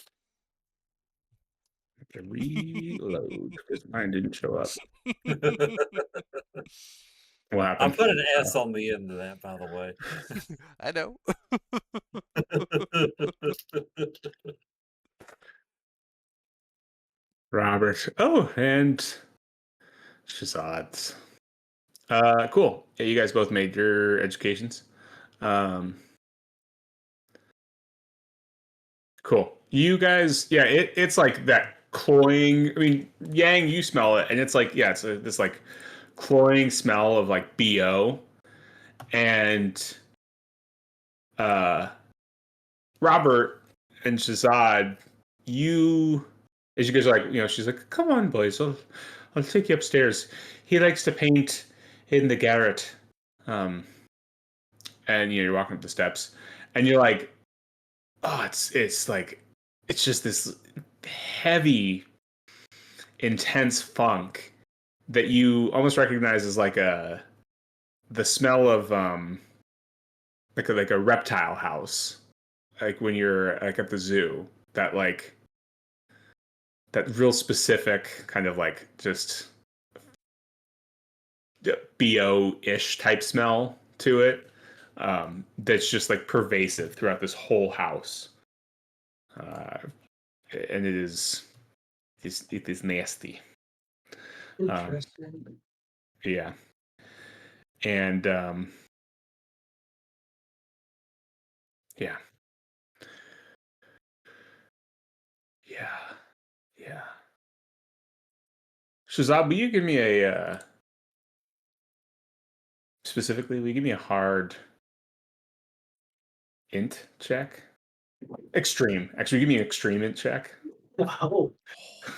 To reload because mine didn't show up. What I happened? put an S on the end of that, by the way. I know. Robert. Oh, and Shazad. Cool. Yeah, you guys both made your educations. Cool. You guys, yeah, it's like that cloying. I mean, Yang, you smell it, and it's like, yeah, it's this like cloying smell of like BO. And uh, Robert and Shazad, you, as you guys are like, she's like, come on, boys, I'll take you upstairs. He likes to paint in the garret. And you're walking up the steps, and you're like, oh, it's like it's just this heavy, intense funk that you almost recognize as like the smell of like a reptile house, like when you're like at the zoo. That real specific kind of like just bo-ish type smell to it. That's just like pervasive throughout this whole house. And it is nasty. Interesting. Yeah. And yeah. Yeah. Shazab, will you give me a specifically, will you give me a hard int check? Extreme. Actually, give me an extreme int check. Oh,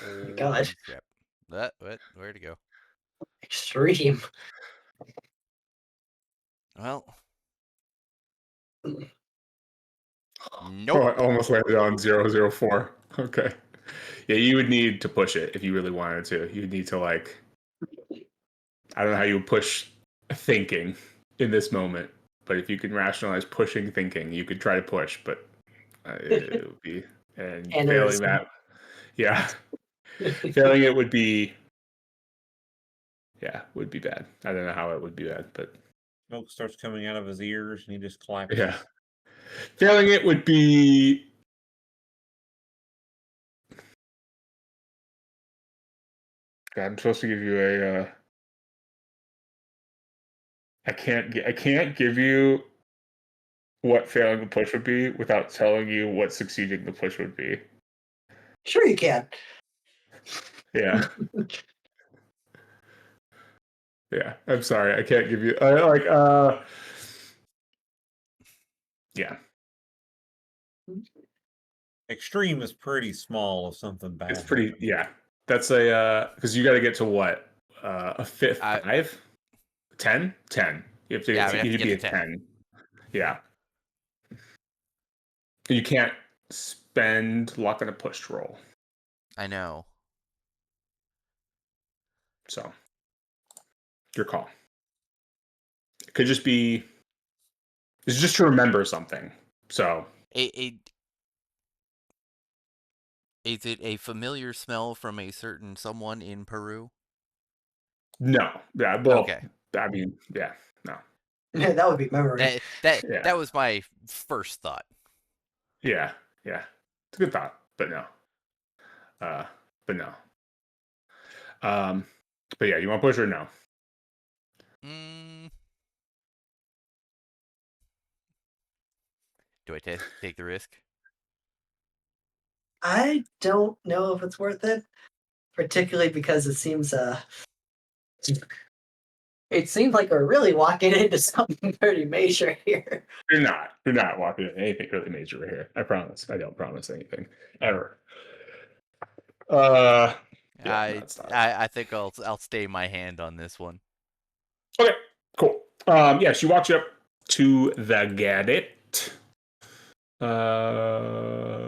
Holy God. crap. What? Where'd it go? Extreme. Well, Oh, nope. I almost landed on 004. Okay. Yeah, you would need to push it if you really wanted to. You'd need to like, I don't know how you would push thinking in this moment, but if you can rationalize pushing thinking, you could try to push, but it would be, and failing Aneurysm. that, yeah, failing it would be, yeah, would be bad. I don't know how it would be bad, but Smoke starts coming out of his ears and he just collapses. yeah, failing it would be. God, I'm supposed to give you a I can't give you what failing the push would be without telling you what succeeding the push would be. Sure, you can. Yeah. Yeah. I'm sorry. I can't give you yeah. Extreme is pretty small if something bad. It's pretty happens. yeah. That's a because you got to get to what? A fifth, I- 5? 10? 10. You have to Yeah, get we have to you'd get be to a 10. 10. Yeah. You can't spend luck on a push roll. I know. So, your call. It could just be. It's just to remember something. So, Is it a familiar smell from a certain someone in Peru? no. Yeah. Well, Okay. I mean, yeah. No. That would be memory. Yeah. That was my first thought. Yeah. Yeah. It's a good thought, but no. But no. But yeah, you want to push or no? Do I take the risk? I don't know if it's worth it, particularly because it seems like we're really walking into something pretty major here. You're not. You're not walking into anything really major right here. I promise. I don't promise anything ever. Yeah, that's not. I think I'll stay my hand on this one. Okay, cool. Yeah, she walks you up to the garret,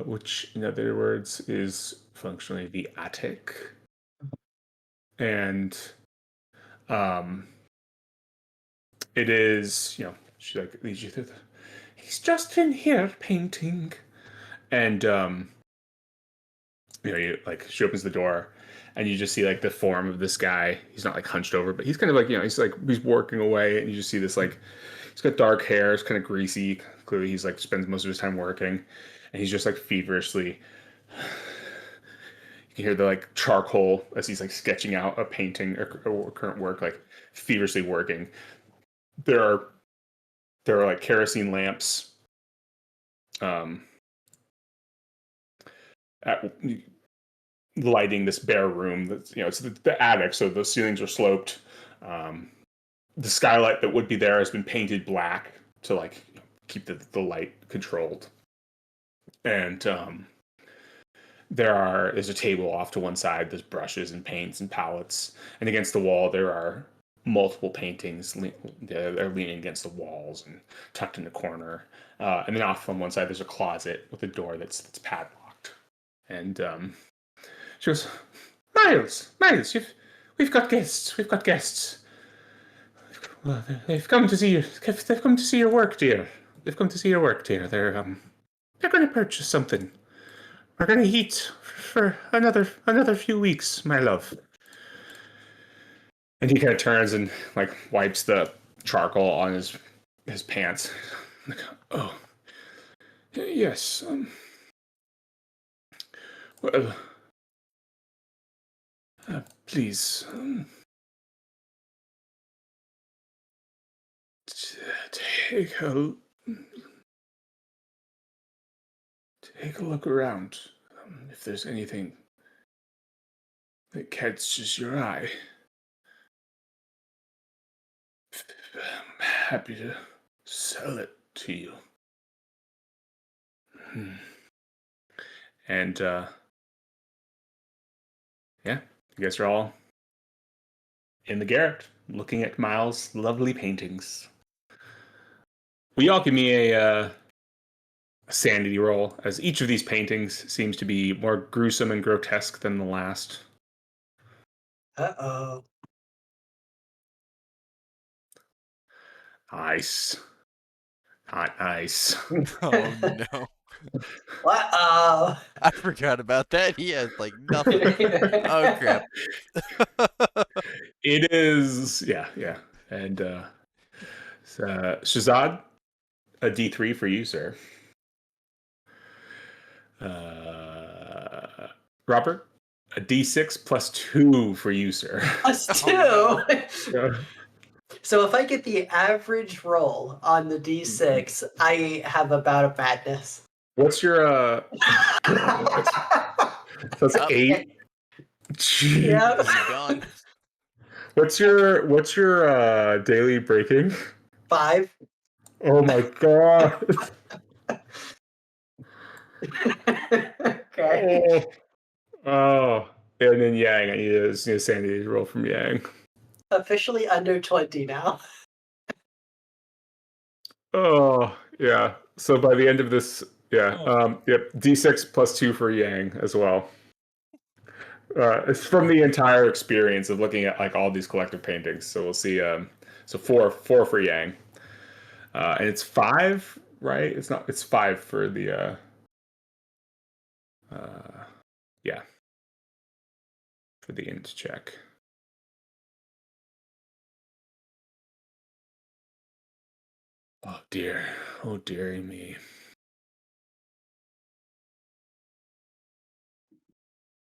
which in other words is functionally the attic, and it is she like leads you through the. He's just in here painting, and you like she opens the door and you just see like the form of this guy. He's not like hunched over, but he's kind of like he's working away, and you just see this like he's got dark hair, it's kind of greasy. Clearly he's like spends most of his time working, and he's just like feverishly. You can hear the like charcoal as he's like sketching out a painting or current work, like feverishly working. There are like kerosene lamps at lighting this bare room. That's it's the attic, so the ceilings are sloped. The skylight that would be there has been painted black to like keep the light controlled. And there's a table off to one side. There's brushes and paints and palettes, and against the wall there are multiple paintings. They're leaning against the walls and tucked in the corner. And then off on one side there's a closet with a door that's padlocked. And she goes, Miles, we've got guests. Well, they've come to see you. They've come to see your work, dear. They're going to purchase something. We're going to eat for another few weeks, my love. And he kind of turns and like wipes the charcoal on his pants. Like, oh, yes. Well, please. Take a look around. If there's anything that catches your eye, I'm happy to sell it to you. And yeah, you guys are all in the garret looking at Miles' lovely paintings. Will you all give me a sanity roll, as each of these paintings seems to be more gruesome and grotesque than the last? Uh-oh. Nice. Not nice. Oh no. Uh-oh. I forgot about that. He has like nothing. Oh crap. It is, yeah. And Shazad, a D3 for you, sir. Robert, a D6 plus 2 for you, sir. Us too. Oh, Yeah. So if I get the average roll on the D6, I have a bout of madness. What's your so it's Up. 8. Jeez. Yeah. He's gone. What's your daily breaking? 5. Oh my god. Okay. Oh. And then Yang, I need a sanity roll from Yang. Officially under 20 now. Oh, yeah. So by the end of this, yeah. Oh. Yep, D6 plus 2 for Yang as well. It's from the entire experience of looking at like all these collective paintings. So we'll see. So four for Yang, and it's 5, right? It's not. It's 5 for the. Yeah, for the int check. Oh dear. Oh dearie me.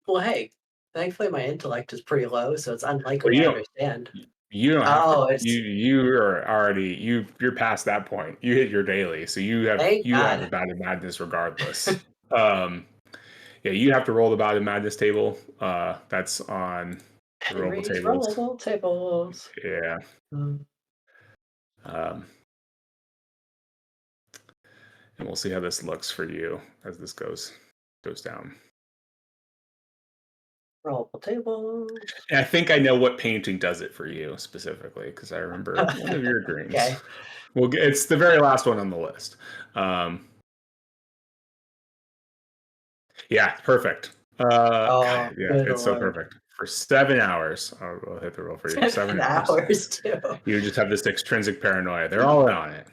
Well, hey, thankfully my intellect is pretty low, so it's Well, unlikely I understand. you don't have Oh, to. it's You are already you're past that point. You hit your daily, so you have thank a God. bout of madness regardless. um, yeah, you have to roll the bout of madness table. That's on the rollable Henry's tables. rollable tables. Yeah. Mm. And we'll see how this looks for you as this goes down. Rollable tables. And I think I know what painting does it for you specifically because I remember one of your dreams. Okay. Well, it's the very last one on the list. Yeah, perfect. God, yeah, Good it's so Lord. perfect. For 7 hours, I'll hit the roll for you. 7 hours. Hours too. You just have this extrinsic paranoia. They're all in on it.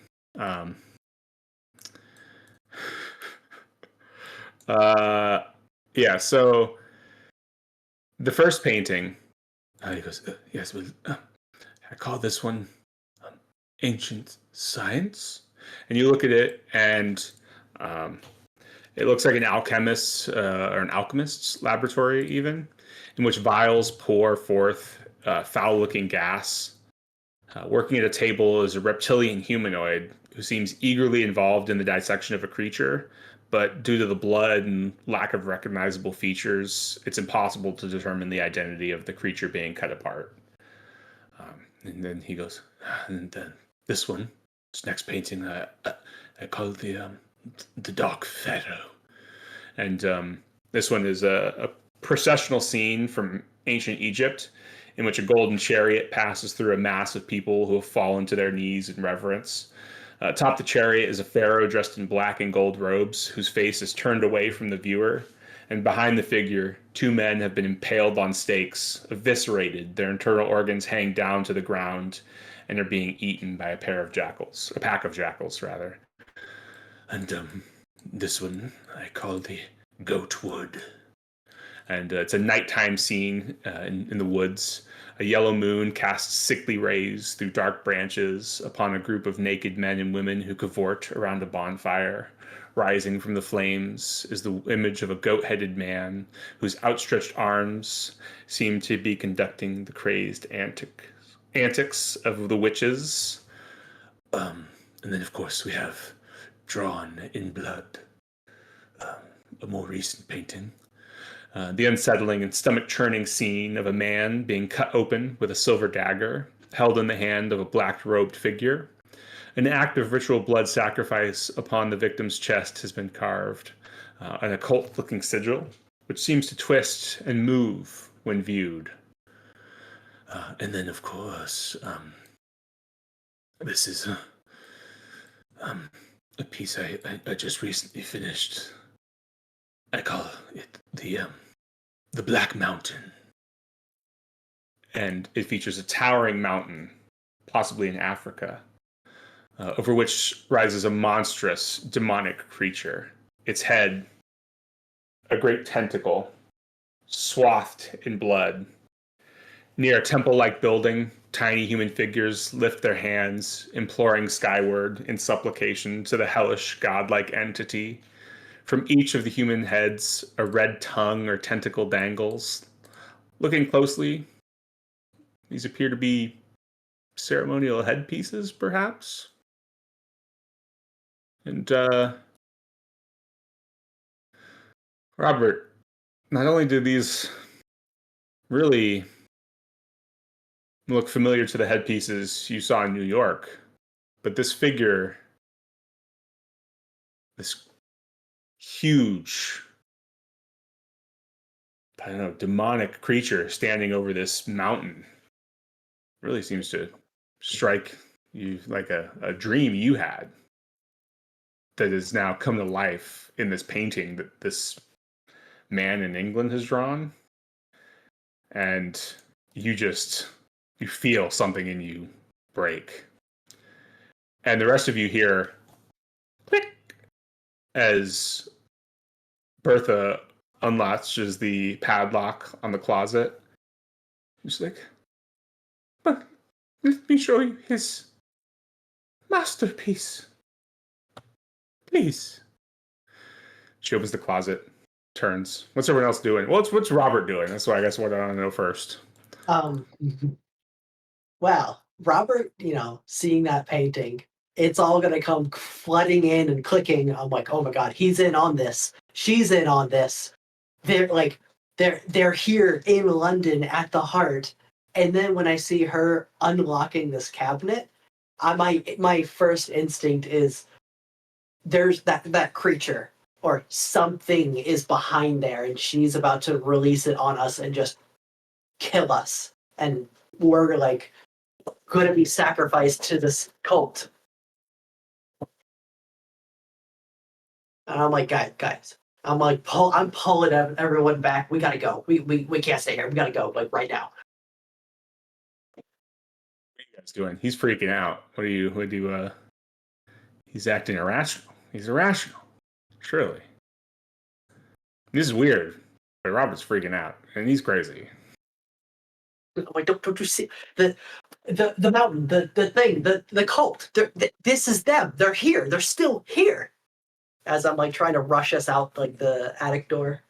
Yeah, so the first painting, he goes, yes, well, I call this one Ancient Science. And you look at it, and it looks like an alchemist or an alchemist's laboratory, even, in which vials pour forth foul-looking gas. Working at a table is a reptilian humanoid who seems eagerly involved in the dissection of a creature, but due to the blood and lack of recognizable features, it's impossible to determine the identity of the creature being cut apart. And then he goes, and then this one, this next painting, I call the Dark Pharaoh. And this one is a processional scene from ancient Egypt in which a golden chariot passes through a mass of people who have fallen to their knees in reverence. Atop the chariot is a pharaoh dressed in black and gold robes, whose face is turned away from the viewer. And behind the figure, 2 men have been impaled on stakes, eviscerated, their internal organs hang down to the ground, and are being eaten by a pack of jackals, rather. And this one I call the Goatwood. And it's a nighttime scene in the woods. A yellow moon casts sickly rays through dark branches upon a group of naked men and women who cavort around a bonfire. Rising from the flames is the image of a goat-headed man whose outstretched arms seem to be conducting the crazed antics of the witches. And then, of course, we have Drawn in Blood, a more recent painting. The unsettling and stomach-churning scene of a man being cut open with a silver dagger held in the hand of a black-robed figure. An act of ritual blood sacrifice upon the victim's chest has been carved, an occult-looking sigil, which seems to twist and move when viewed. And then, of course, this is a piece I just recently finished. I call it the Black Mountain. And it features a towering mountain, possibly in Africa, over which rises a monstrous demonic creature. Its head, a great tentacle, swathed in blood. Near a temple-like building, tiny human figures lift their hands, imploring skyward in supplication to the hellish godlike entity. From each of the human heads, a red tongue or tentacle dangles. Looking closely, these appear to be ceremonial headpieces, perhaps. And Robert, not only do these really look familiar to the headpieces you saw in New York, but this figure, this huge, I don't know, demonic creature standing over this mountain really seems to strike you like a dream you had that has now come to life in this painting that this man in England has drawn. And you feel something in you break. And the rest of you hear click as Bertha unlatches the padlock on the closet. She's like, but let me show you his masterpiece. Please. She opens the closet, turns. What's everyone else doing? What's Robert doing? That's what I guess what I want to know first. Well, Robert, seeing that painting, it's all gonna come flooding in and clicking. I'm like, oh my god, he's in on this. She's in on this. They're here in London at the heart. And then when I see her unlocking this cabinet, my first instinct is there's that creature or something is behind there, and she's about to release it on us and just kill us. And we're like going to be sacrificed to this cult. And I'm like, guys. I'm like, I'm pulling everyone back. We gotta go. We can't stay here. We gotta go, like right now. What are you guys doing? He's freaking out. He's acting irrational. He's irrational. Surely. This is weird. But Robert's freaking out. And he's crazy. I'm like, don't you see the mountain, the thing, the cult? This is them. They're here. They're still here. As I'm like trying to rush us out like the attic door.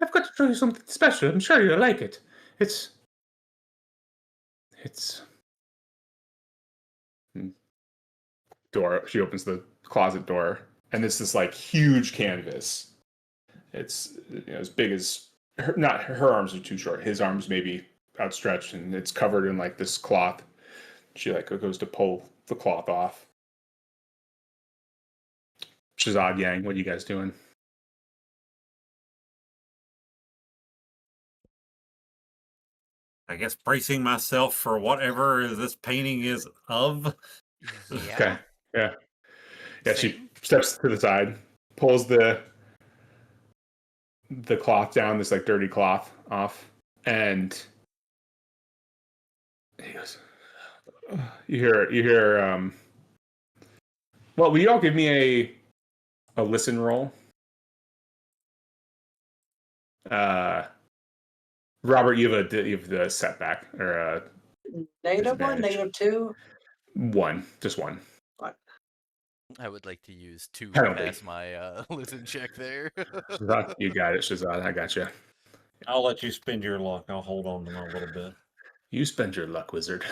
I've got to show you something special. I'm sure you'll like it. It's door. She opens the closet door, and it's this like huge canvas. It's as big as not her arms are too short. His arms maybe outstretched, and it's covered in like this cloth. She like goes to pull the cloth off. Shazad, Yang, what are you guys doing? I guess bracing myself for whatever this painting is of. Yeah. Okay. Yeah. Yeah. Same. She steps to the side, pulls the cloth down, this like dirty cloth off, and he goes. You hear. Well, will you all give me a listen roll? Robert, you have the setback or a -1, -2. one, just one. I would like to use 2 to Penalty. pass my listen check there. Shazad, you got it, Shazad. I got you. I'll let you spend your luck. I'll hold on to my little bit. You spend your luck, wizard.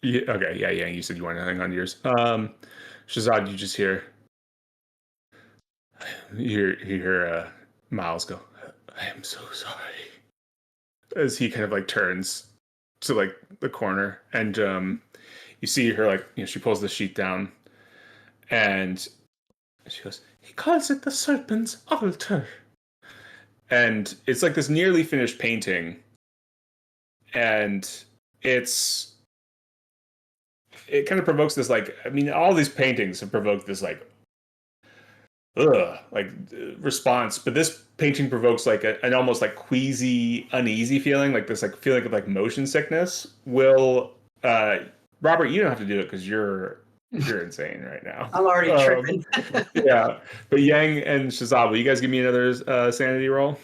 Yeah, okay, yeah. You said you want to hang on to yours. Shazad, you just hear Miles go, I am so sorry. As he kind of like turns to like the corner, and you see her like, she pulls the sheet down, and she goes, he calls it the Serpent's Altar. And it's like this nearly finished painting, and it kind of provokes this like, all these paintings have provoked this like response, but this painting provokes like an almost like queasy, uneasy feeling, like this like feeling of like motion sickness. Robert, you don't have to do it because you're insane right now. I'm already tripping. Yeah, but Yang and Shazad, will you guys give me another sanity roll?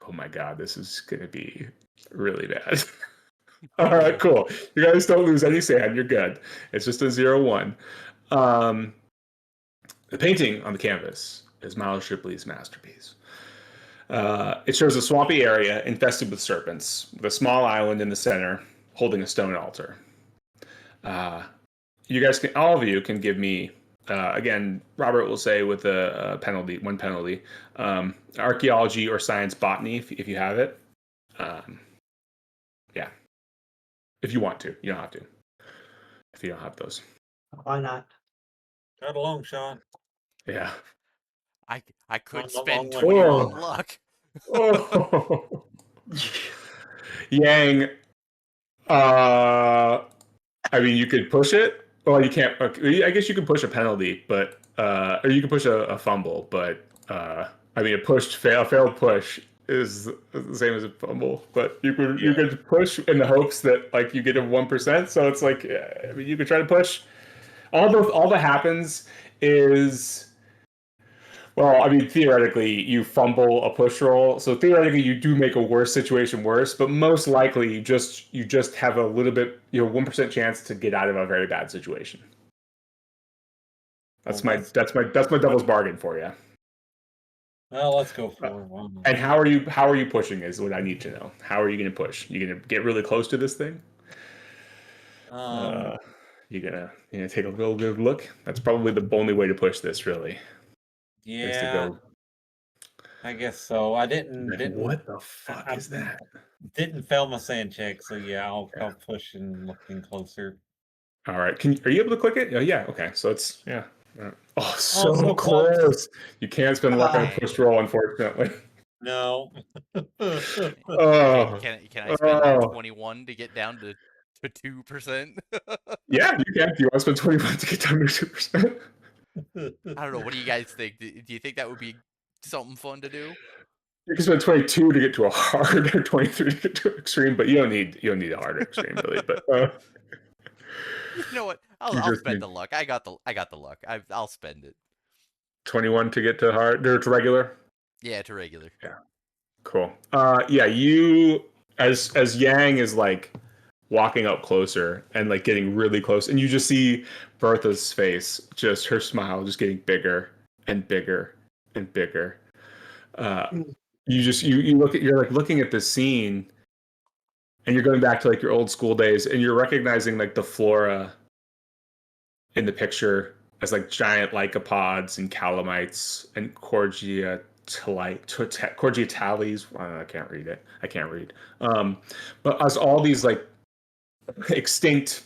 Oh my god, this is gonna be really bad. All right, cool. You guys don't lose any sand. You're good. It's just a 0-1. The painting on the canvas is Miles Shipley's masterpiece. It shows a swampy area infested with serpents, with a small island in the center holding a stone altar. You guys can, all of you can give me, again, Robert will say with a penalty, one penalty, archaeology or science botany if you have it. Yeah. If you want to, you don't have to. If you don't have those. Why not? Got along, Sean. Yeah. I could On the spend long way. 21 Oh. luck. Oh. Yang, I mean, you could push it. Well, you can't. I guess you could push a penalty, but or you could push a fumble. But I mean, a failed push is the same as a fumble. But you could push in the hopes that like you get a 1%. So it's like I mean, you could try to push. All that happens is. Well, I mean, theoretically, you fumble a push roll, so theoretically, you do make a worse situation worse. But most likely, you just have a little bit, 1% chance to get out of a very bad situation. That's my devil's bargain for you. Well, let's go for one. And how are you pushing? Is what I need to know. How are you going to push? You going to get really close to this thing? You're gonna take a real good look. That's probably the only way to push this, really. Is to Yeah, go. I guess so. I didn't What the fuck is that? didn't fail my sand check, so yeah, I'll push and looking closer. All right. Are you able to click it? Oh, yeah. Okay. So it's yeah. Oh, so, so close. close. You can't spend luck on a Dang. push roll, unfortunately. No. Oh, Can I spend oh. 21 to get down to 2%? Yeah, you can. Do you want to spend 21 to get down to 2%? I don't know. What do you guys think? Do you think that would be something fun to do? You can spend 22 to get to a hard, or 23 to get to an extreme, but you don't need a hard or extreme really. But You know what? you I'll just spend need the luck. I got the luck. I'll spend it. 21 to get to hard or to regular. Yeah, to regular. Yeah, cool. Yeah, you as Yang is like walking up closer and like getting really close, and you just see Bertha's face, just her smile just getting bigger and bigger and bigger. You're like looking at this scene, and you're going back to like your old school days, and you're recognizing like the flora in the picture as like giant lycopods and calamites and cordiatales. I can't read it. I can't read. But as all these like extinct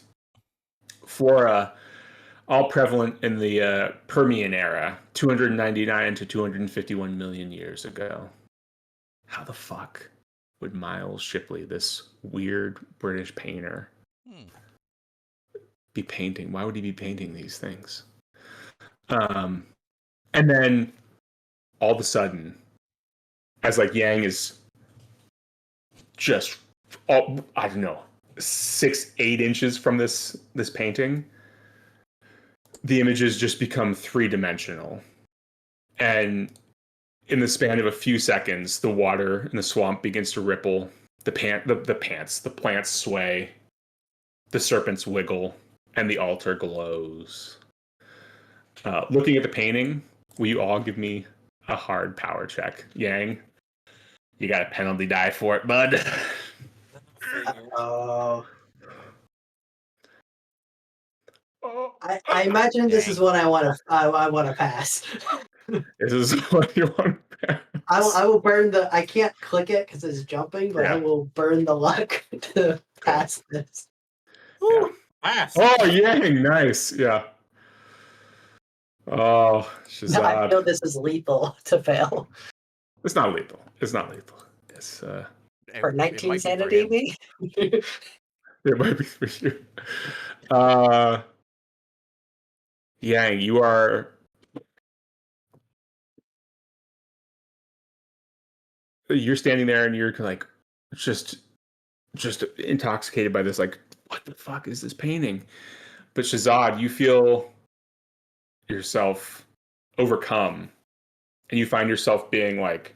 flora, all prevalent in the Permian era, 299 to 251 million years ago. How the fuck would Miles Shipley, this weird British painter, be painting? Why would he be painting these things? And then all of a sudden, as like Yang is just, I don't know, 6-8 inches from this painting, the images just become 3-dimensional. And in the span of a few seconds, the water in the swamp begins to ripple. The plants sway, the serpents wiggle, and the altar glows. Looking at the painting, will you all give me a hard power check? Yang, you got a penalty die for it, bud. Oh. Oh, I imagine this is what I want to pass. this is what you want. I will burn the. I can't click it because it's jumping, but I Yeah. will burn the luck to pass this. Yeah. Pass. Oh, Yang, nice. Yeah. Oh, No, I Shazad. feel this is lethal to fail. It's not lethal. It's not lethal. It's For It 19 might be for sanity, him. me? it might be for you. Yang, you're standing there and you're like just intoxicated by this, like, what the fuck is this painting? But Shazad, you feel yourself overcome, and you find yourself being like,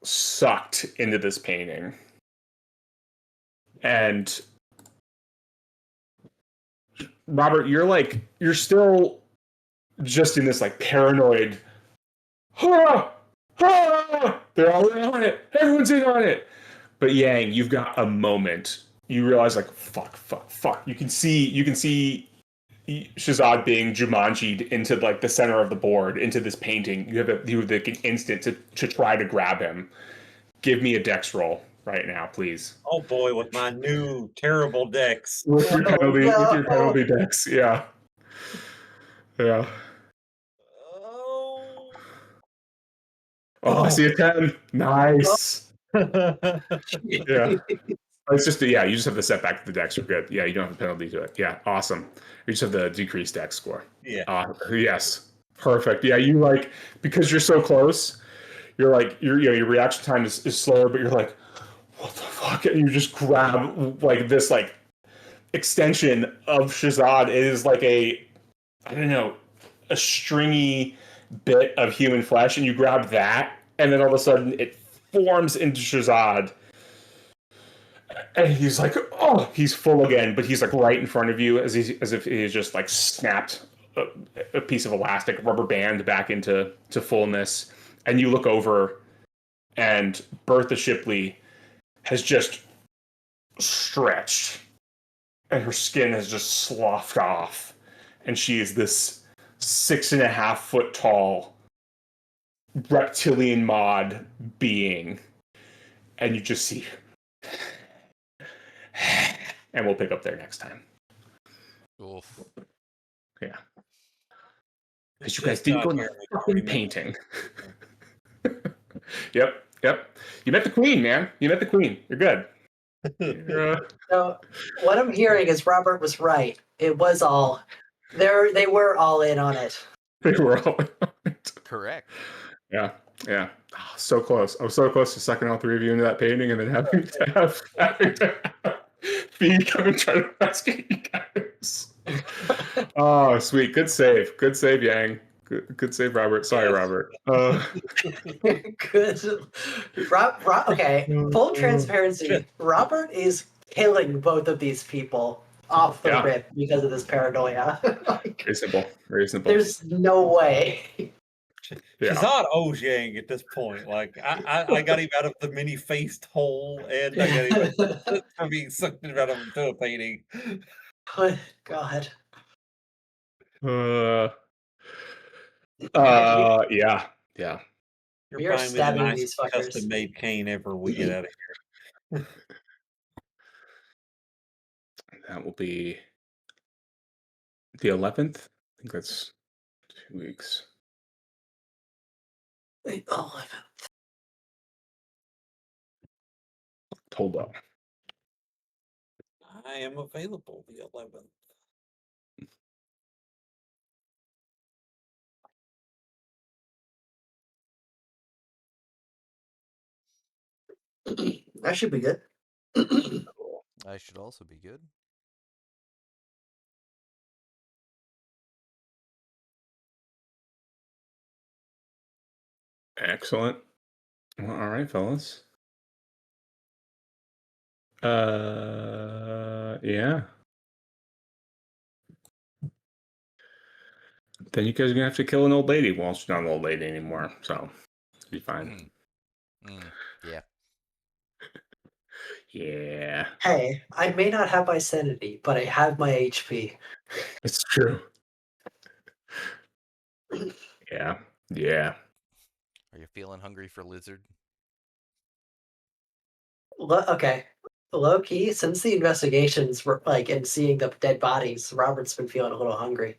sucked into this painting. And Robert, you're still just in this like paranoid, ah, ah, they're all in on it. Everyone's in on it. But Yang, you've got a moment. You realize like fuck. You can see Shazad being Jumanji'd into like the center of the board, into this painting. You have the instant to try to grab him. Give me a dex roll right now, please. Oh boy, with my new terrible decks. With your penalty, no. with your penalty dex, yeah. Yeah. Oh. Oh, I see a 10. Nice. Yeah. It's just, yeah, you just have the setback to the dex. You're good. Yeah, you don't have a penalty to it. Yeah, awesome. You just have the decreased dex score. Yeah. Yes. Perfect. Yeah, you like, because you're so close, you're like, your reaction time is slower, but you're like, what the fuck? And you just grab like this like extension of Shazad. It is like I don't know, a stringy bit of human flesh, and you grab that, and then all of a sudden it forms into Shazad. And he's like, oh, he's full again, but he's like right in front of you as if he's just like snapped a piece of elastic rubber band back into fullness. And you look over, and Bertha Shipley has just stretched, and her skin has just sloughed off, and she is this 6.5 foot tall reptilian mod being, and you just see. And we'll pick up there next time. Oof. Yeah. Because you guys didn't go in the fucking painting. Yep. You met the queen, man. You met the queen. You're good. So what I'm hearing is Robert was right. It was all they were all in on it. They were all in on it. Correct. Yeah. Oh, so close. I was so close to sucking all three of you into that painting and then having to have Fee come and try to rescue you guys. Oh, sweet. Good save, Yang. Good save, Robert. Sorry, Yes. Robert. Good. Okay, full transparency. Robert is killing both of these people off the rip because of this paranoia. Very simple. There's no way. Shazad owes Yang at this point. Like I got him out of the mini-faced hole, and I got him from being sucked out of into a painting. Oh, God. Yeah. You're We are buying me the stabbing nicest these fuckers. custom-made cane ever we get out of here. That will be the 11th. I think that's 2 weeks. 11. October. I am available the 11th. That should be good. I should also be good. Excellent. Well, all right, fellas. Yeah. Then you guys are gonna have to kill an old lady. Well, she's not an old lady anymore, so it'll be fine. Yeah. Yeah. Hey, I may not have my sanity, but I have my HP. It's true. Yeah. Are you feeling hungry for lizard? Okay. Low key, since the investigations were like and seeing the dead bodies, Robert's been feeling a little hungry.